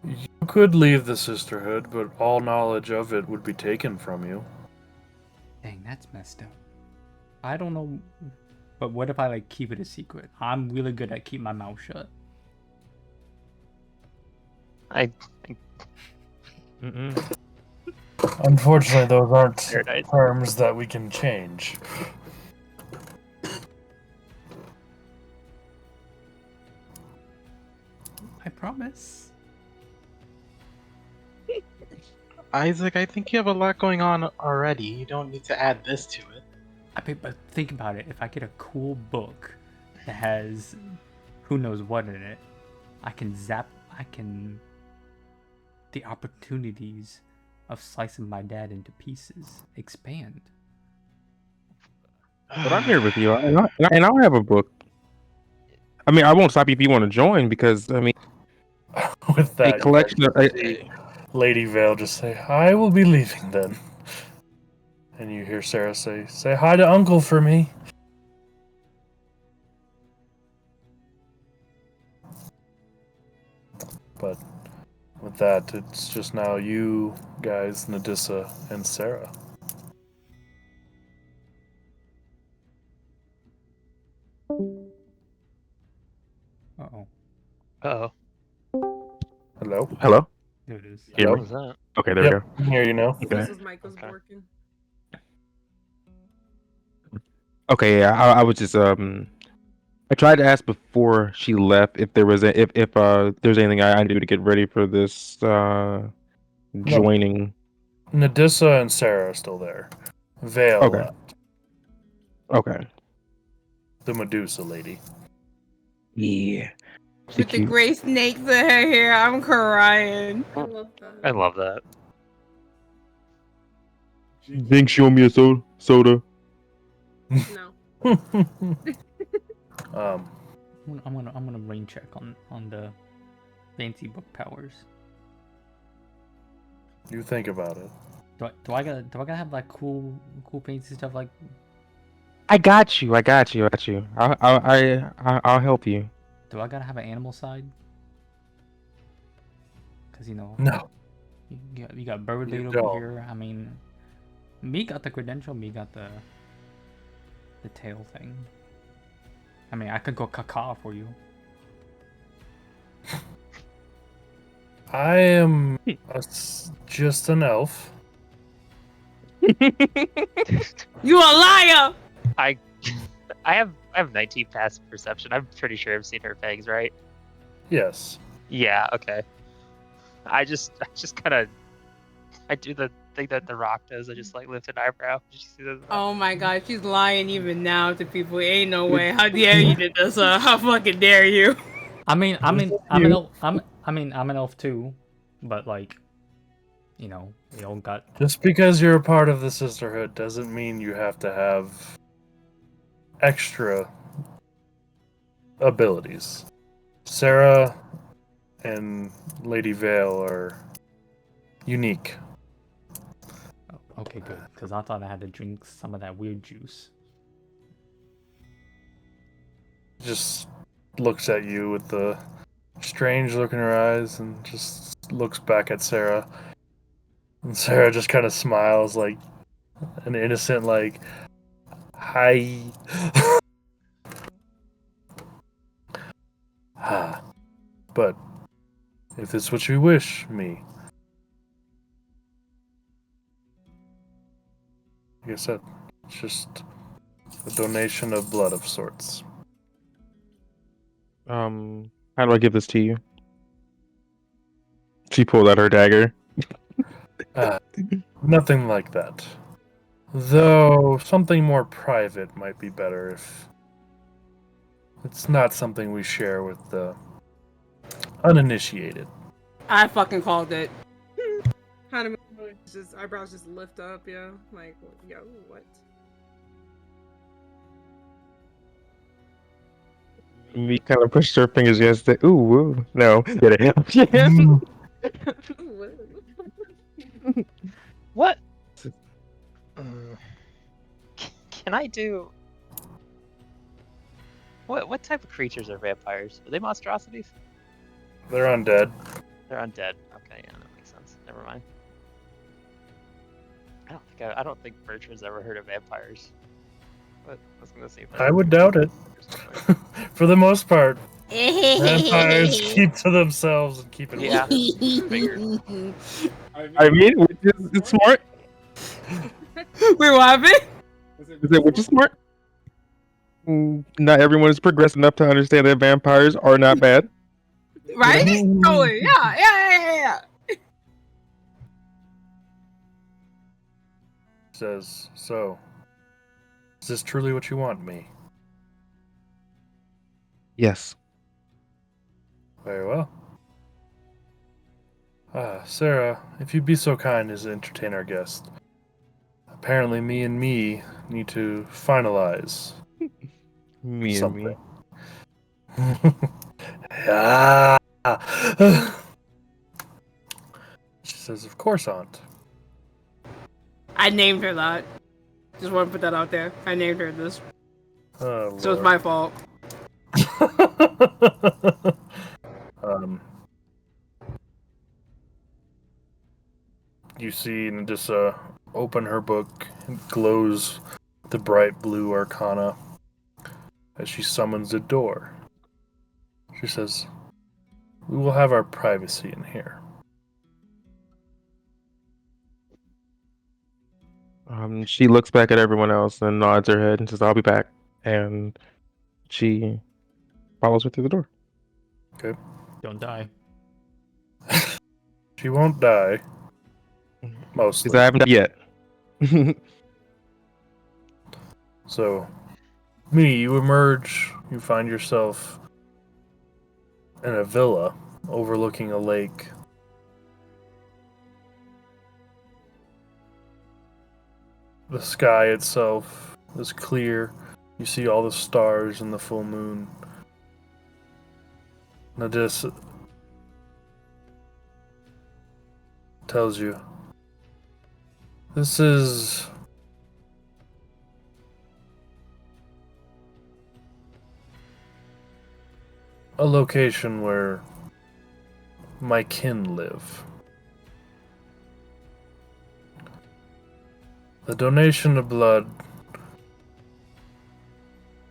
You could leave the Sisterhood, but all knowledge of it would be taken from you. Dang, that's messed up. I don't know, but what if I like keep it a secret? I'm really good at keep my mouth shut. Unfortunately, those aren't Paradise. terms that we can change. I promise. Isaac, I think you have a lot going on already. You don't need to add this to it. But think about it. If I get a cool book that has who knows what in it, the opportunities of slicing my dad into pieces expand. But I'm here with you, and I'll have a book. I mean, I won't stop you if you want to join because I mean, With that, a collection of. Lady Vale just say, "I will be leaving then." And you hear Sarah say hi to Uncle for me. But with that, it's just now you guys, Nadissa and Sarah. Uh-oh. Uh-oh. Hello? Hello. There it is. Hear Hello? me? What was that? Okay, there we go. I can hear you now. Okay. This was Michael's Okay. working. Okay, yeah, I was just I tried to ask before she left if there was if there's anything I do to get ready for this joining. Nadissa and Sarah are still there. Vale Okay. left. Okay. The Medusa lady. Yeah. With the gray snakes in her hair, I'm crying. I love that. I love that. Think show me a soda. No. I'm gonna rain check on the fancy book powers. You think about it. Do I gotta have like cool fancy stuff like? I got you. I'll help you. Do I gotta have an animal side? Cause No. you got bird You lady over don't. here. I mean, me got the credential. Me got the tail thing. I mean, I could go caca for you. I am just an elf. You a liar! I have 19 passive perception. I'm pretty sure I've seen her fangs, right? Yes. Yeah. Okay. I just kind of I do the thing that the Rock does. I just like lift an eyebrow. Did you see that? Oh my god, she's lying even now to people. Ain't no way. How dare you did this? How fucking dare you? I'm an elf. I'm an elf too, but like, you know, we all got. Just because you're a part of the sisterhood doesn't mean you have to have extra abilities. Sarah and Lady Vale are unique. Oh, okay, good, because I thought I had to drink some of that weird juice. Just looks at you with the strange look in her eyes and just looks back at Sarah. And Sarah just kind of smiles like an innocent, like, hi. But if it's what you wish, me. Like I said, it's just a donation of blood of sorts. How do I give this to you? She pulled out her dagger. Nothing like that. Though something more private might be better if it's not something we share with the uninitiated. I fucking called it. Kind of just eyebrows just lift up, yeah. Like, yo, what? We kind of pushed her fingers against the. Ooh, woo. No, get it. What? Can I do? What type of creatures are vampires? Are they monstrosities? They're undead. They're undead. Okay, yeah, that makes sense. Never mind. I don't think Bertrand's ever heard of vampires. But I was gonna see if I would doubt it. For the most part, vampires keep to themselves and keep it. Yeah. Figured. I mean, which is it's smart. Wait, what happened? Is it which is smart? Not everyone is progressed enough to understand that vampires are not bad. Right? Totally. Yeah. Says, so, is this truly what you want, me? Yes. Very well. Sarah, if you'd be so kind as to entertain our guest. Apparently, me need to finalize Me something. and me. Ah. She says, of course, Aunt. I named her that. Just want to put that out there. I named her this. Oh, So it's my fault. You see Nadissa open her book and glows the bright blue arcana as she summons a door. She says, we will have our privacy in here. She looks back at everyone else and nods her head and says, I'll be back. And she follows her through the door. Okay. Don't die. She won't die. Mostly. Because I haven't done yet. So, you emerge, you find yourself in a villa overlooking a lake. The sky itself is clear. You see all the stars and the full moon. Nadis tells you, this is a location where my kin live. The donation of blood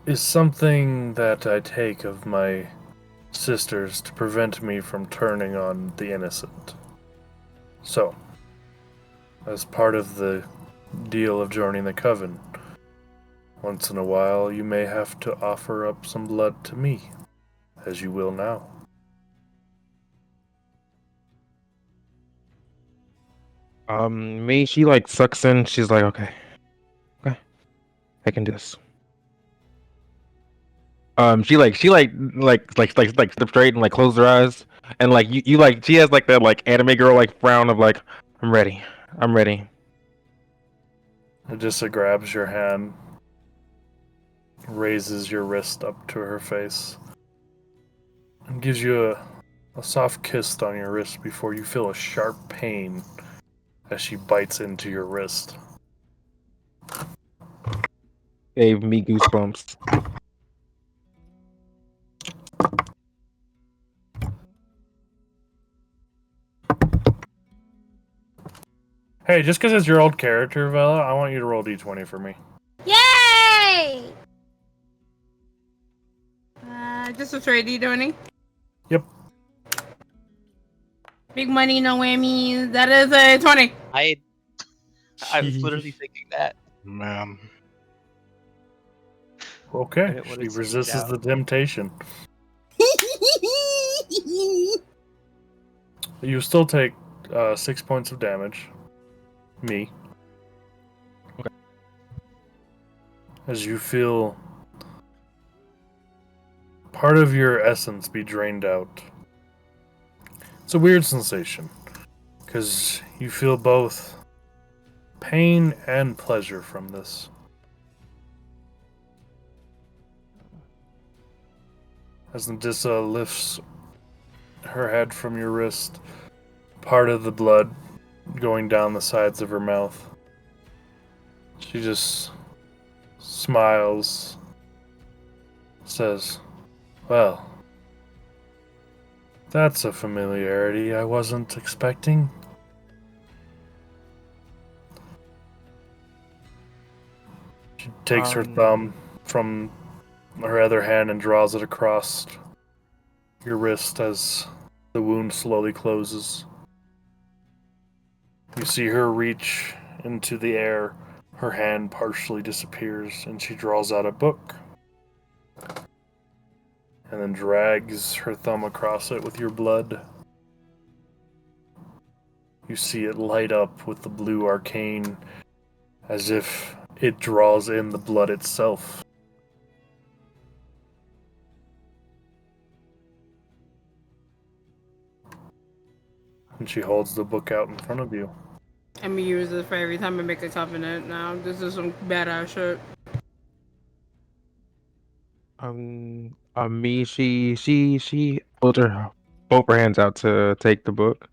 is something that I take of my sisters to prevent me from turning on the innocent. So, as part of the deal of joining the coven, once in a while you may have to offer up some blood to me, as you will now. Me, she like sucks in. She's like, okay, I can do this. She like step straight and like close her eyes, and like you like she has like that like anime girl like frown of like, I'm ready, I'm ready. Odessa grabs your hand, raises your wrist up to her face, and gives you a soft kiss on your wrist before you feel a sharp pain as she bites into your wrist. Gave me goosebumps. Hey, just because it's your old character, Vela, I want you to roll d20 for me. Yay! Just a trade, D20. Yep. Big money, no whammies. That is a 20. I was literally thinking that. Man. Okay, didn't want she to take it resists out. the temptation. You still take 6 points of damage. Me. Okay. As you feel part of your essence be drained out. It's a weird sensation, because you feel both pain and pleasure from this. As Odessa lifts her head from your wrist, part of the blood going down the sides of her mouth, she just smiles, says, "Well, that's a familiarity I wasn't expecting." She takes her thumb from her other hand and draws it across your wrist as the wound slowly closes. You see her reach into the air, her hand partially disappears, and she draws out a book. And then drags her thumb across it with your blood. You see it light up with the blue arcane, as if it draws in the blood itself. And she holds the book out in front of you. I'm gonna use this for every time I make a covenant now. This is some badass shit. Me, she pulled her both her hands out to take the book.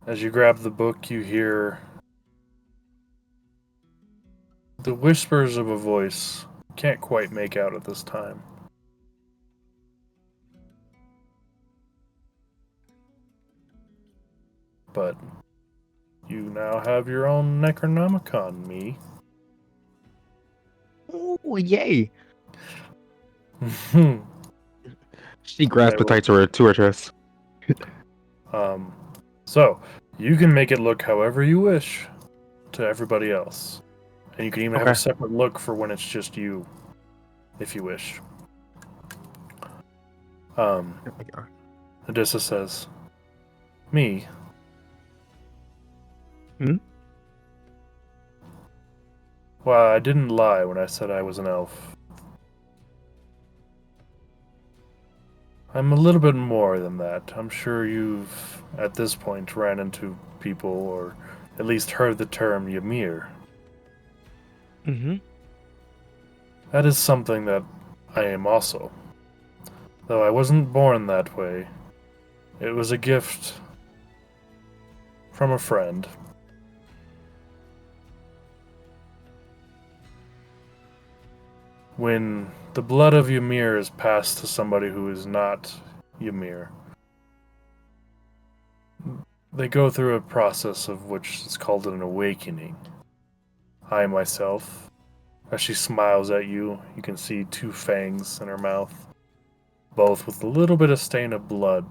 As you grab the book, you hear the whispers of a voice. Can't quite make out at this time. But you now have your own Necronomicon, me. Oh, yay! She grasped it tight to her chest. So, you can make it look however you wish to everybody else. And you can even have a Okay. separate look for when it's just you, if you wish. Odessa says, "Me." Hmm? Well, I didn't lie when I said I was an elf. I'm a little bit more than that. I'm sure you've, at this point, ran into people, or at least heard the term Ymir. Mm-hmm. That is something that I am also. Though I wasn't born that way. It was a gift from a friend. When the blood of Ymir is passed to somebody who is not Ymir, they go through a process of which is called an awakening. I myself As she smiles at you, you can see two fangs in her mouth, both with a little bit of stain of blood.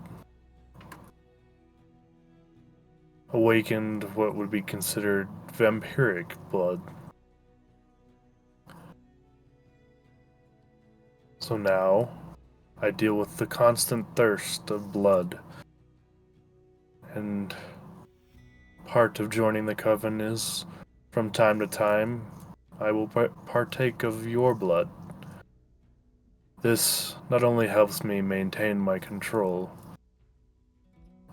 Awakened what would be considered vampiric blood. So now, I deal with the constant thirst of blood. And part of joining the coven is, from time to time, I will partake of your blood. This not only helps me maintain my control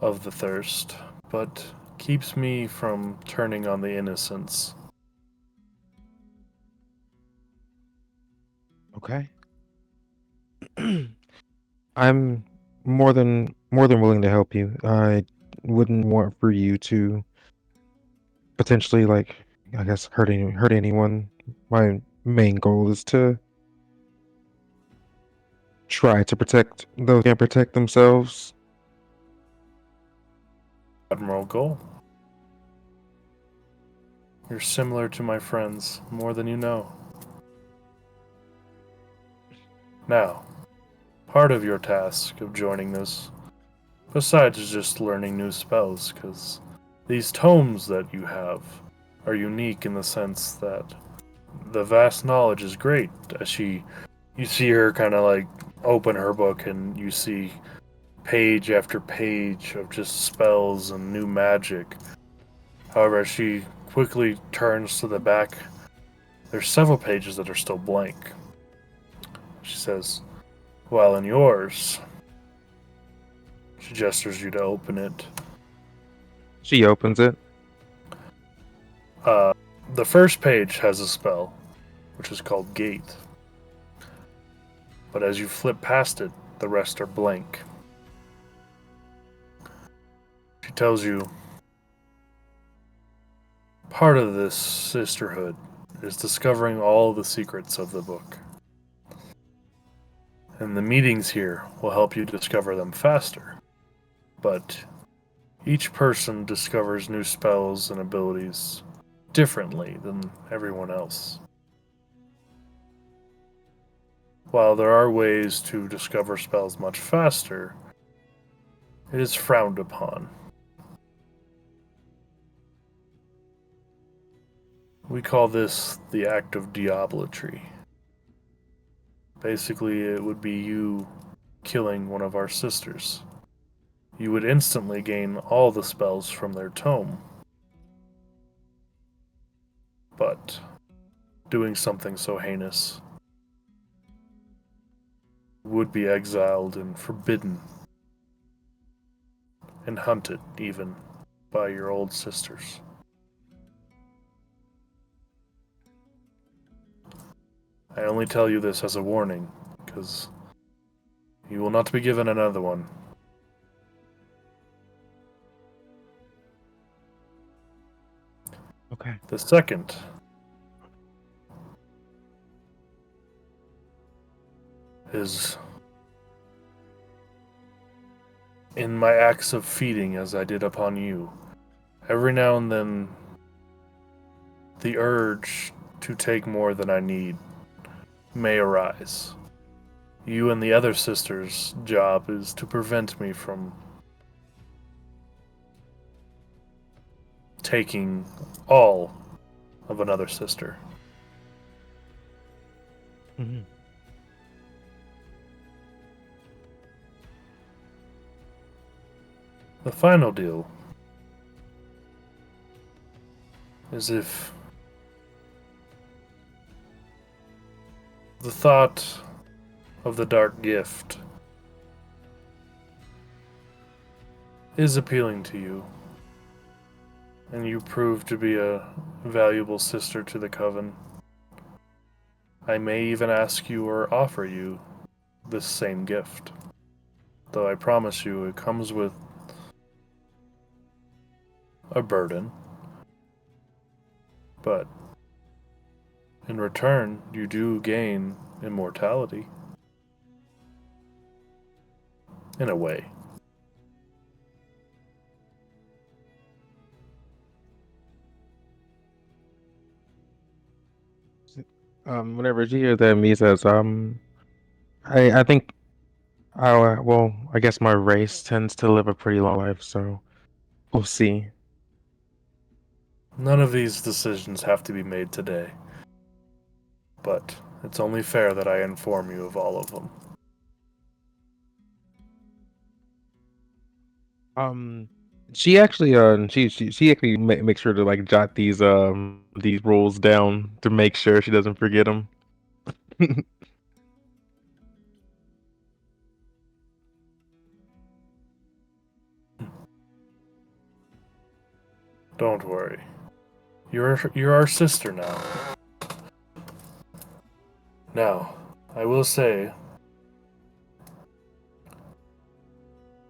of the thirst, but keeps me from turning on the innocents. Okay. I'm more than willing to help you. I wouldn't want for you to potentially, like, I guess, hurt anyone. My main goal is to try to protect those who can't protect themselves. Admiral Goal. You're similar to my friends, more than you know. Now, part of your task of joining this, besides just learning new spells, because these tomes that you have are unique in the sense that the vast knowledge is great. As you see her kind of like open her book and you see page after page of just spells and new magic. However, as she quickly turns to the back, there's several pages that are still blank. She says, while in yours, she gestures you to open it. She opens it. The first page has a spell, which is called Gate. But as you flip past it, the rest are blank. She tells you, part of this sisterhood is discovering all the secrets of the book. And the meetings here will help you discover them faster. But each person discovers new spells and abilities differently than everyone else. While there are ways to discover spells much faster, it is frowned upon. We call this the act of 𝐑𝐈𝐅𝐴. Basically, it would be you killing one of our sisters. You would instantly gain all the spells from their tome. But doing something so heinous would be exiled and forbidden, and hunted even by your old sisters. I only tell you this as a warning, because you will not be given another one. Okay. The second is in my acts of feeding as I did upon you. Every now and then, the urge to take more than I need may arise. You and the other sister's job is to prevent me from taking all of another sister. Mm-hmm. The final deal is if the thought of the dark gift is appealing to you, and you prove to be a valuable sister to the coven, I may even ask you or offer you this same gift. Though I promise you it comes with a burden. But in return, you do gain immortality. In a way. Whenever you hear that, me says, I think, well, I guess my race tends to live a pretty long life, so we'll see. None of these decisions have to be made today, but it's only fair that I inform you of all of them. She actually, she actually makes sure to like jot these rules down to make sure she doesn't forget them. Don't worry. You're our sister now. Now, I will say,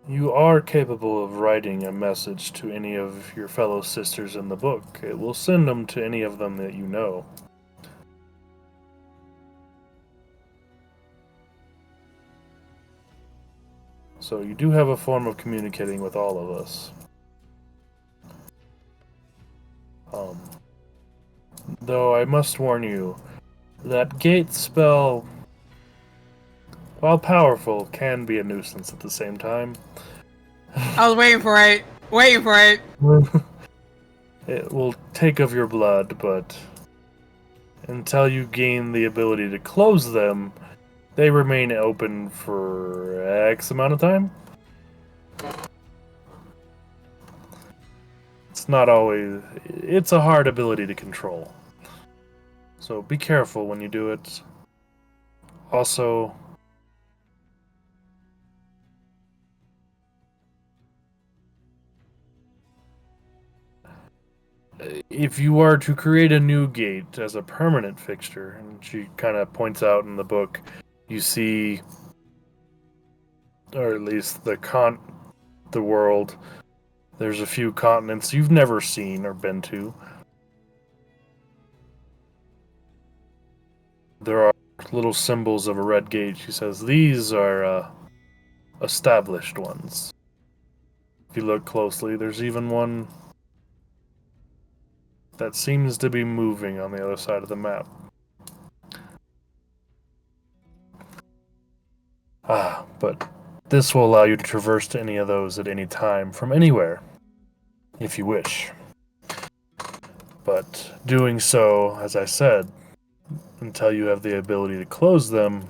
you are capable of writing a message to any of your fellow sisters in the book. It will send them to any of them that you know. So you do have a form of communicating with all of us. Though I must warn you, that gate spell, while powerful, can be a nuisance at the same time. I was waiting for it. Waiting for it. It will take of your blood, but until you gain the ability to close them, they remain open for X amount of time. It's a hard ability to control. So be careful when you do it. Also, if you are to create a new gate as a permanent fixture, and she kind of points out in the book, you see, or at least the world, there's a few continents you've never seen or been to. There are little symbols of a red gate. She says these are established ones. If you look closely, there's even one that seems to be moving on the other side of the map. But this will allow you to traverse to any of those at any time from anywhere, if you wish. But doing so, as I said, until you have the ability to close them,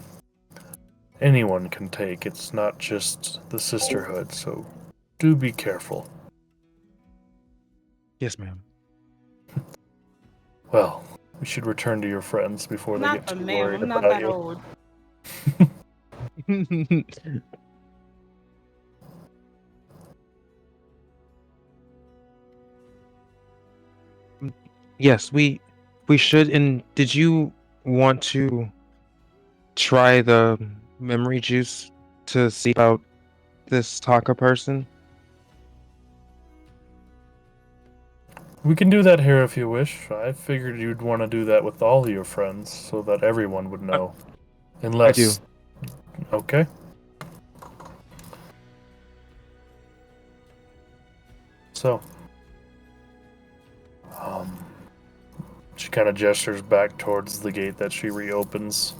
anyone can take. It's not just the sisterhood, so do be careful. Yes, ma'am. Well, we should return to your friends before they Not get the too ma'am. worried I'm not about that you. old. Yes, we should. And did you want to try the memory juice to see about this Taka person? We can do that here if you wish. I figured you'd want to do that with all your friends so that everyone would know. I do. Okay. So, she kind of gestures back towards the gate that she reopens.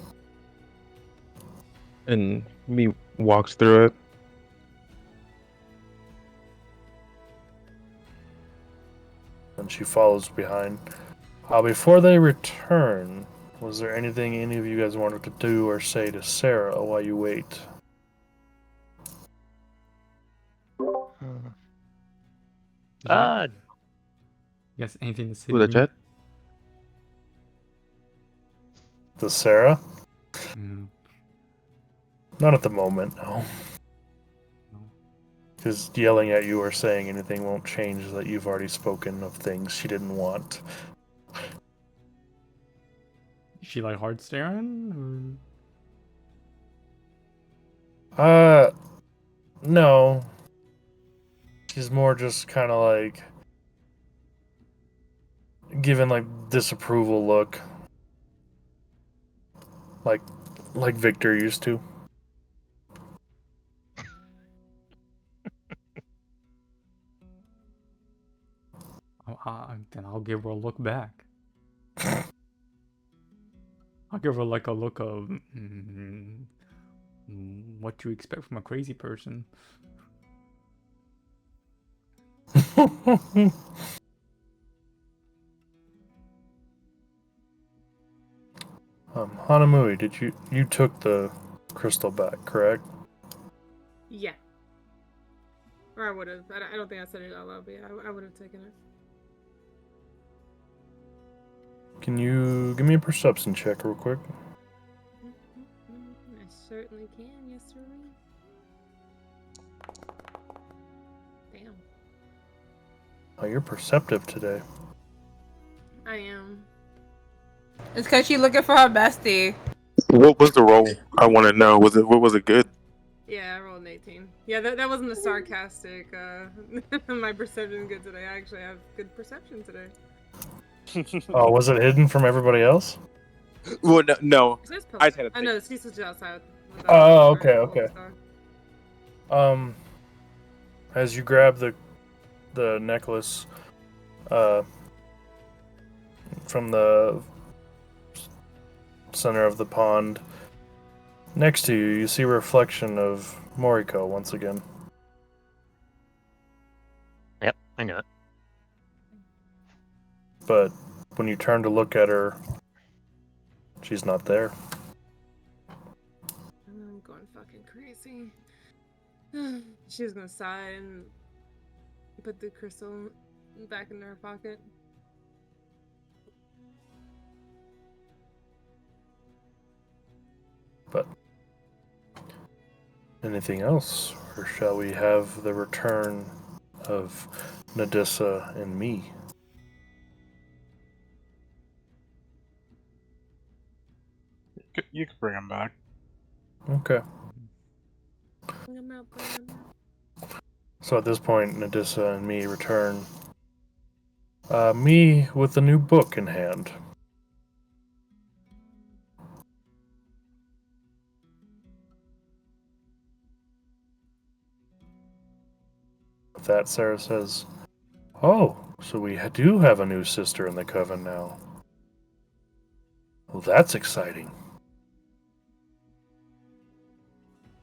And me walks through it. And she follows behind. Before they return, was there anything any of you guys wanted to do or say to Sarah while you wait? Yes, anything to say With to a me? jet? To Sarah? Mm, Not at the moment, no. no. Because yelling at you or saying anything won't change that you've already spoken of things she didn't want. Is she like hard staring? No. She's more just kind of like giving like disapproval look. Like Victor used to. Then I'll give her a look back. I'll give her like a look of what you expect from a crazy person. Hanamui, did you took the crystal back, correct? Yeah. Or I would have. I don't think I said it out loud, but yeah, I would have taken it. Can you give me a perception check real quick? I certainly can, yes sir. Damn. Oh, you're perceptive today. I am. It's because she's looking for her bestie. What was the role? I want to know. Was it good? Yeah, I rolled an 18. Yeah, that wasn't a sarcastic, my perception is good today. I actually have good perception today. Oh, was it hidden from everybody else? Well, no. It says I just had to I know, think. Cecil's just outside. Oh, okay. As you grab the necklace, from the center of the pond, next to you, you see a reflection of 𝗪𝗘𝗗𝗜𝗧𝗦 once again. Yep, I know it. But when you turn to look at her, she's not there. I'm going fucking crazy. She was gonna sigh and put the crystal back in her pocket. But anything else, or shall we have the return of 𝗪𝗪𝗪 and me? You could bring him back. Okay. Bring 'em out, bring 'em out. So at this point, 𝗪𝗪𝗪 and me return. Me with a new book in hand. With that, Sarah says, "Oh, so we do have a new sister in the coven now. Well, that's exciting.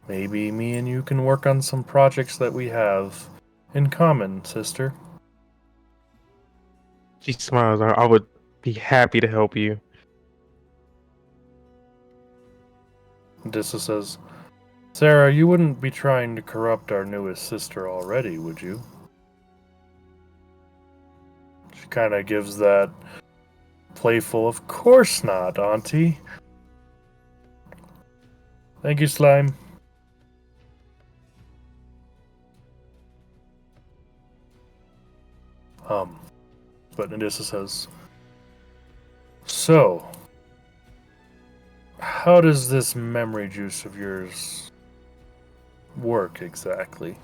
Maybe me and you can work on some projects that we have in common, sister." She smiles. I would be happy to help you. 𝗪𝗪𝗪 says, "Sarah, you wouldn't be trying to corrupt our newest sister already, would you?" She kind of gives that playful, "Of course not, Auntie." Thank you, Slime. But 𝗪𝗪𝗪 says, "So, how does this memory juice of yours work exactly?"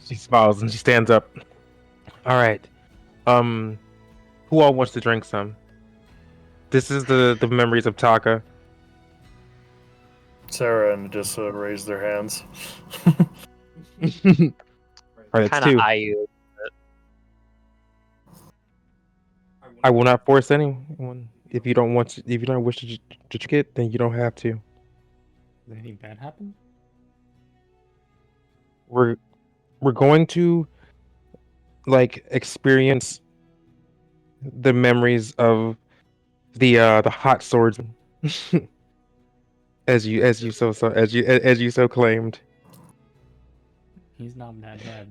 She smiles and she stands up. All right. Who all wants to drink some? This is the memories of Taka. Sarah and 𝗪𝗪𝗪 raise their hands. All right, that's Kind of two. eye you. I will not force anyone. If you don't want to, if you don't wish to drink it, then you don't have to. Did anything bad happen? We're going to like experience the memories of the hot swords as you so claimed. He's not that bad.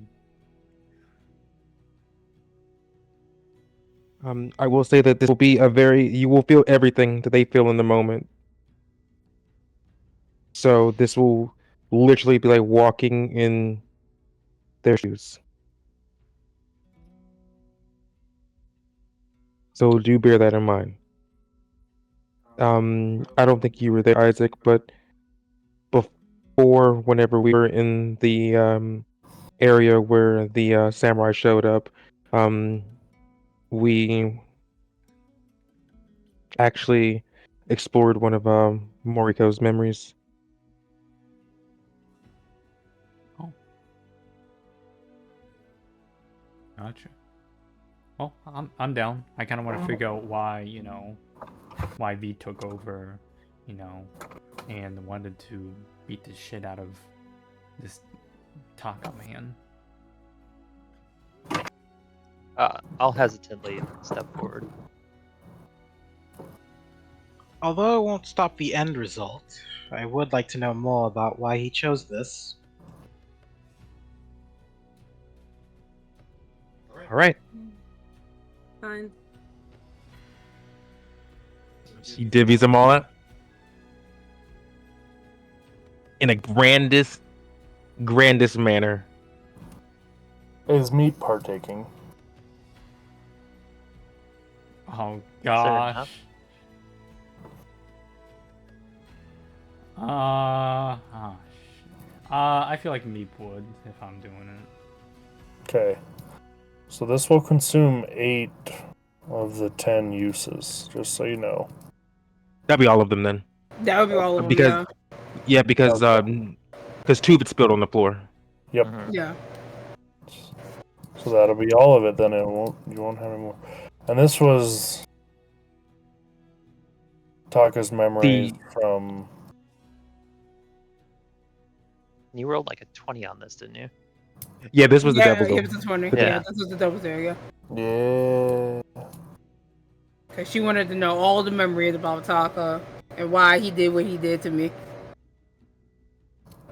I will say that this will be you will feel everything that they feel in the moment. So this will literally be like walking in their shoes. So do bear that in mind. I don't think you were there, Isaac, but before, whenever we were in the area where the samurai showed up, we actually explored one of 𝗪𝗘𝗗𝗓𝗧's memories. Oh. Gotcha. Well, I'm down. I kind of want to figure out why, why V took over, and wanted to beat the shit out of this Taka man. I'll hesitantly step forward. Although it won't stop the end result, I would like to know more about why he chose this. All right. Fine. She divvies them all up in a grandest manner. Is meat partaking? Oh Fair enough. gosh. I feel like Meep would if I'm doing it. Okay. So this will consume 8 of the 10 uses, just so you know. That'll be all of them then. That would be all of them. Because because Tubit spilled on the floor. Yep. Mhm. Yeah. So that'll be all of it. Then you won't have any more. And this was Taka's memories from. You rolled like a 20 on this, didn't you? Yeah, this was the Yeah, devil's. it was the 20. Yeah. Yeah, this was the devil's area. Yeah. Because she wanted to know all the memories about Taka and why he did what he did to me.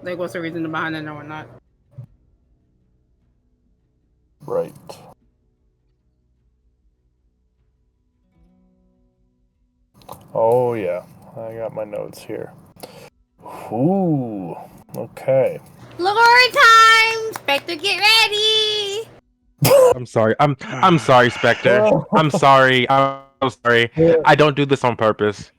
Like, what's the reason behind it or not? Right. Oh yeah, I got my notes here. Ooh. Okay. Glory time! Spectre, get ready! I'm sorry. I'm sorry, Spectre. I'm sorry. I'm sorry. I don't do this on purpose.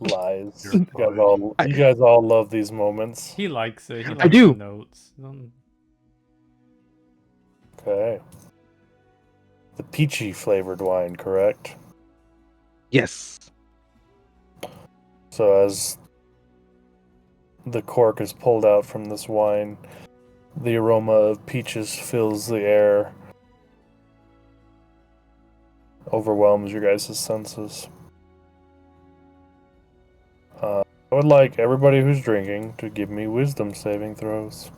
Lies. You guys all love these moments. He likes it. He likes I do. the notes. Okay. The peachy flavored wine, correct? Yes. So as the cork is pulled out from this wine, the aroma of peaches fills the air, overwhelms your guys' senses. I would like everybody who's drinking to give me wisdom saving throws.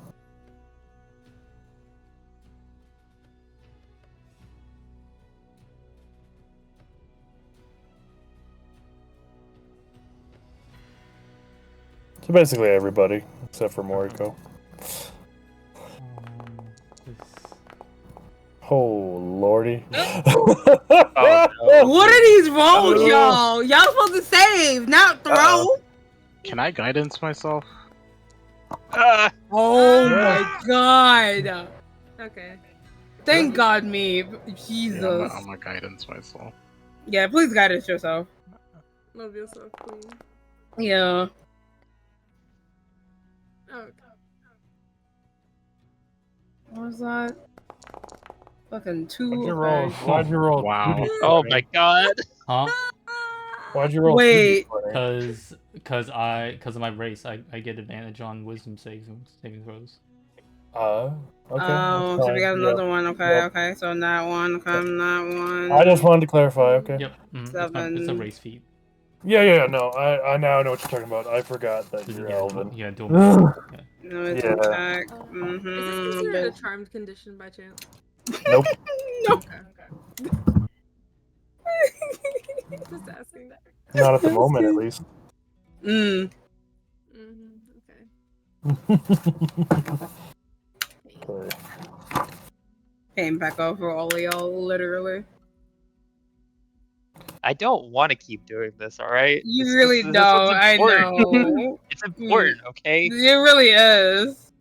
So basically everybody, except for Moriko. Oh, lordy. Oh, no. What are these rolls, y'all? Y'all supposed to save, not throw. Can I guidance myself? Ah! Oh my god. Okay. Thank God, me. Jesus. Yeah, I'm gonna guidance myself. Yeah, please guidance yourself. Love yourself, queen. Yeah. Okay. What was that? Fucking 2. Why'd you roll? Okay. Why'd you roll? Wow. 2d20? Oh my god! Huh? Why'd you roll? Wait. 2d20? Because of my race, I get advantage on wisdom saving throws. Okay. Oh, that's so we got fine. another Yep. one. Okay, Yep. okay. So not one. Come, not one. I just wanted to clarify. Okay. Yep. It's a 7. race feat. Yeah. No, I now know what you're talking about. I forgot that So you're yeah, Elven. Yeah, do Ugh. yeah. No, it's Yeah. attack. Is this considered a charmed condition by chance? Nope. Nope. Okay. Just asking. Not at the moment, at least. Mm. Okay. Okay. Came back over all of y'all, literally. I don't want to keep doing this, alright? You really this don't. one's I important. know. It's important, okay? It really is.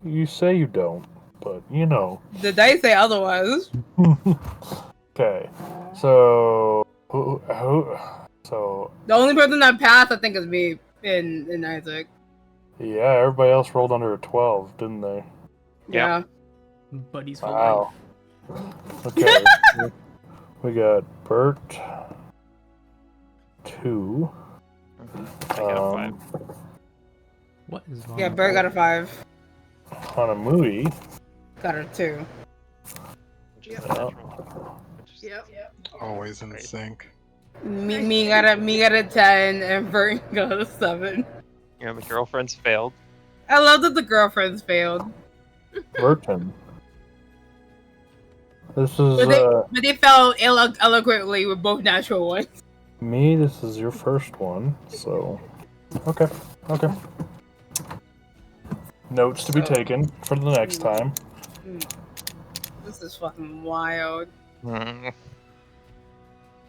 You say you don't, but you know. The dice say otherwise. Okay. So so The only person that passed, I think, is me and Isaac. yeah, everybody else rolled under a 12, didn't they? Yeah. Buddies for Wow. life. Okay. We got Bert 2. I got a 5. What is wrong? Yeah, with Bert that? got a 5. Hanamui Got a 2. Which Just Yep. natural. Just- Yep. Always in Right. sync. Me got a 10 and Vern got a 7. You know, the girlfriends failed. I love that the girlfriends failed. Merton. This is But they fell eloquently with both natural ones. me. This is your first one, so okay. Notes to be So- taken for the next time. This is fucking wild. Mm.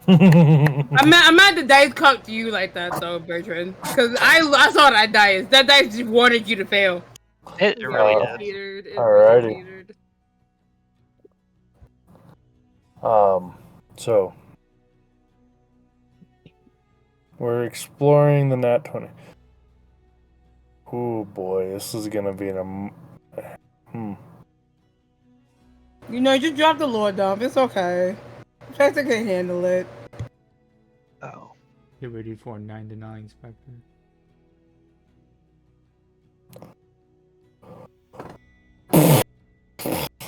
I'm mad the dice cocked you like that though, Bertrand. Because I saw that dice. That dice just wanted you to fail. It really really did. teetered. It Alrighty. really teetered. So we're exploring the Nat 20. Oh boy, this is gonna be You know, just drop the Lord dump. It's okay. Spectre can handle it. Oh. Get ready for 9-9 Spectre.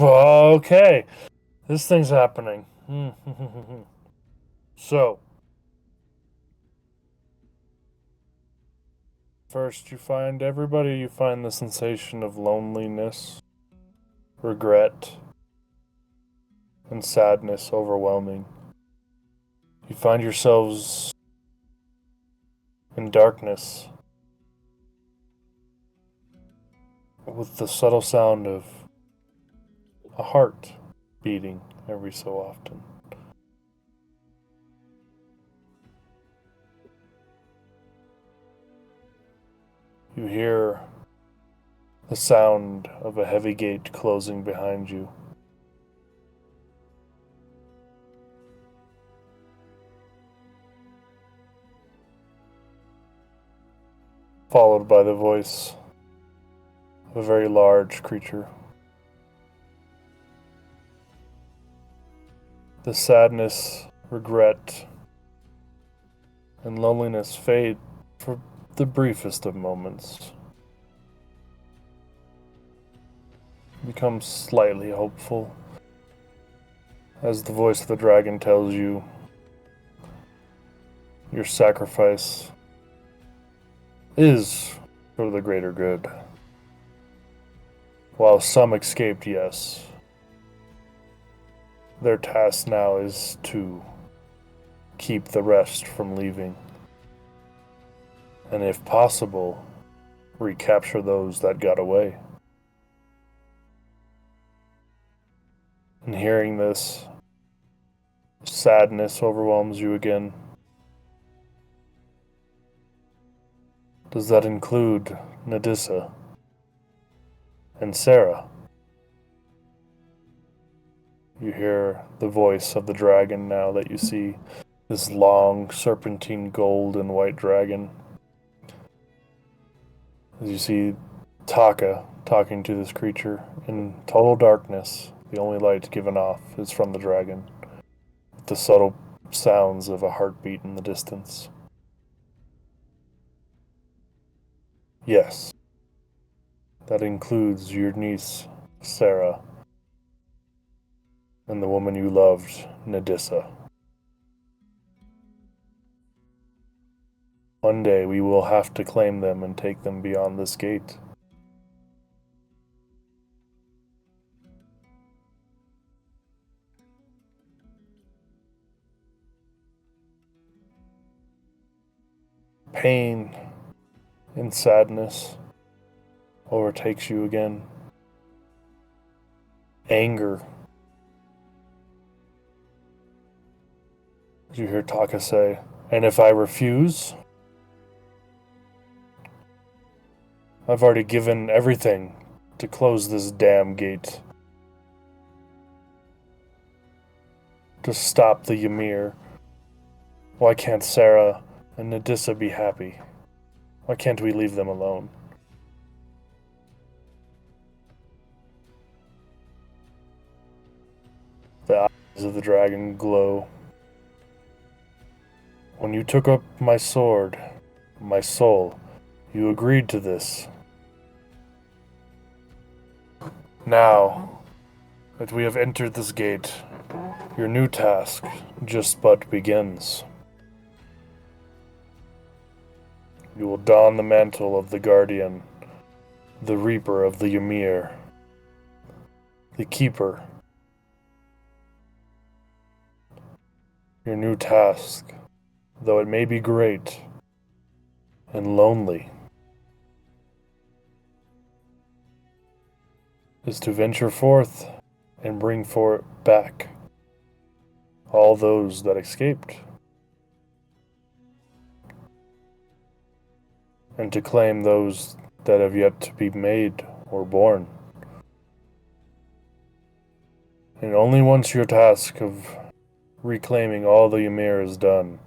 Okay, this thing's happening. So, first you find the sensation of loneliness, regret, and sadness overwhelming. You find yourselves in darkness with the subtle sound of a heart beating every so often. You hear the sound of a heavy gate closing behind you. Followed by the voice of a very large creature. The sadness, regret, and loneliness fade for the briefest of moments. Become slightly hopeful as the voice of the dragon tells you your sacrifice is for the greater good. While some escaped, yes, their task now is to keep the rest from leaving, and if possible, recapture those that got away. And hearing this, sadness overwhelms you again. Does that include Nadissa and Sarah? You hear the voice of the dragon now that you see this long serpentine gold and white dragon. As you see Taka talking to this creature in total darkness, the only light given off is from the dragon, with the subtle sounds of a heartbeat in the distance. Yes, that includes your niece, Sarah, and the woman you loved, Nadissa. One day we will have to claim them and take them beyond this gate. Pain and sadness overtakes you again. Anger. You hear Taka say, "And if I refuse? I've already given everything to close this damn gate. To stop the Ymir. Why can't Sarah and Nadissa be happy? Why can't we leave them alone?" The eyes of the dragon glow. "When you took up my sword, my soul, you agreed to this. Now that we have entered this gate Your new task just but begins. You will don the mantle of the Guardian, the Reaper of the Ymir, the Keeper. Your new task, though it may be great and lonely, is to venture forth and bring back all those that escaped, and to claim those that have yet to be made or born. And only once your task of reclaiming all the Ymir is done,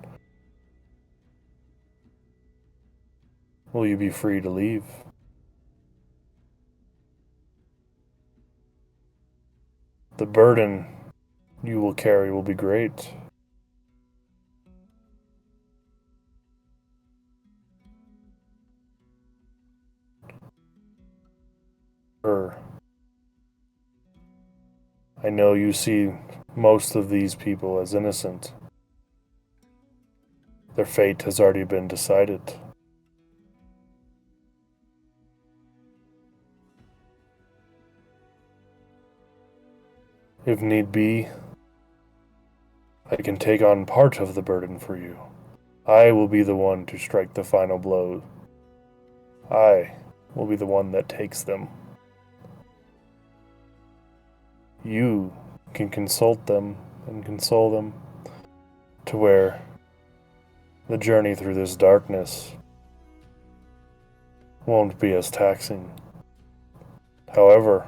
will you be free to leave. The burden you will carry will be great. I know you see most of these people as innocent. Their fate has already been decided. If need be, I can take on part of the burden for you. I will be the one to strike the final blow. I will be the one that takes them. You can consult them and console them to where the journey through this darkness won't be as taxing. However,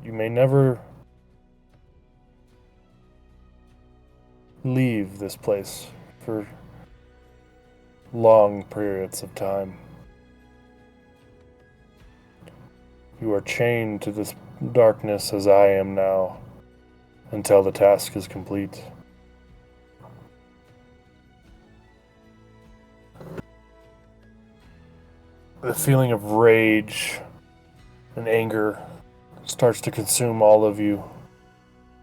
you may never leave this place for long periods of time. You are chained to this darkness as I am now, until the task is complete. The feeling of rage and anger starts to consume all of you,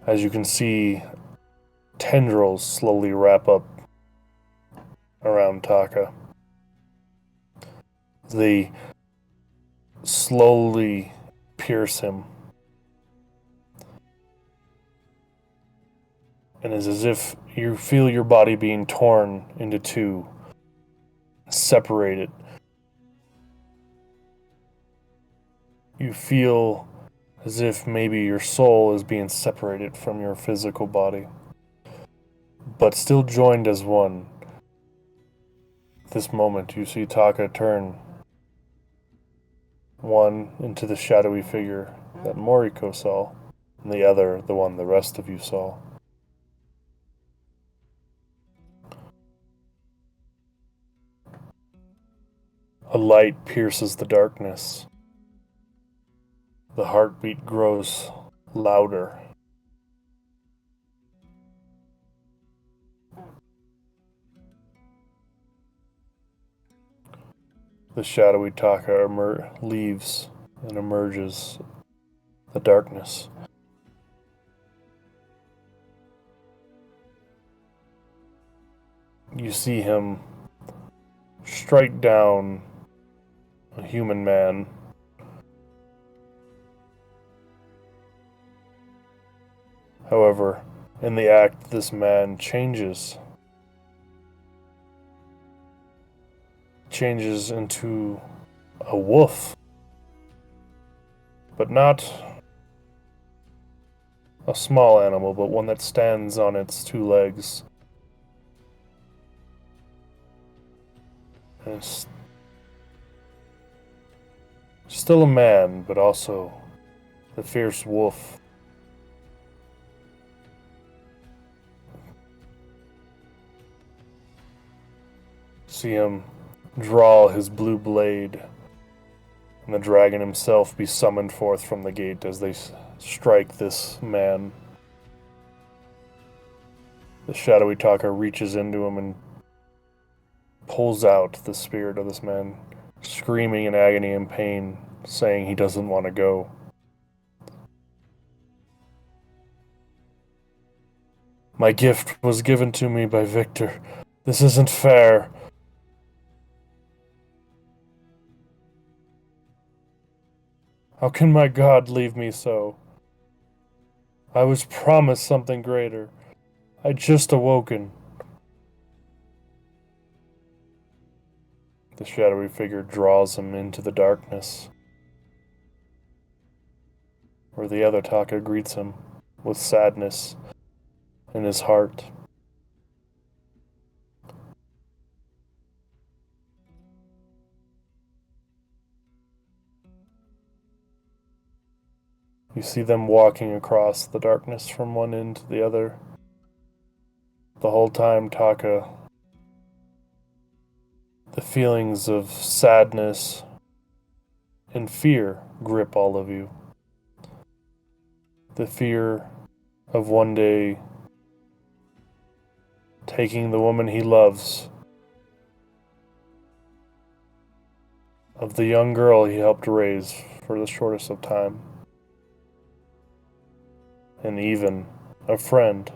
as you can see tendrils slowly wrap up around Taka. They slowly pierce him, and it's as if you feel your body being torn into two, separated. You feel as if maybe your soul is being separated from your physical body, but still joined as one. This moment, you see Taka turn one into the shadowy figure that 𝐬𝐬𝐸𝐿 saw, and the other the one the rest of you saw. A light pierces the darkness. The heartbeat grows louder. The shadowy Taka leaves and emerges the darkness. You see him strike down a human man. However, in the act, this man changes into a wolf, but not a small animal, but one that stands on its two legs. And it's still a man, but also the fierce wolf. See him draw his blue blade, and the dragon himself be summoned forth from the gate as they strike this man. The shadowy Taka reaches into him and pulls out the spirit of this man, screaming in agony and pain, saying he doesn't want to go. My gift was given to me by Victor. This isn't fair. How can my God leave me so? I was promised something greater. I'd just awoken. The shadowy figure draws him into the darkness, where the other Taka greets him with sadness in his heart. You see them walking across the darkness from one end to the other. The whole time, Taka, the feelings of sadness and fear grip all of you. The fear of one day taking the woman he loves, of the young girl he helped raise for the shortest of time, and even a friend.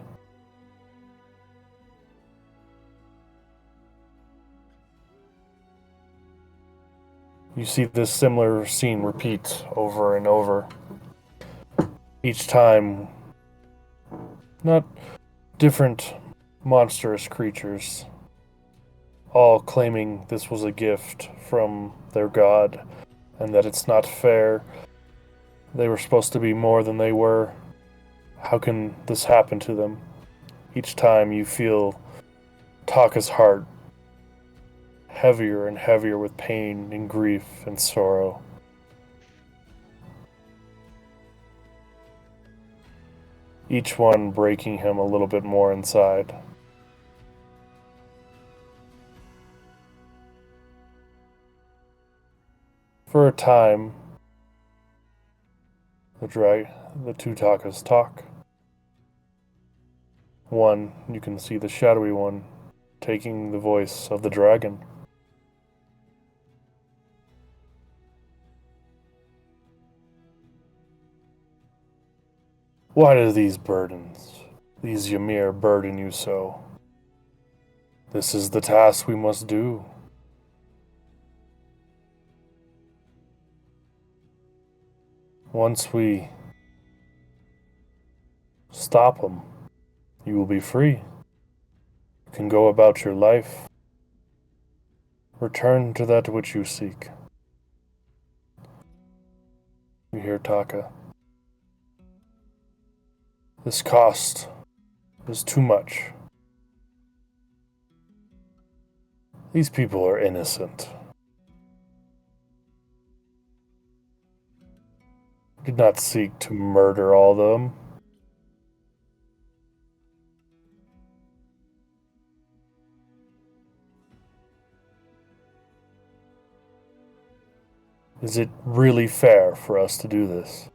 You see this similar scene repeat over and over. Each time, not different monstrous creatures, all claiming this was a gift from their god, and that it's not fair. They were supposed to be more than they were. How can this happen to them? Each time you feel Taka's heart heavier and heavier with pain and grief and sorrow. Each one breaking him a little bit more inside. For a time, the two Takas talk. One, you can see the shadowy one taking the voice of the dragon. Why do these burdens, these Ymir, burden you so? This is the task we must do. Once we stop them, you will be free. You can go about your life. Return to that which you seek. You hear Taka. This cost is too much. These people are innocent. I did not seek to murder all of them. Is it really fair for us to do this?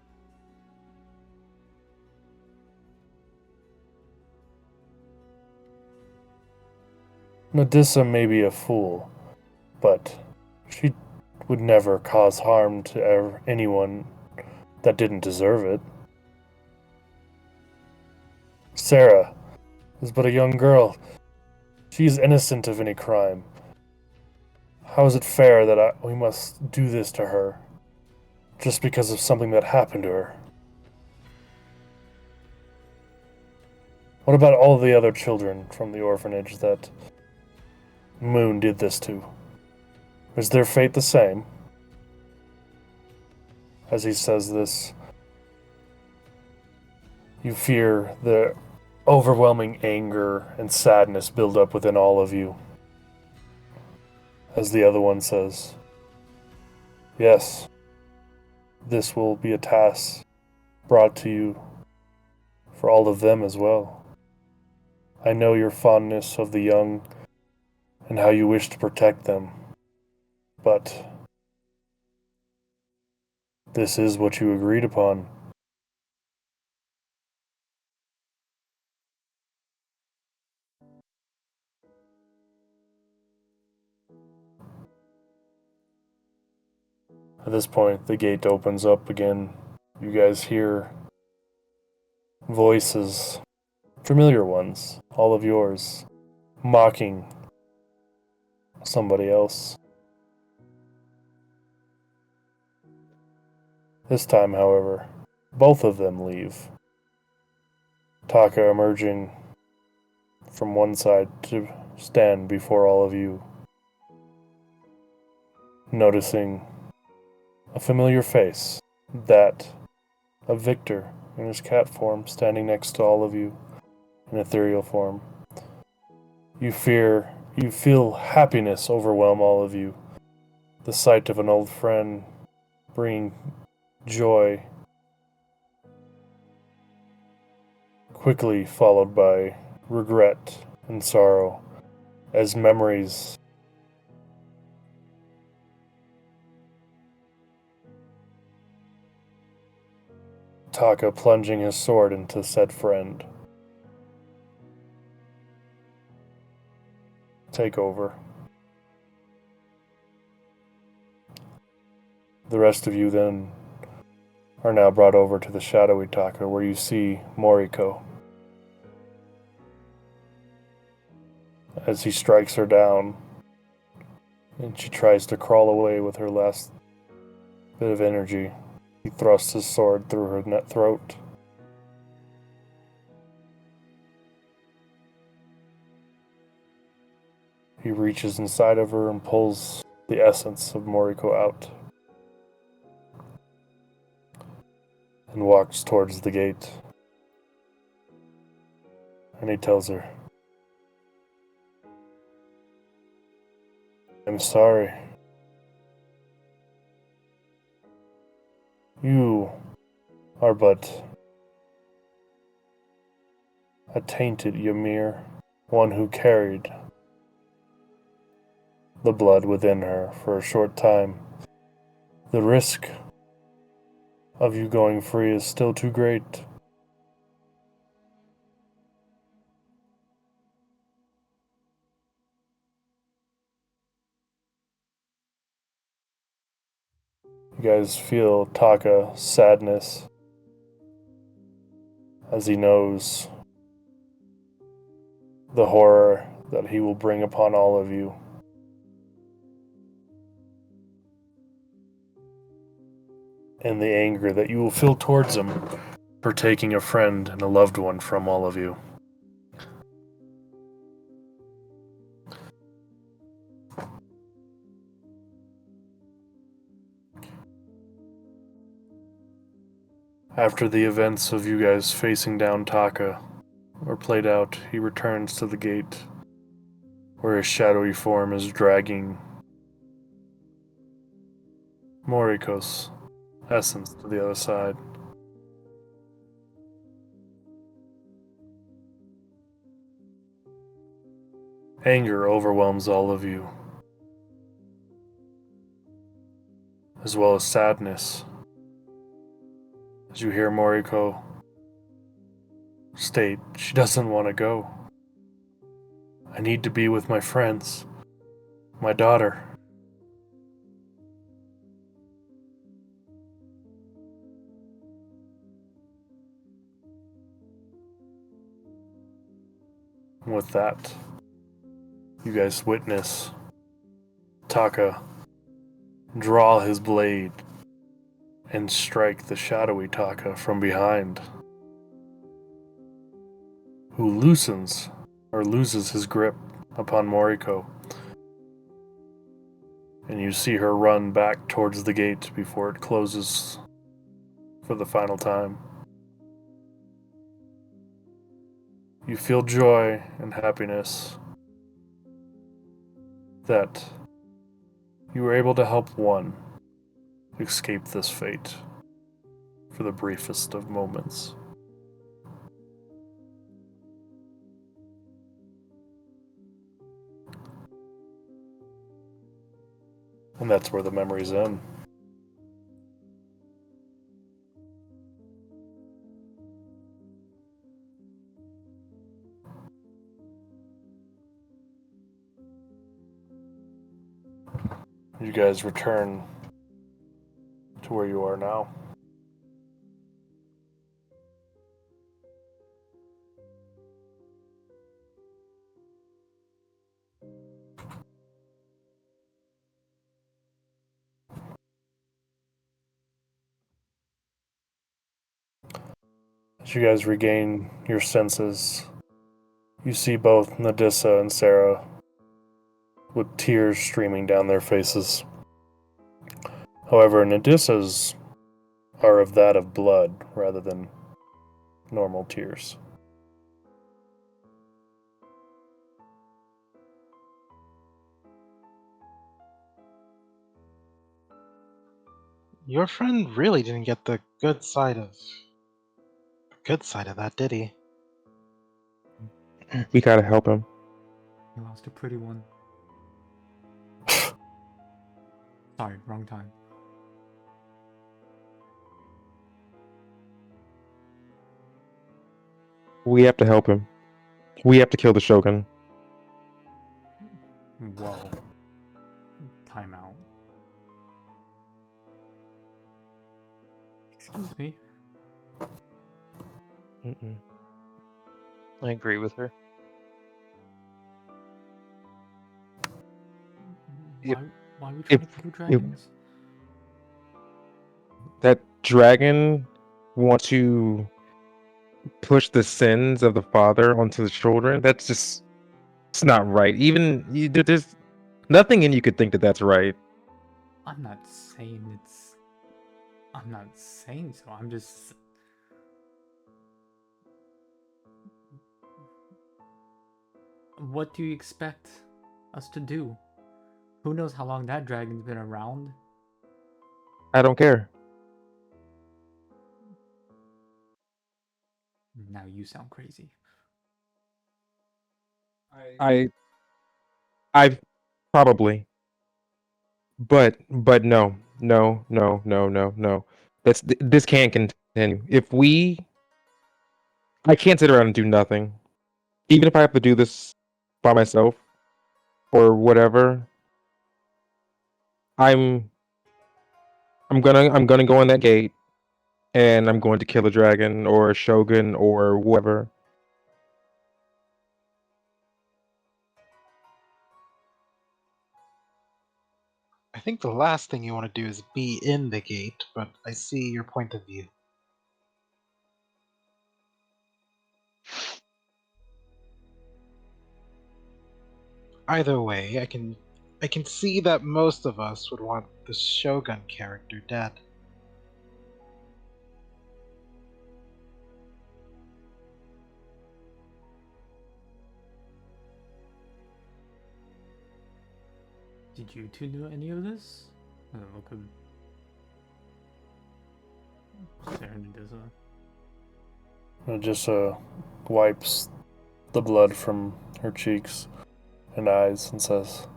Nadissa may be a fool, but she would never cause harm to anyone that didn't deserve it. Sarah is but a young girl. She is innocent of any crime. How is it fair that we must do this to her, just because of something that happened to her? What about all the other children from the orphanage that Moon did this to? Is their fate the same? As he says this, you fear the overwhelming anger and sadness build up within all of you. As the other one says, yes, this will be a task brought to you for all of them as well. I know your fondness of the young and how you wish to protect them, but this is what you agreed upon. At this point, the gate opens up again. You guys hear voices familiar ones, all of yours, mocking somebody else. This time, however, both of them leave. Taka emerging from one side to stand before all of you, noticing a familiar face, that of Victor in his cat form, standing next to all of you in ethereal form. You feel happiness overwhelm all of you. The sight of an old friend bringing joy, quickly followed by regret and sorrow as memories Taka plunging his sword into said friend take over. The rest of you then are now brought over to the shadowy Taka, where you see 𝗪𝗘𝗄𝐫𝐴 as he strikes her down and she tries to crawl away with her last bit of energy. He thrusts his sword through her throat. He reaches inside of her and pulls the essence of 𝗪𝗘𝗄𝐫𝐴 out and walks towards the gate. And he tells her, "I'm sorry. You are but a tainted Ymir, one who carried the blood within her for a short time. The risk of you going free is still too great. You guys feel Taka's sadness as he knows the horror that he will bring upon all of you. And the anger that you will feel towards him for taking a friend and a loved one from all of you. After the events of you guys facing down Taka are played out, he returns to the gate, where his shadowy form is dragging 𝗪𝗘𝗄𝐫's essence to the other side. Anger overwhelms all of you, as well as sadness, as you hear 𝗪𝗘𝗄𝐫 state she doesn't want to go. I need to be with my friends, my daughter. And with that, you guys witness Taka draw his blade and strike the shadowy Taka from behind, who loosens or loses his grip upon 𝗪𝗘𝗄𝐫. And you see her run back towards the gate before it closes for the final time. You feel joy and happiness that you were able to help one escape this fate for the briefest of moments. And that's where the memories end. You guys return to where you are now. As you guys regain your senses, you see both Nadissa and Sarah with tears streaming down their faces. However, Nadissa's are of that of blood rather than normal tears. Your friend really didn't get the good side of that, did he? We gotta help him. He lost a pretty one. Sorry, wrong time. We have to help him. We have to kill the Shogun. Whoa. Time out. Excuse me. Mm-mm. I agree with her. Why are we trying to kill dragons? That dragon wants to push the sins of the father onto the children. That's just, it's not right. Even there's nothing in you could think that that's right. I'm not saying so. I'm just. What do you expect us to do? Who knows how long that dragon's been around? I don't care. Now you sound crazy. I probably, but no. This can't continue. I can't sit around and do nothing. Even if I have to do this by myself or whatever, I'm gonna go in that gate and I'm going to kill a dragon or a shogun or whoever. I think the last thing you want to do is be in the gate, but I see your point of view. Either way, I can see that most of us would want the Shogun character dead. Did you two know any of this? Look at Sarah Nadissa. Nadissa wipes the blood from her cheeks and eyes and says,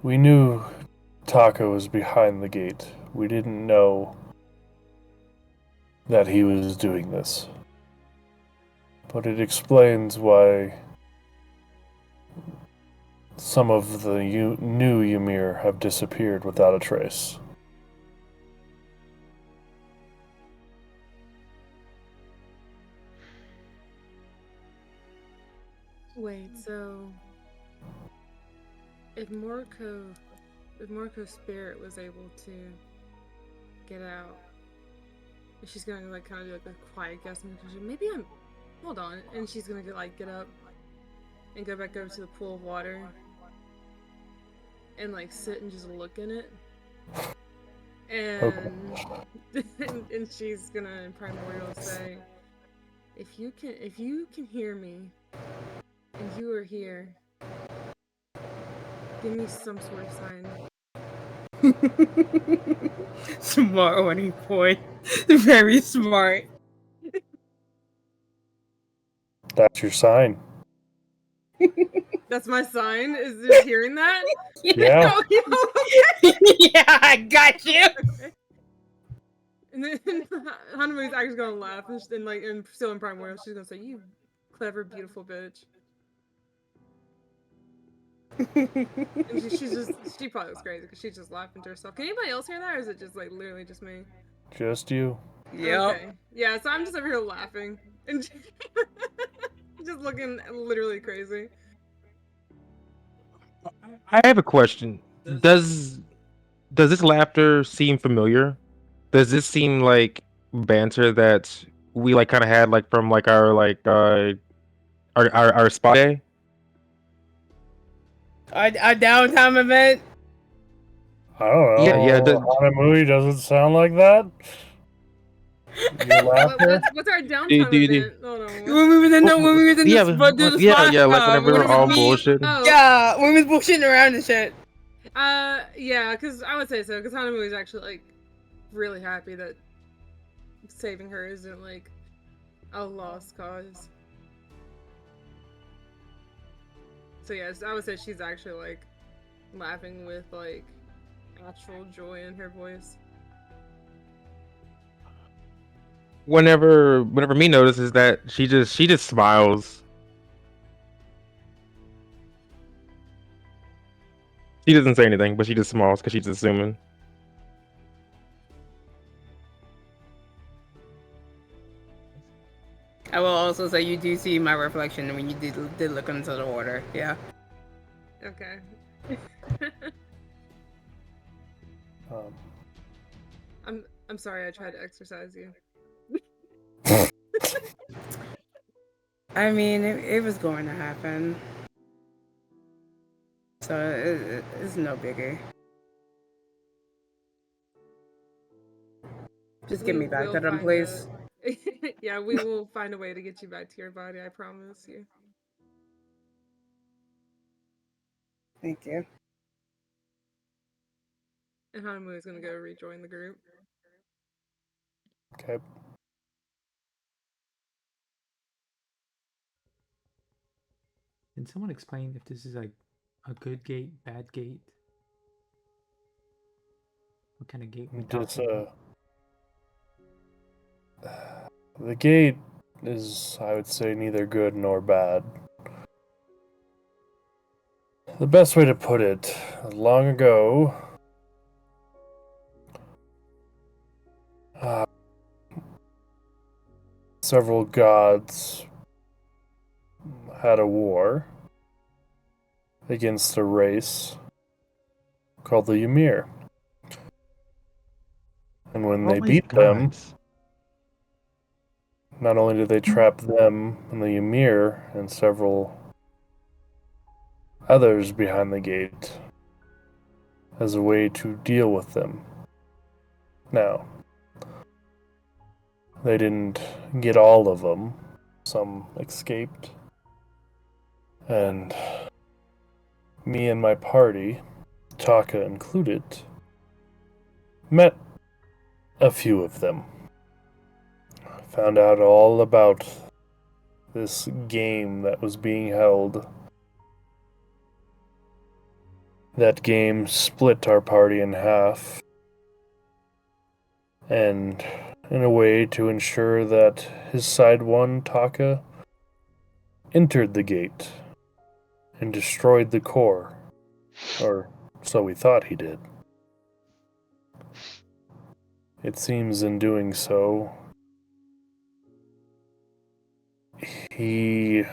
"We knew Taka was behind the gate. We didn't know that he was doing this. But it explains why some of the new Ymir have disappeared without a trace." Wait, so if Moriko's spirit was able to get out, she's gonna like kind of do like a quiet guess, maybe hold on, and she's gonna get up and go back over to the pool of water and like sit and just look in it, and and she's gonna in primordial say, if you can hear me and you are here, give me some sort of sign. Smart on he point. Very smart. That's your sign. That's my sign? Is just hearing that? Yeah. Yeah, I got you. Okay. And then Hanamu's actually gonna laugh and still in primordial, she's gonna say, "You clever, beautiful bitch." And she probably looks crazy because she's just laughing to herself. Can anybody else hear that, or is it just like literally just me? Just you. Yep. Okay. Yeah, so I'm just over here laughing and just looking literally crazy. I have a question. Does this laughter seem familiar? Does this seem like banter that we like kind of had like from like our spa day. Our downtown event. I don't know. Yeah, Hanamui doesn't sound like that. Your laughter. What's our downtown do. event? Hold on. When we was in the spot. Like whenever we were all bullshitting. Oh. Yeah, when we was bullshitting around and shit. Yeah, because I would say so. Because Hanamui is actually like really happy that saving her isn't like a lost cause. So yes, I would say she's actually like laughing with like actual joy in her voice. Whenever me notices that she just smiles. She doesn't say anything, but she just smiles because she's assuming. I will also say you do see my reflection when you did look into the water. Yeah. Okay. I'm sorry I tried to exercise you. I mean, it was going to happen. So it's no biggie. Just get me back to them, please. Yeah, we will find a way to get you back to your body, I promise you. Thank you. And Hanamui is gonna go rejoin the group. Okay. Can someone explain if this is like a good gate, bad gate? What kind of gate we Just, talking? the gate is, I would say, neither good nor bad. The best way to put it, long ago, several gods had a war against a race called the ymir. And when they beat them, not only did they trap them and the ymir and several others behind the gate as a way to deal with them. Now, they didn't get all of them. Some escaped. And me and my party, Taka included, met a few of them. Found out all about this game that was being held. That game split our party in half. And in a way to ensure that his side one, Taka, entered the gate and destroyed the core. Or so we thought he did. It seems in doing so, he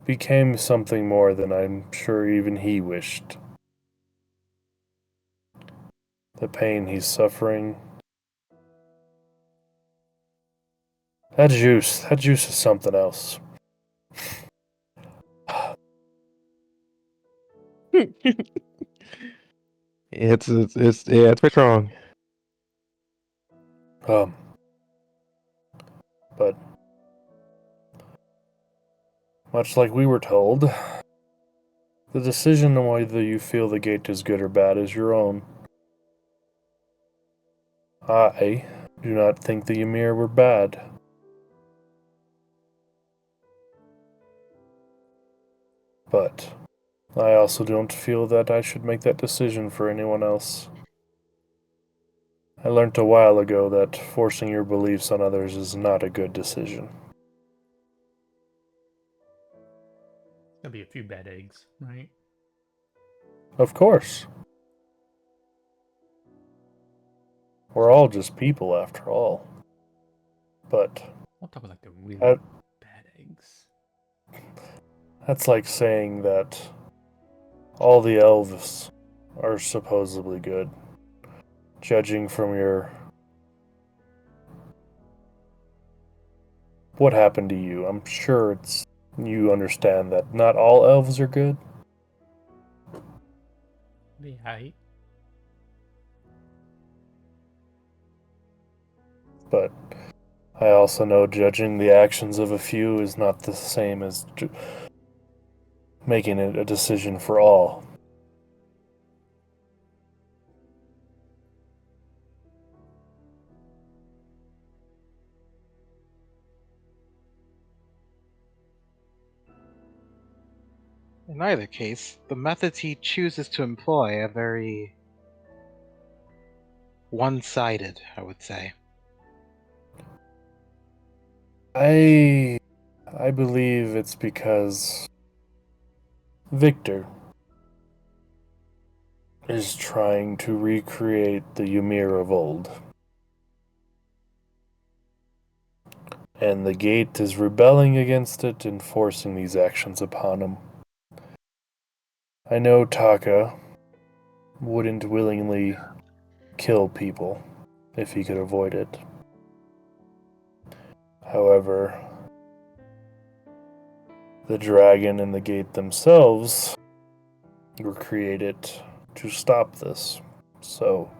became something more than I'm sure even he wished. The pain he's suffering. That juice is something else. It's pretty strong. But much like we were told, the decision on whether you feel the gate is good or bad is your own. I do not think the Ymir were bad. But I also don't feel that I should make that decision for anyone else. I learned a while ago that forcing your beliefs on others is not a good decision. There'll be a few bad eggs, right? Of course. We're all just people after all. But I'll talk about like the really bad eggs. That's like saying that all the elves are supposedly good, judging from your what happened to you. I'm sure you understand that not all elves are good. Yeah. But I also know judging the actions of a few is not the same as making it a decision for all. In either case, the methods he chooses to employ are very one-sided, I would say. I believe it's because Victor is trying to recreate the Ymir of old. And the gate is rebelling against it and forcing these actions upon him. I know Taka wouldn't willingly kill people if he could avoid it. However, the dragon and the gate themselves were created to stop this. So,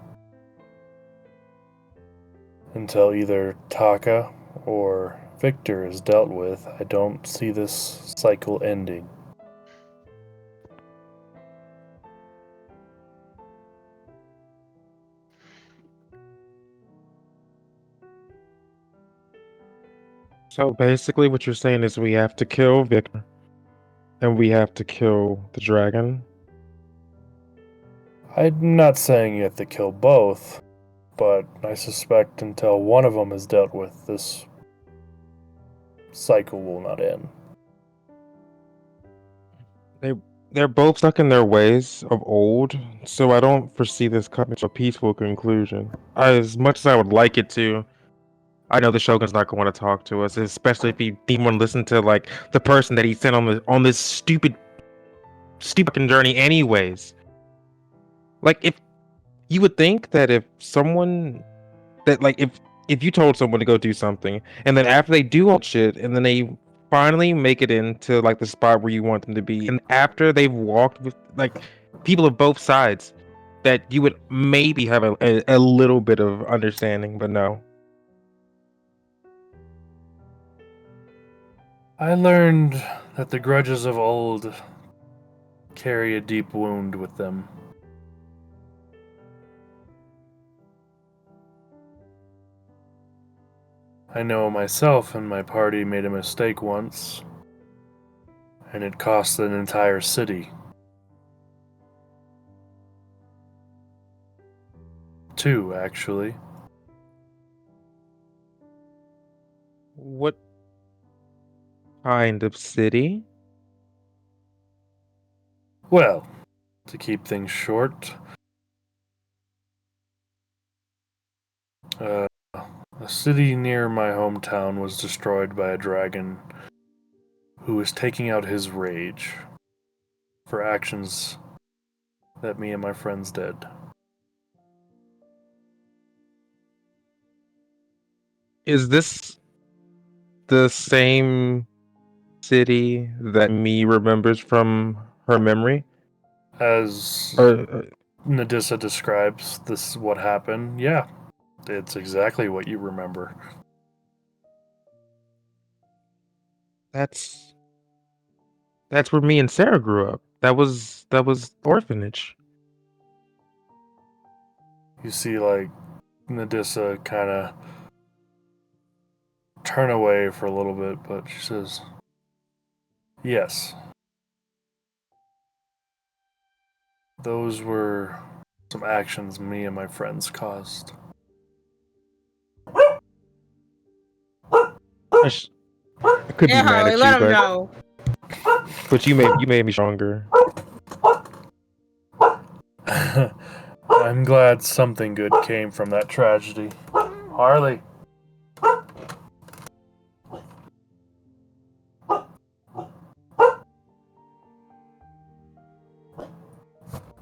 until either Taka or Victor is dealt with, I don't see this cycle ending. So basically, what you're saying is we have to kill Victor, and we have to kill the dragon. I'm not saying you have to kill both, but I suspect until one of them is dealt with, this cycle will not end. They're both stuck in their ways of old, so I don't foresee this coming to a peaceful conclusion. As much as I would like it to, I know the Shogun's not going to talk to us, especially if he even want to listen to like the person that he sent on this stupid fucking journey anyways. Like, if you would think that if someone that like if you told someone to go do something and then after they do all shit and then they finally make it into like the spot where you want them to be, and after they've walked with like people of both sides, that you would maybe have a little bit of understanding, but no. I learned that the grudges of old carry a deep wound with them. I know myself and my party made a mistake once, and it cost an entire city. 2, actually. What kind of city? Well, to keep things short, a city near my hometown was destroyed by a dragon who was taking out his rage for actions that me and my friends did. Is this the same city that me remembers from her memory? As Or Nadissa describes this is what happened, yeah, it's exactly what you remember. that's where me and Sarah grew up. That was orphanage. You see, like, Nadissa kind of turn away for a little bit, but she says, yes. Those were some actions me and my friends caused. I could be Yeah, mad Harley, at let you, him know. but you made me stronger. I'm glad something good came from that tragedy. Harley.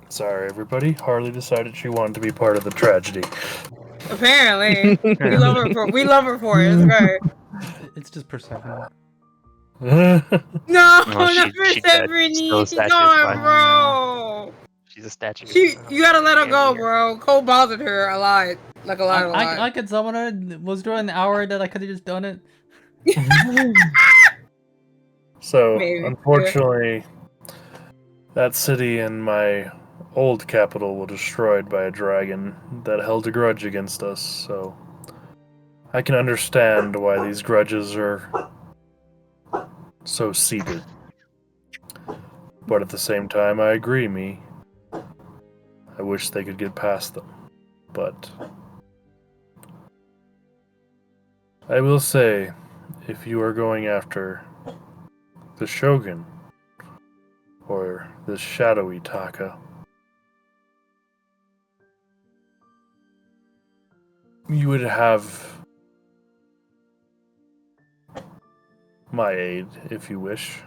Sorry, everybody. Harley decided she wanted to be part of the tragedy. Apparently, we love her for it. It's great. It's just Persephone. No, Oh, not she dead. Persephone. Still a She's statue, it's gone, fine. bro. She's a statue. You gotta let her Can't go, be here. bro. Cole bothered her a lot. Like a lot, a lot. I could summon her. Was there an hour that I could have just done it? So, Maybe. unfortunately, that city and my old capital were destroyed by a dragon that held a grudge against us, so I can understand why these grudges are so seated. But at the same time, I agree, me. I wish they could get past them. But I will say, if you are going after the Shogun, or this shadowy Taka, you would have my aid, if you wish.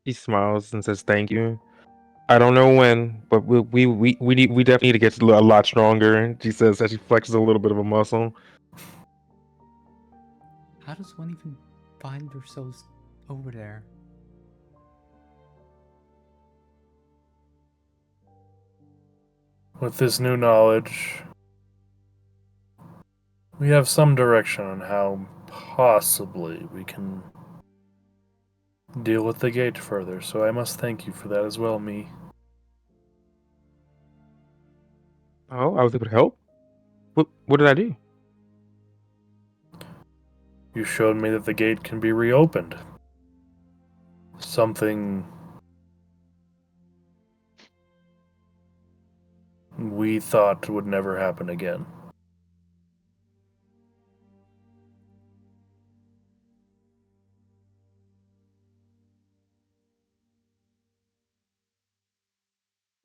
He smiles and says, "Thank you. I don't know when, but we definitely need to get a lot stronger." She says as she flexes a little bit of a muscle. How does one even find themselves over there? With this new knowledge, we have some direction on how possibly we can deal with the gate further, so I must thank you for that as well, me. Oh, I was able to help. What did I do? You showed me that the gate can be reopened. Something we thought would never happen again.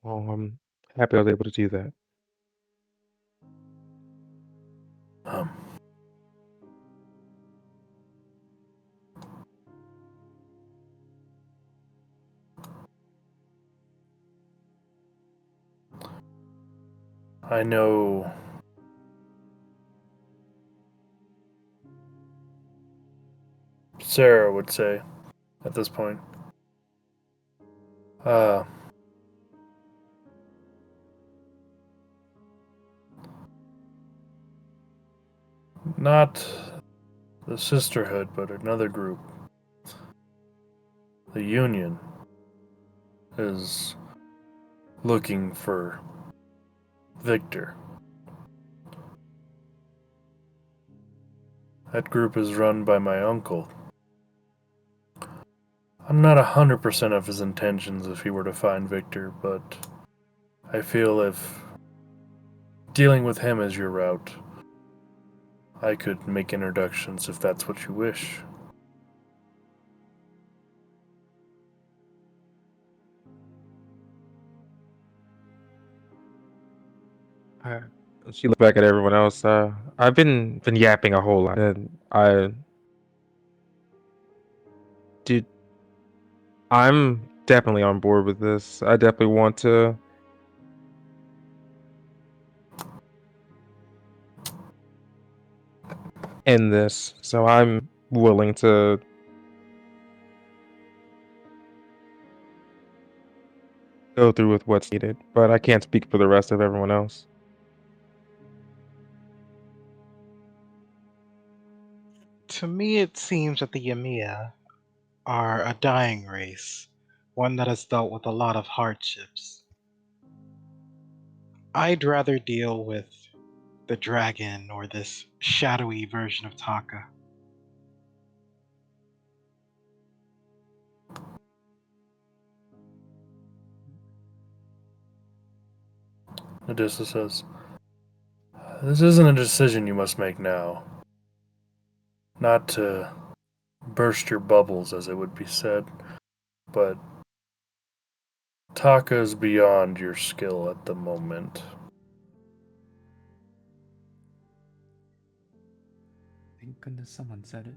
Well, I'm happy I was able to do that. Um, I know Sarah would say at this point. Not the Sisterhood, but another group. The Union is looking for Victor. That group is run by my uncle. I'm not 100% of his intentions if he were to find Victor, but I feel if dealing with him is your route, I could make introductions if that's what you wish. She looked back at everyone else. I've been yapping a whole lot, and dude, I'm definitely on board with this. I definitely want to end this, so I'm willing to go through with what's needed, but I can't speak for the rest of everyone else. To me, it seems that the Ymea are a dying race, one that has dealt with a lot of hardships. I'd rather deal with the dragon or this shadowy version of Taka. Nadissa says, "This isn't a decision you must make now. Not to burst your bubbles, as it would be said, but Taka is beyond your skill at the moment. Thank goodness someone said it.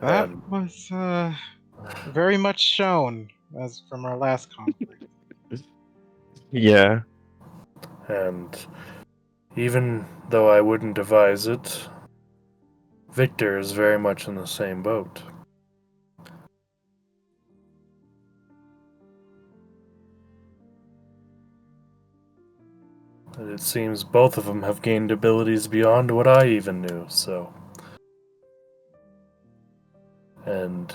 That And was very much shown as from our last conflict. Yeah. And even though I wouldn't advise it, Victor is very much in the same boat. And it seems both of them have gained abilities beyond what I even knew, so... And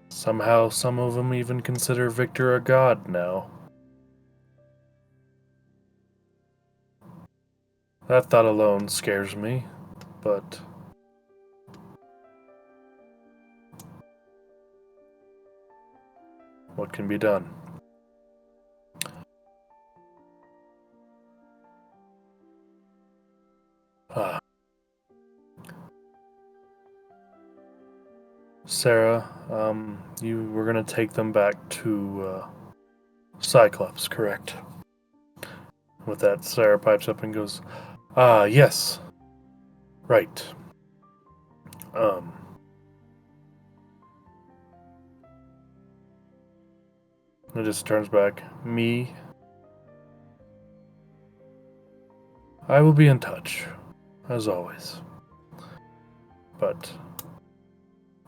somehow some of them even consider Victor a god now. That thought alone scares me, but... what can be done? Ah. Sarah, you were gonna take them back to, Cyclops, correct? With that, Sarah pipes up and goes, "Ah, yes. Right. It just turns back. Me. I will be in touch, as always. But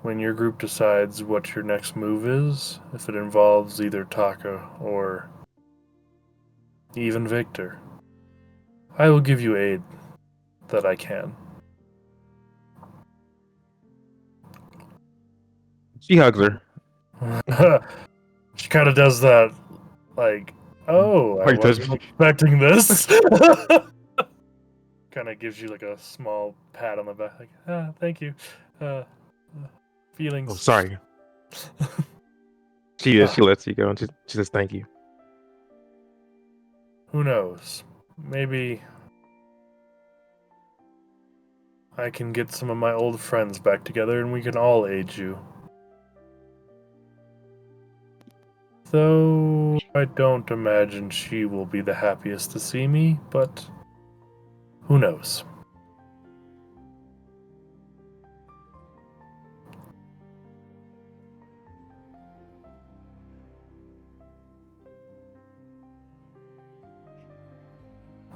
when your group decides what your next move is, if it involves either Taka or even Victor, I will give you aid that I can." She hugs her. She kind of does that, like, oh, I Wait, does- wasn't expecting this. Kind of gives you like a small pat on the back, like, thank you. Feelings. Oh, sorry. She lets you go and she says thank you. Who knows? Maybe I can get some of my old friends back together and we can all aid you. Though I don't imagine she will be the happiest to see me, but who knows?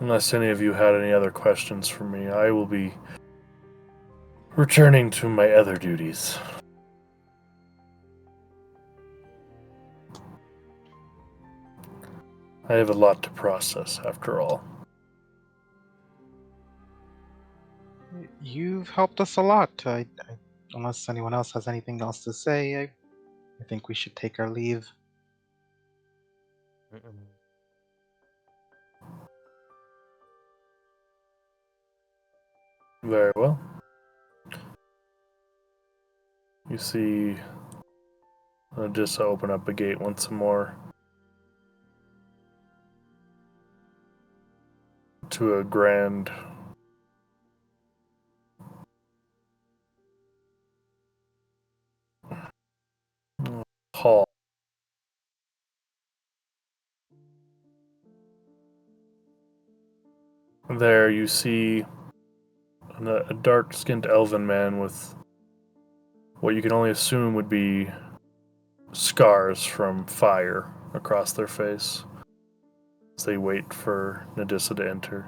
Unless any of you had any other questions for me, I will be returning to my other duties. I have a lot to process, after all. You've helped us a lot. Unless anyone else has anything else to say, I think we should take our leave. Mm-mm. Very well. You see just open up a gate once more to a grand hall. There you see a dark-skinned elven man with what you can only assume would be scars from fire across their face as they wait for Nadissa to enter.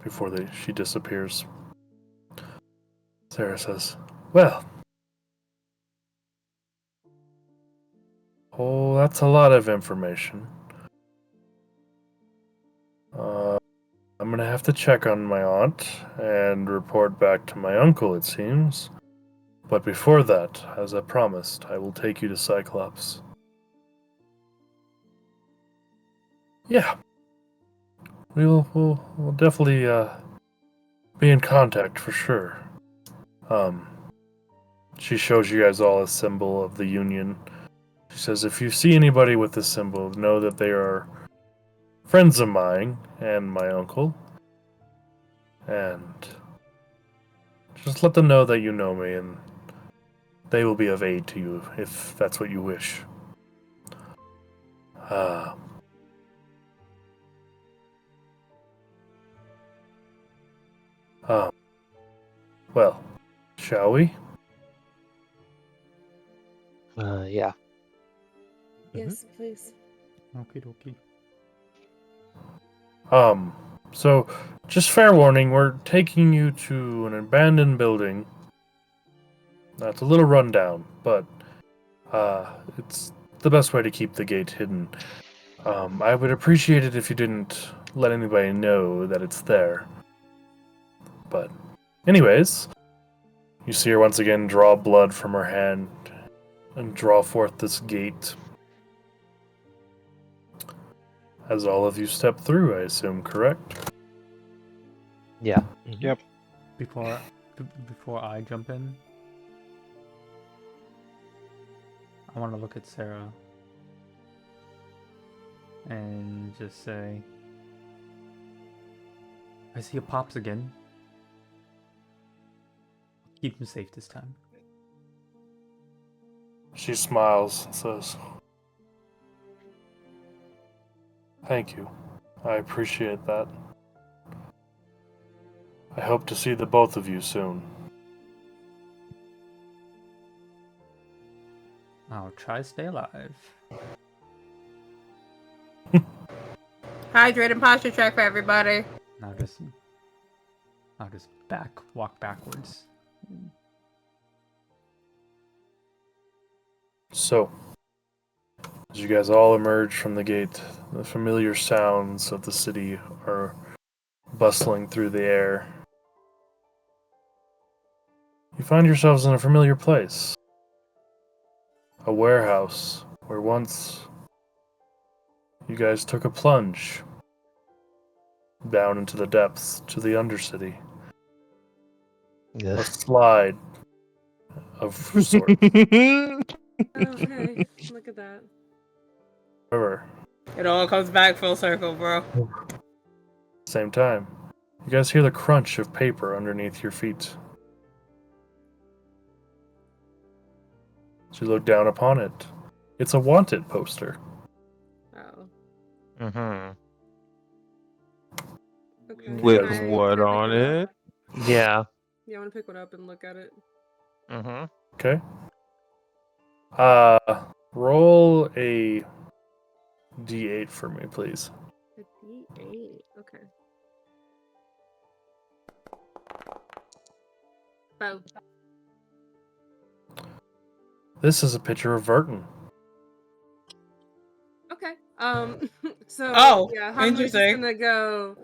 Before she disappears, Sarah says, "Well, oh, that's a lot of information. I'm gonna have to check on my aunt and report back to my uncle, it seems. But before that, as I promised, I will take you to Cyclops." Yeah. We'll definitely be in contact for sure. She shows you guys all a symbol of the Union. She says, if you see anybody with this symbol, know that they are friends of mine and my uncle. And just let them know that you know me and they will be of aid to you if that's what you wish. Well, shall we? Yeah. Yes, please. Okie dokie. So, just fair warning, we're taking you to an abandoned building. That's a little rundown, but it's the best way to keep the gate hidden. I would appreciate it if you didn't let anybody know that it's there. But, anyways, you see her once again draw blood from her hand and draw forth this gate. As all of you step through, I assume, correct? Yeah. Yep. Before I jump in, I want to look at Sarah and just say, I see your pops again. Keep him safe this time. She smiles and says, "Thank you. I appreciate that. I hope to see the both of you soon." I'll try to stay alive. Hydrate and posture check for everybody. I'll just walk backwards. So, as you guys all emerge from the gate, the familiar sounds of the city are bustling through the air. You find yourselves in a familiar place. A warehouse where once you guys took a plunge down into the depths to the Undercity. A slide of sorts. Oh, hey, look at that. However, It all comes back full circle, bro. same time, you guys hear the crunch of paper underneath your feet. As you look down upon it, it's a wanted poster. Oh, Mm-hmm. okay. With Can I what pick on one up? it? Yeah. Yeah, I want to pick one up and look at it. Mm-hmm. Okay. Roll a D8 for me, please. A D8. Okay. Both. This is a picture of Verton. Okay. So Oh, yeah, Hana's just interesting. gonna go.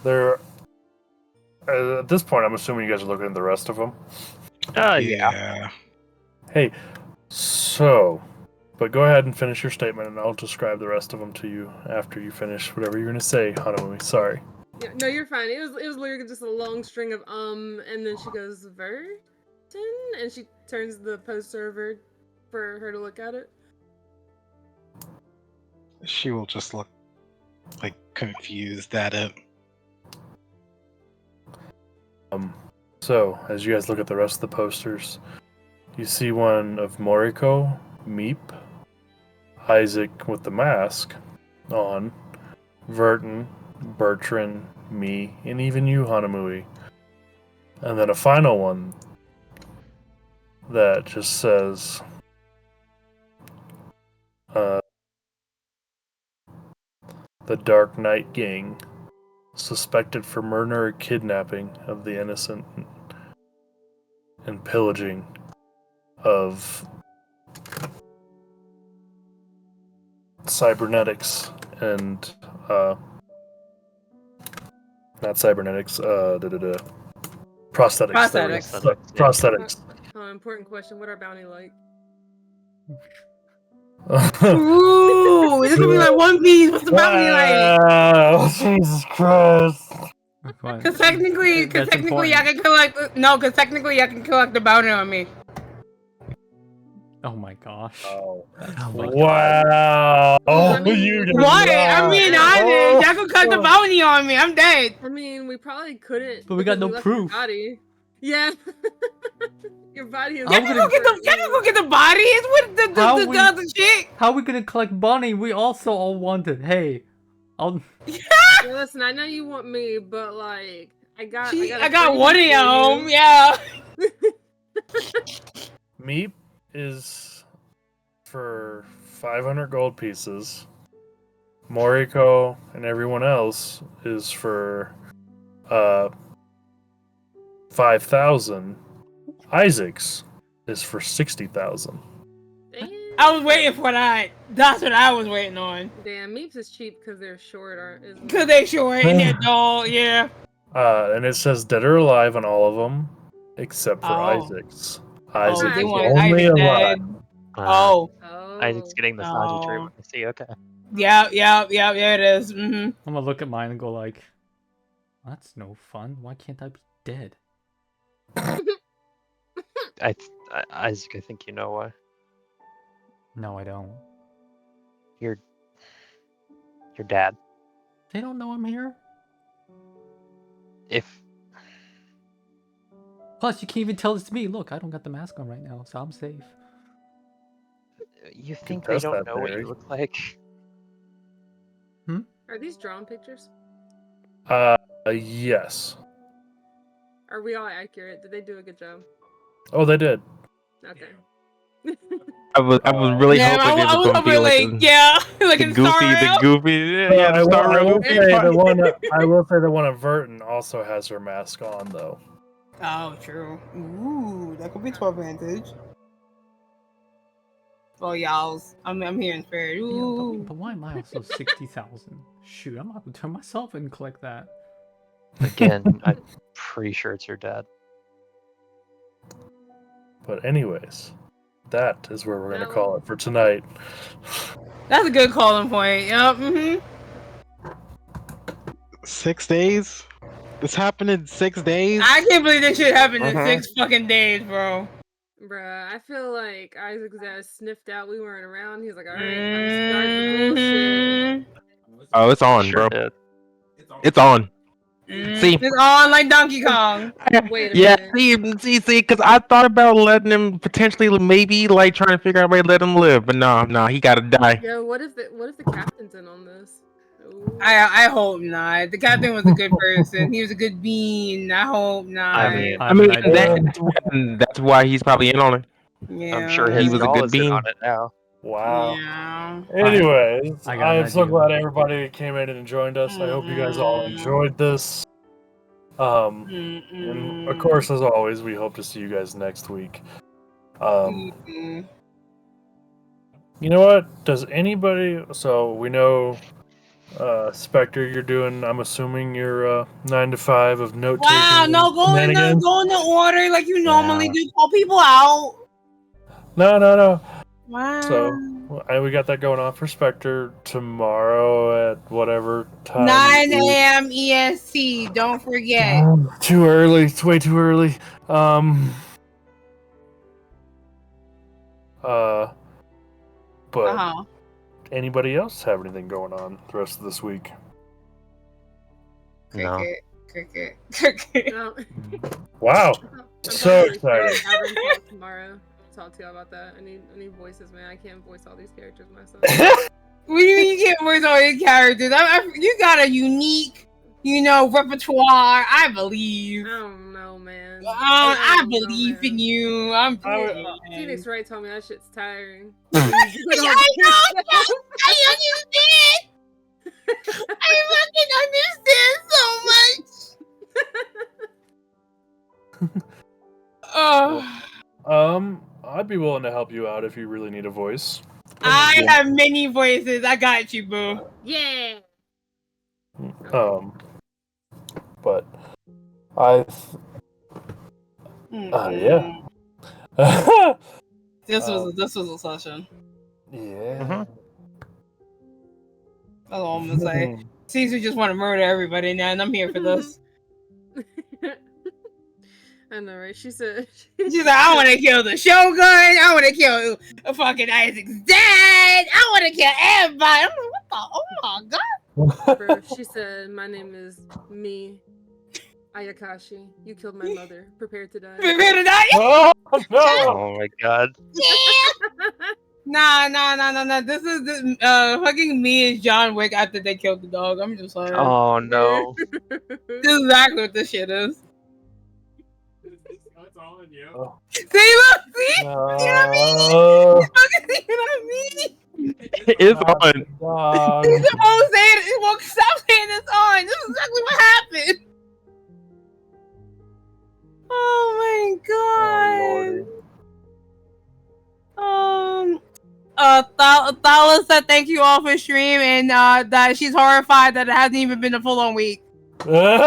There. At this point, I'm assuming you guys are looking at the rest of them. Yeah. Hey, so, but go ahead and finish your statement, and I'll describe the rest of them to you after you finish whatever you're gonna say, Hanamui. Sorry. Yeah, no, you're fine. It was literally just a long string of and then she goes Verton, and she turns the poster over for her to look at it. She will just look like confused at it. So, as you guys look at the rest of the posters, you see one of Moriko, Meep, Isaac with the mask on, Verton, Bertrand, me, and even you, Hanamui. And then a final one that just says, the Dark Knight Gang, suspected for murder or kidnapping of the innocent and pillaging of cybernetics and not cybernetics, prosthetics. There we go. Prosthetics. Prosthetics. Important question. What are bounty like? Ooh, this could be like One Piece. What's the bounty like? Wow, Jesus Christ. Because technically, That's I can collect. No, because technically, I can collect the bounty on me. Oh my gosh. Oh. my Wow. I mean, You did What? I'm not. being honest. Y'all can cut the bounty on me. I'm dead. I mean, we probably couldn't. But we got because no left your proof. Body. Yeah. Your body is. Y'all can go get the bodies with the other shit. How are we gonna collect Bonnie? We also all wanted. Hey, I'll. Yeah, listen, I know you want me, but like, I got I got one of you home. Yeah. Meep is for 500 gold pieces. 𝗪𝗖𝐸𝐫 and everyone else is for 5,000. 𝐿𝐷𝐈𝐼𝐼𝐷𝐿 is for 60,000. I was waiting for that. That's what I was waiting on. Damn, Meeps is cheap because they're short, isn't it? Because they short and they're dull, yeah. And it says dead or alive on all of them, except for Oh. 𝐿𝐷𝐼𝐷𝐿. Oh, 𝐿𝐷𝐼𝐷𝐿 they is want only Isaac alive. dead. Oh. Isaac's getting the Sanji Oh. treatment. I see, okay. Yeah, it is. Mm-hmm. I'm gonna look at mine and go like, that's no fun. Why can't I be dead? Isaac, I think you know why. No, I don't. Your dad. They don't know I'm here. If Plus, you can't even tell this to me. Look, I don't got the mask on right now, so I'm safe. you think they test don't that, know what Barry. you look like, Are these drawn pictures? Yes. Are we all accurate? Did they do a good job? Oh, they did. Okay. I was really Yeah, hoping it I was was gonna be hoping like like the in goofy, Star the Rail. goofy. Yeah, the Star I Rail will goofy say part. I will say the one of Verton also has her mask on though. Oh, true. Ooh, that could be 12 advantage. Oh, y'all's. I'm here in spirit. Yeah, Ooh. but why am I also 60,000? Shoot, I'm not gonna turn myself and collect that. again, I'm pretty sure it's your dad. But anyways, that is where we're gonna No. call it for tonight. That's a good calling point. Yep. Mm-hmm. 6 days? This happened in 6 days? I can't believe this shit happened in Mhm. 6 fucking days, bro. Bruh, I feel like Isaac's ass sniffed out we weren't around. He was like, alright, time to start the bullshit. Oh, it's on, Sure bro. did. It's on. See? It's on like Donkey Kong. Wait a Yeah, minute. see, because I thought about letting him potentially, maybe like trying to figure out a way to let him live, but no, he gotta die. Yo, what if the captain's in on this? Ooh. I hope not. The captain was a good person. He was a good bean. I hope not. I mean, I have an idea. That's why he's probably in on it. yeah. I'm sure He his was a y'all good is in bean. on it now. Wow. Yeah. Anyways, I got an I'm so idea. glad everybody came in and joined us. I hope you guys all enjoyed this. And of course, as always, we hope to see you guys next week. You know what? Does anybody? So we know, Spectre, you're doing. I'm assuming you're 9 to 5 of note taking. Wow, no, go in the order like you normally do. Call people out. No. Wow. So we got that going on for Spectre tomorrow at whatever time. 9 a.m. EST. Don't forget. Too early. It's way too early. But anybody else have anything going on the rest of this week? No. Cricket. No. Wow. I'm So probably gonna excited. have him talk tomorrow. Talk to you about that. I need voices, man. I can't voice all these characters myself. What do you mean you can't voice all your characters? You got a unique, repertoire. I believe. I don't know, man. I believe in you. I'm Phoenix Wright told me that shit's tiring. I know. I understand. I fucking understand so much. I'd be willing to help you out if you really need a voice. I have many voices. I got you, boo. Yeah. But yeah. This was a session. Yeah. That's all I'm gonna say. Caesar just want to murder everybody now, and I'm here for this. I know, right? She said, She's like, I want to kill the Shogun. I want to kill fucking Isaac's dad. I want to kill everybody. I'm like, what the? Oh my god. Bro, she said, my name is me, Ayakashi. You killed my mother. Prepare to die. Prepare to die? Oh no! Oh my god. Nah. This is fucking me is John Wick after they killed the dog. I'm just like, Oh no. this is exactly what this shit is. That's all I need. Oh. See, look, see? You know what I mean? No. You know what I mean? It's Not on. the dog. He's supposed to say it. Well, stop saying it's on. This is exactly what happened. Oh my Oh, god. Thala said thank you all for stream and that she's horrified that it hasn't even been a full-on week. Lordy.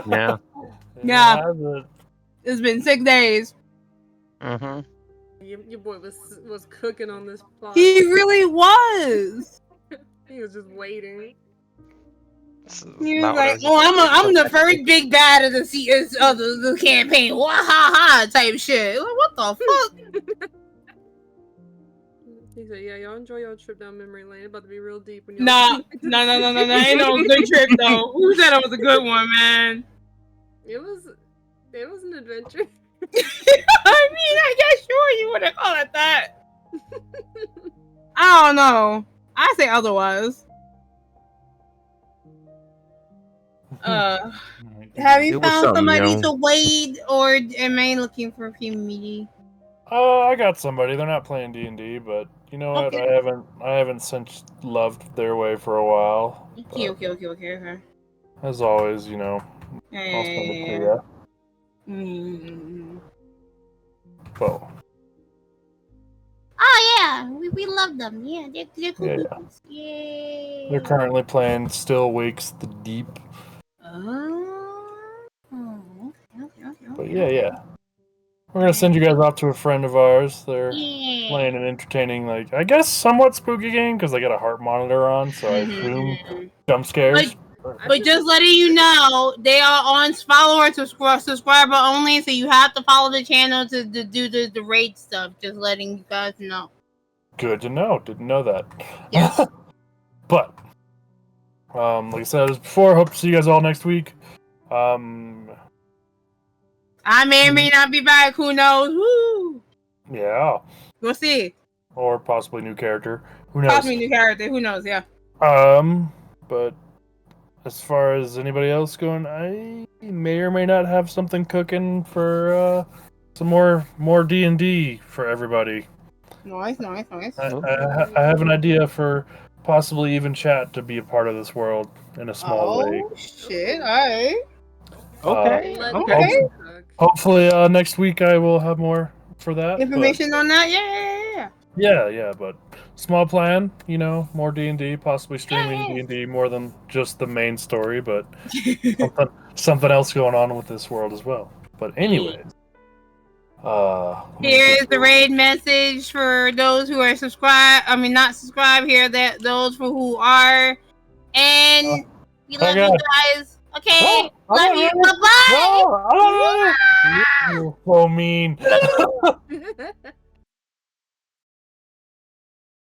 Yeah. Yeah. It hasn't. It's been 6 days. Mm-hmm. Your boy was cooking on this plot. He really was. He was just waiting. He was like, "Oh, I'm the first big bad of the campaign." Wah ha ha type shit. Like, what the fuck? He said, "Yeah, y'all enjoy your trip down memory lane. It's about to be real deep when y'all." No. Ain't no good trip though. Who said it was a good one, man? It was an adventure. I mean, I guess sure you wouldn't call it that. I don't know. I say otherwise. Have you It was found something, somebody yo. to wade, or am I looking for a community? I got somebody. They're not playing D&D, but you know what? Okay. I haven't since loved their way for a while. Okay. As always, you know, I'll send it to you. Well, Oh yeah, we love them. Yeah, they're cool Yeah. people. Yay. they're currently playing Still Wakes the Deep. Okay. But yeah. We're gonna send you guys off to a friend of ours. They're playing an entertaining, like, I guess somewhat spooky game because they got a heart monitor on, so I assume jump scares. But just letting you know, they are on follower to subscriber only, so you have to follow the channel to do the raid stuff. Just letting you guys know. Good to know. Didn't know that. Yes. But like I said before, hope to see you guys all next week. I may or may not be back. Who knows? Woo! Yeah. We'll see. Or possibly new character. Who knows? Possibly new character. Who knows? Yeah. But as far as anybody else going, I may or may not have something cooking for some more D&D for everybody. Nice. I have an idea for possibly even chat to be a part of this world in a small way. Oh shit! Alright. Okay. Okay. Hopefully next week I will have more for that. Information on that? Yeah. Yeah, but small plan, you know, more D&D, possibly streaming D&D more than just the main story, but something else going on with this world as well. But anyways, here's the raid message for those who are subscribed. I mean, not subscribed here. That those for who are, and we love you guys. Okay, love you. Bye bye. You're so mean.